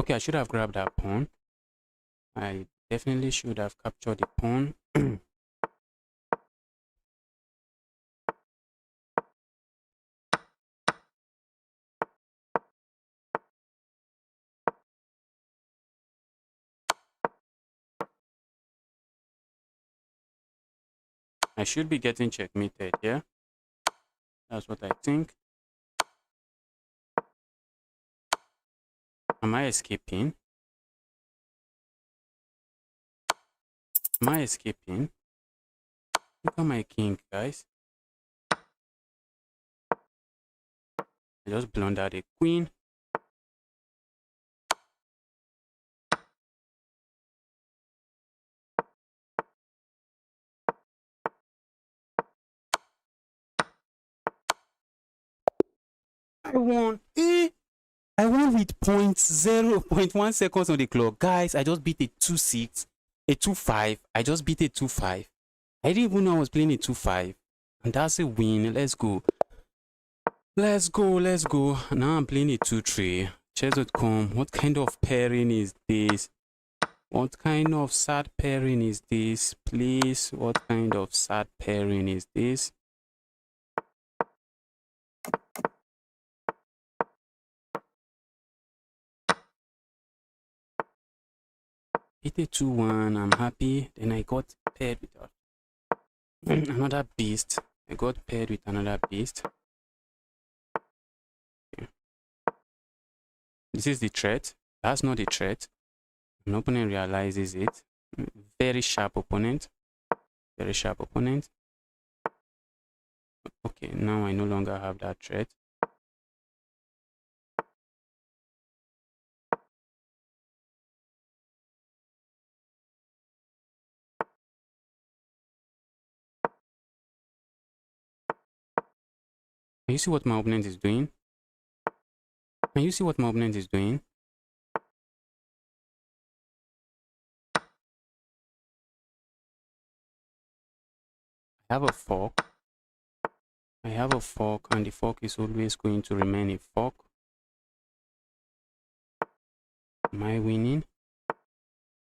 S1: Okay, I should have grabbed that pawn. I definitely should have captured the pawn. I should be getting checkmated here. That's what I think. Am I escaping? Am I escaping? Look at my king, guys. I just blundered a queen. I won. I won with 0.1 seconds on the clock. Guys, I just beat a 2-6, a 2-5. I just beat a 2-5. I didn't even know I was playing a 2-5. And that's a win. Let's go. Let's go. Let's go. Now I'm playing a 2-3. Chess.com. What kind of pairing is this? What kind of sad pairing is this? Please, what kind of sad pairing is this? Hit a 2-1. I'm happy. Then I got paired with another beast. I got paired with another beast. Okay. This is the threat. That's not the threat. An opponent realizes it. Very sharp opponent. Very sharp opponent. Okay, now I no longer have that threat. Can you see what my opponent is doing? Can you see what my opponent is doing? I have a fork. I have a fork, and the fork is always going to remain a fork. Am I winning?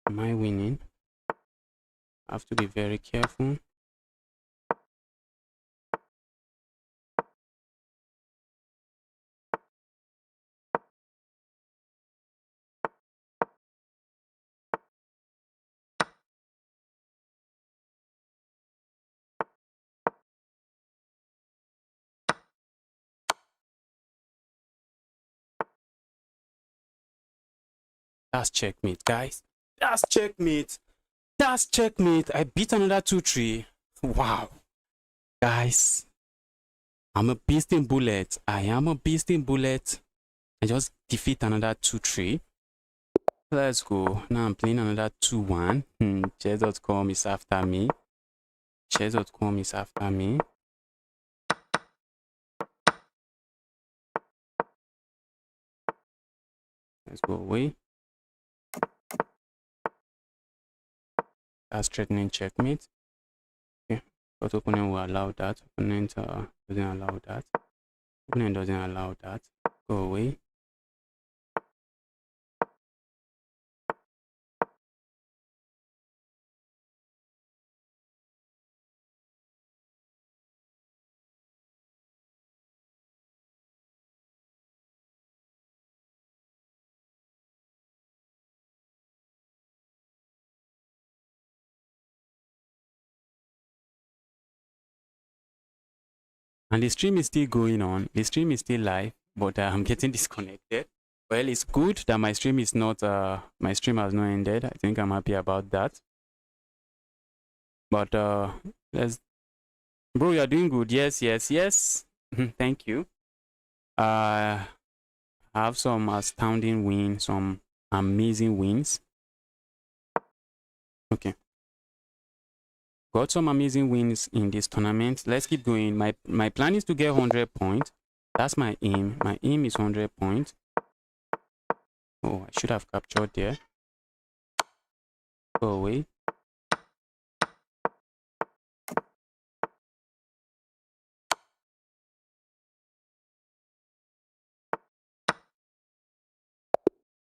S1: Am I winning? I have to be very careful. That's checkmate, guys. That's checkmate. That's checkmate. I beat another 2-3. Wow. Guys, I'm a beast in bullets. I am a beast in bullets. I just defeat another 2-3. Let's go. Now I'm playing another 2-1. Chess.com is after me. Chess.com is after me. Let's go away. That's threatening checkmate. Okay. But opponent will allow that. Opponent doesn't allow that. Opponent doesn't allow that. Go away. And the stream is still going on. The stream is still live, but I'm getting disconnected. Well, it's good that my stream is not, my stream has not ended. I think I'm happy about that. But let's, bro, you're doing good. Yes, yes, yes. Thank you. I have some astounding wins, some amazing wins. Okay. Got some amazing wins in this tournament. Let's keep going. My plan is to get 100 points. That's my aim. My aim is 100 points. Oh, I should have captured there. Go away.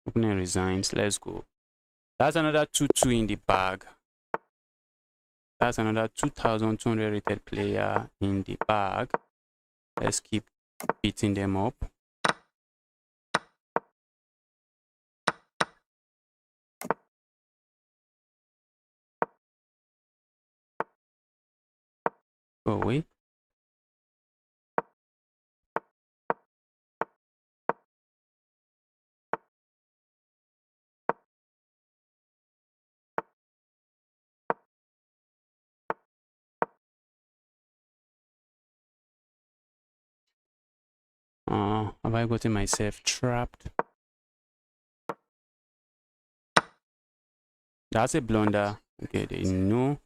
S1: Opponent resigns. Let's go. That's another 2-2 in the bag. That's another 2,200 rated player in the bag. Let's keep beating them up. Go away. Have I gotten myself trapped? That's a blunder. Okay, they know.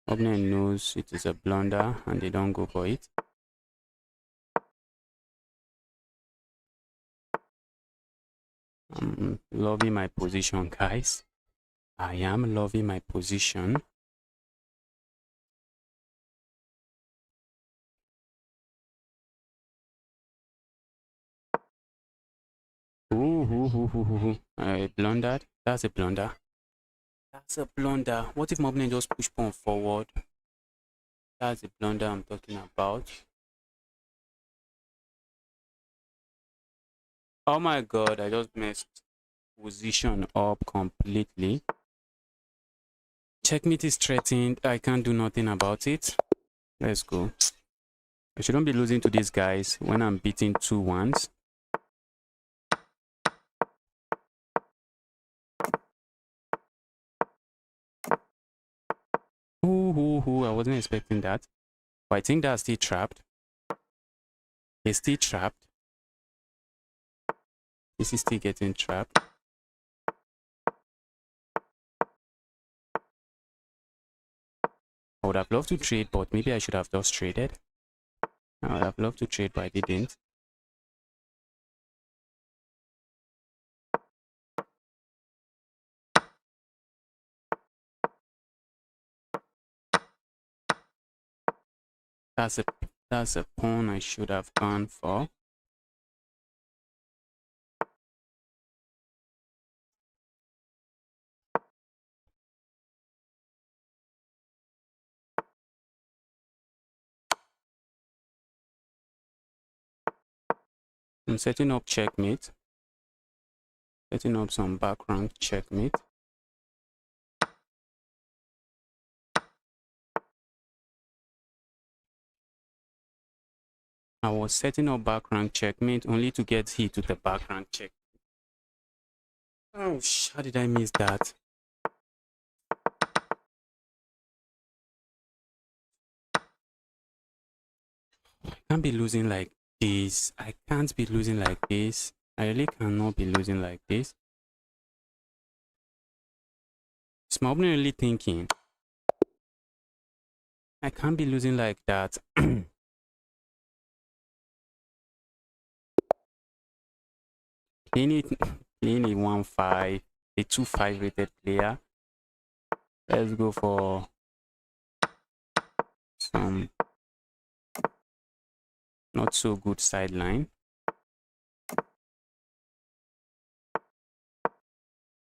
S1: Opponent knows it is a blunder and they don't go for it. I'm loving my position, guys. I am loving my position. I blundered. That's a blunder. That's a blunder. What if my opponent just push pawn forward? That's the blunder I'm talking about. Oh my god, I just messed position up completely. Checkmate is threatened. I can't do nothing about it. Let's go. I shouldn't be losing to these guys when I'm beating 2-1s. I wasn't expecting that. But I think that's still trapped. He's still trapped. This is still getting trapped. I would have loved to trade, but maybe I should have just traded. I would have loved to trade, but I didn't. That's a pawn I should have gone for. I'm setting up checkmate. Setting up some back rank checkmate. I was setting up back rank checkmate only to get hit with the back rank check. Oh, how did I miss that? I can't be losing like this. I can't be losing like this. I really cannot be losing like this. Is my opponent really thinking? I can't be losing like that. Playing it 1-5, a 2-5 rated player. Let's go for some not so good sideline.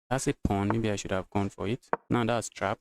S1: That's a pawn. Maybe I should have gone for it. Now that's trapped.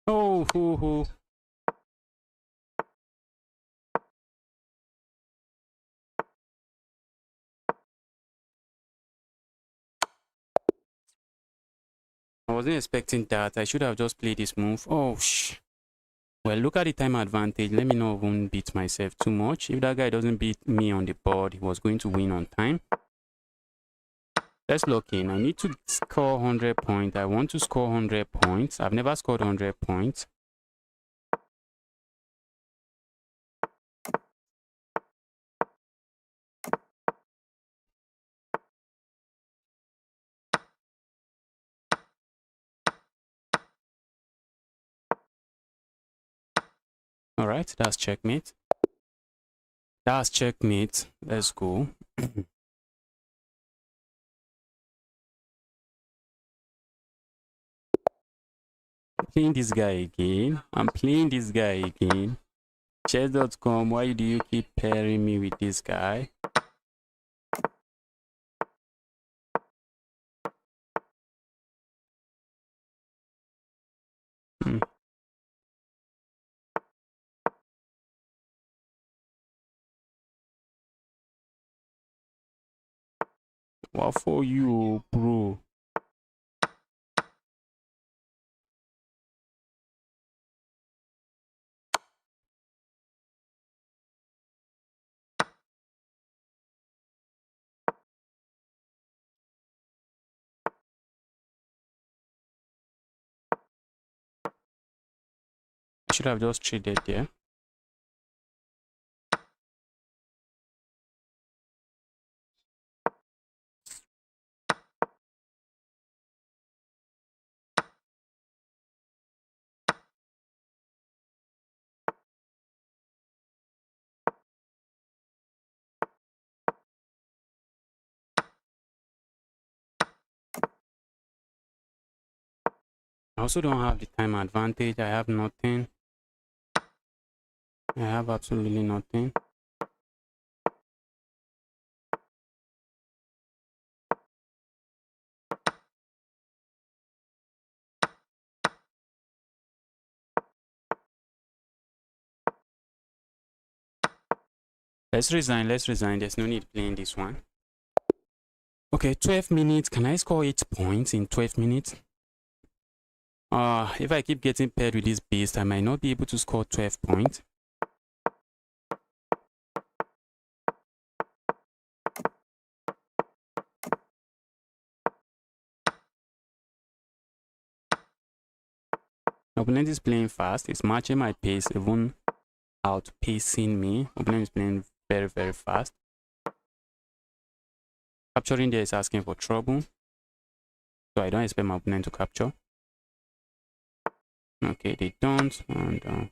S1: Oh, hoo. I wasn't expecting that. I should have just played this move. Oh, well, look at the time advantage. Let me not even beat myself too much. If that guy doesn't beat me on the board, he was going to win on time. Let's lock in. I need to score 100 points. I want to score 100 points. I've never scored 100 points. All right, that's checkmate. That's checkmate. Let's go. Playing this guy again. I'm playing this guy again. Chess.com, why do you keep pairing me with this guy? What for you, bro? I should have just traded there. I also don't have the time advantage. I have nothing. I have absolutely nothing. Let's resign. There's no need playing this one. Okay, 12 minutes. Can I score 8 points in 12 minutes? If I keep getting paired with this beast, I might not be able to score 12 points. Opponent is playing fast. It's matching my pace, even outpacing me. Opponent is playing very, very fast. Capturing there is asking for trouble. So I don't expect my opponent to capture. Okay, they don't. And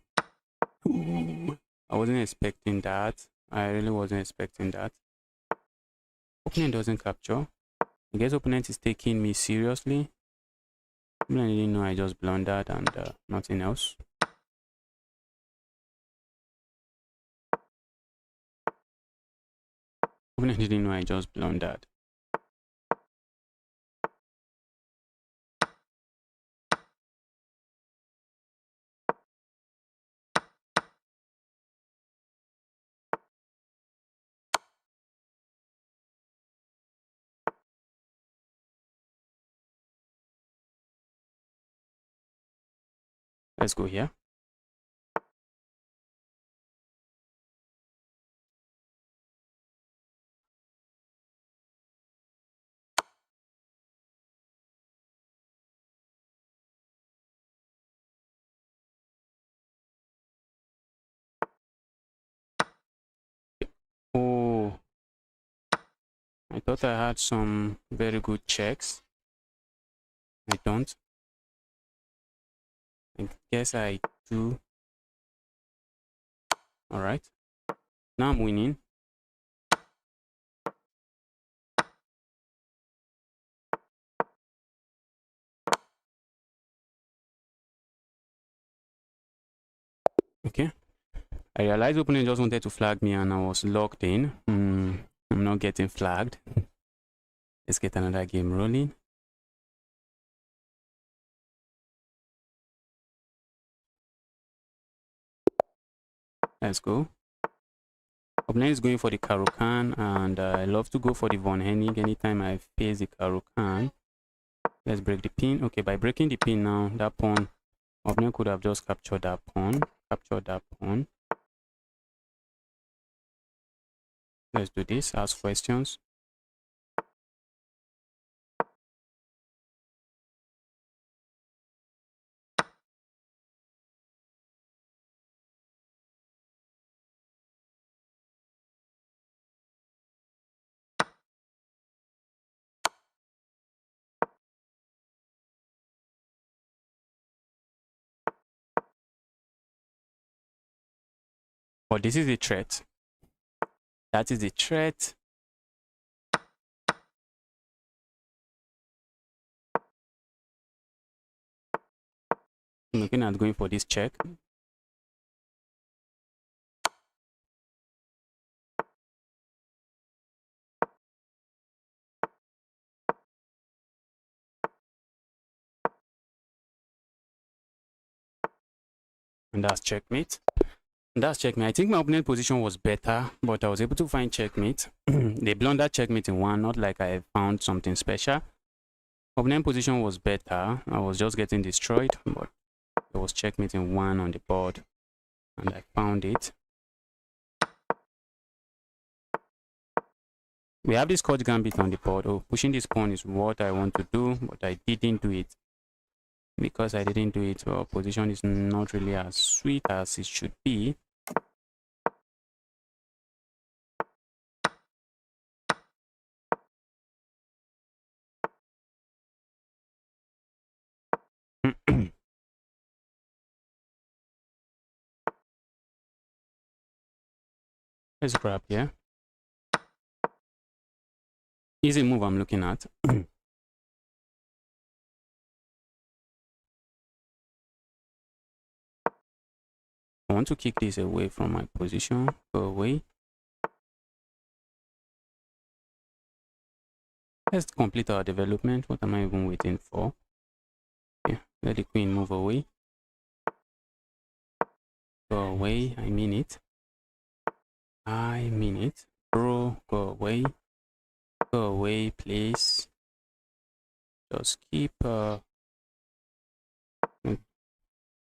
S1: I wasn't expecting that. I really wasn't expecting that. Opponent doesn't capture. I guess opponent is taking me seriously. I didn't know I just blundered and nothing else. Opponent didn't know I just blundered. Let's go here. Oh, I thought I had some very good checks. I don't. I guess I do. All right. Now I'm winning. Okay. I realized opponent just wanted to flag me and I was locked in. I'm not getting flagged. Let's get another game rolling. Let's go. Opponent is going for the Karukan, and I love to go for the Von Hennig anytime I face the Karukan. Let's break the pin. Okay, by breaking the pin now, that pawn, opponent could have just captured that pawn. Let's do this. Ask questions. But this is the threat. That is the threat. I'm looking at going for this check. And that's checkmate. That's checkmate. I think my opponent position was better, but I was able to find checkmate. They blundered checkmate in one, not like I found something special. Opponent position was better. I was just getting destroyed, but there was checkmate in one on the board, and I found it. We have this court gambit on the board. Oh, pushing this pawn is what I want to do, but I didn't do it. Because I didn't do it, well, position is not really as sweet as it should be. Let's grab here. Easy move I'm looking at. I want to kick this away from my position. Go away. Let's complete our development. What am I even waiting for? Yeah, let the queen move away. Go away. I mean it. I mean it. Bro, go away. Go away, please. Just keep. Oh,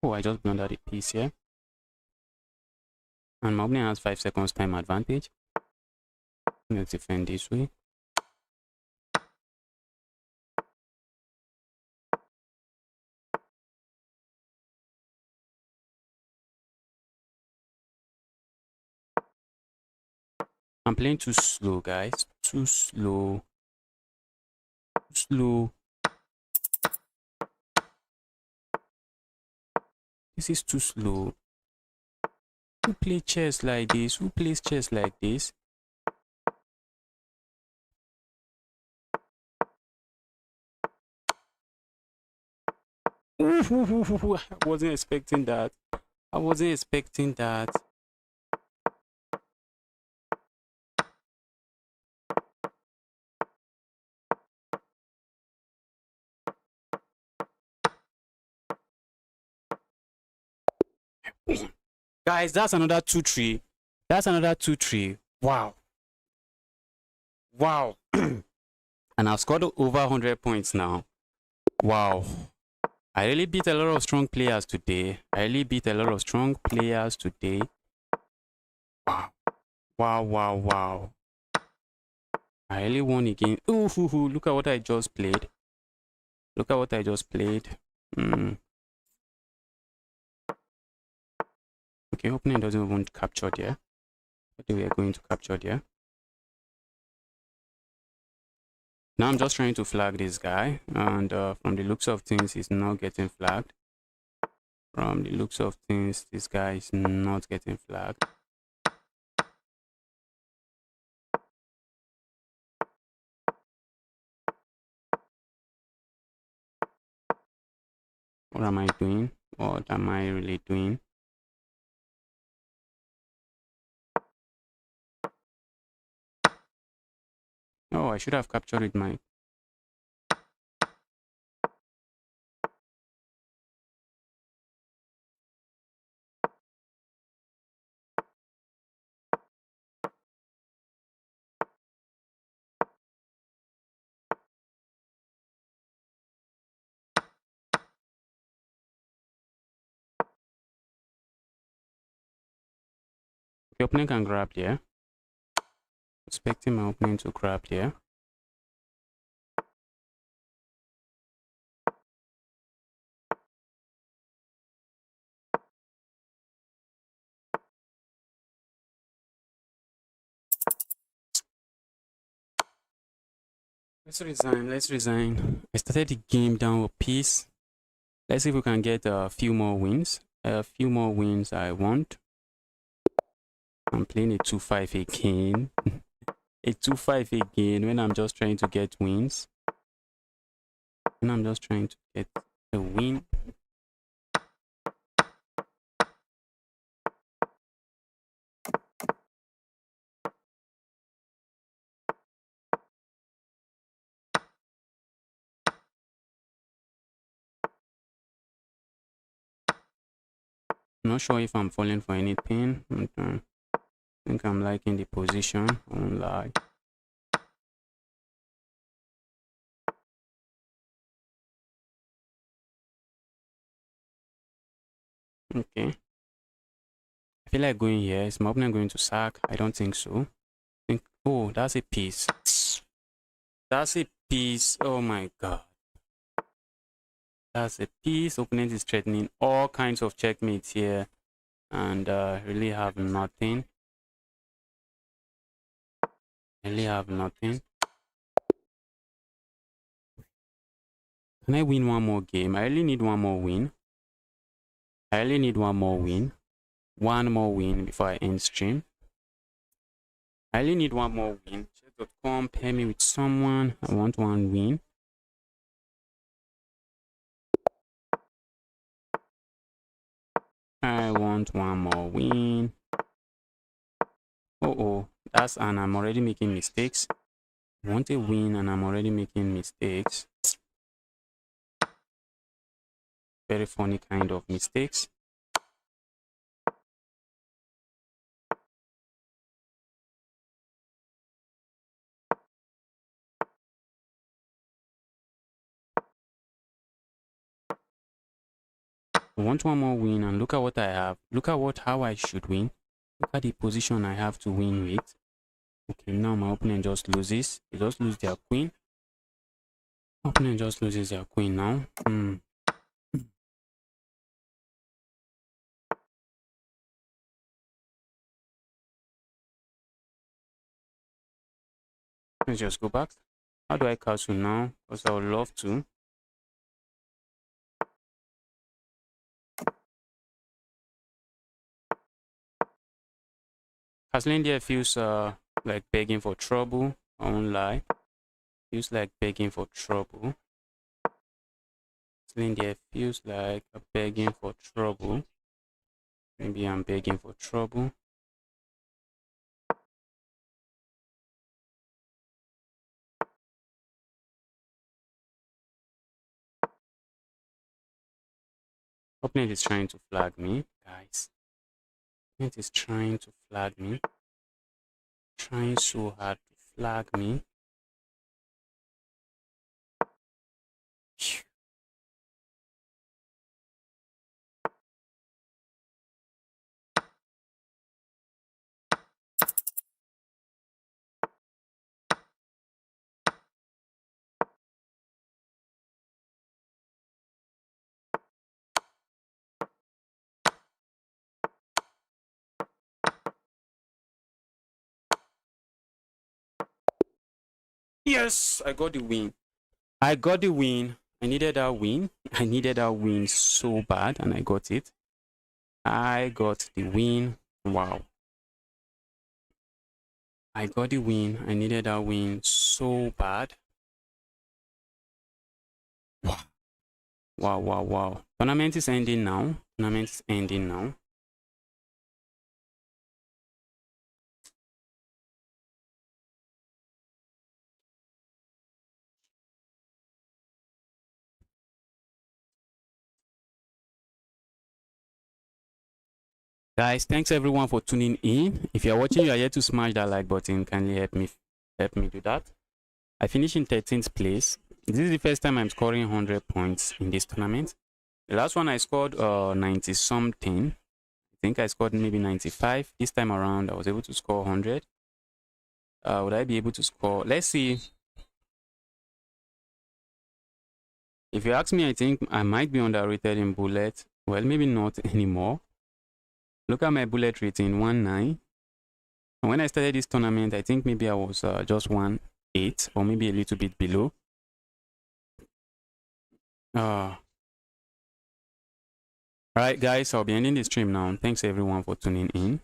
S1: I just blundered a piece here. And my opponent has 5 seconds time advantage. Let's defend this way. I'm playing too slow, guys. Too slow. Too slow. This is too slow. Who plays chess like this? Who plays chess like this? Ooh, I wasn't expecting that. I wasn't expecting that. Guys, that's another 2-3. That's another 2-3. Wow. Wow. And I've scored over 100 points now. Wow. I really beat a lot of strong players today. Wow. Wow, wow, wow. I really won again. Ooh, look at what I just played. Okay, opening doesn't even capture there. What we are going to capture there. Now I'm just trying to flag this guy, and from the looks of things, he's not getting flagged. From the looks of things, this guy is not getting flagged. What am I doing? What am I really doing? Oh, I should have captured my... The opponent can grab there. Expecting my opponent to grab there. Let's resign. I started the game down a piece. Let's see if we can get a few more wins. A few more wins I want. I'm playing a 2-5 again. A 2-5 again when I'm just trying to get wins. When I'm just trying to get a win. I'm not sure if I'm falling for anything. I think I'm liking the position. I won't lie. Okay. I feel like going here. Is my opponent going to sack? I don't think so. Oh, that's a piece. That's a piece. Oh my god. That's a piece. Opponent is threatening all kinds of checkmates here. And really have nothing. Really have nothing. Can I win one more game? I really need one more win. I really need one more win. One more win before I end stream. I really need one more win. Chat.com, pair me with someone. I want one win. I want one more win. Oh, that's and I'm already making mistakes. I want a win and I'm already making mistakes. Very funny kind of mistakes. I want one more win and look at what I have. Look at how I should win. Look at the position I have to win with. Okay, now my opponent just loses. They just lose their queen. Opponent just loses their queen now. Let's just go back. How do I castle now? Because I would love to. Castling there feels like begging for trouble. I won't lie. Feels like begging for trouble. Castling there feels like begging for trouble. Maybe I'm begging for trouble. Opponent is trying to flag me, guys. Opponent is trying to flag me. Trying so hard to flag me. Yes, I got the win. I got the win. I needed that win. I needed that win so bad, and I got it. I got the win. Wow. I got the win. I needed that win so bad. Wow. Wow, wow, wow. Tournament is ending now. Tournament is ending now. Guys, thanks everyone for tuning in. If you're watching, you are yet to smash that like button. Kindly help me do that. I finished in 13th place. This is the first time I'm scoring 100 points in this tournament. The last one I scored 90 something. think I scored maybe 95. This time around, I was able to score 100. Would I be able to score? Let's see. If you ask me, I think I might be underrated in bullet. Well, maybe not anymore. Look at my bullet rating, 1.9. And when I started this tournament, I think maybe I was just 1.8 or maybe a little bit below. Alright guys, I'll be ending the stream now. Thanks everyone for tuning in.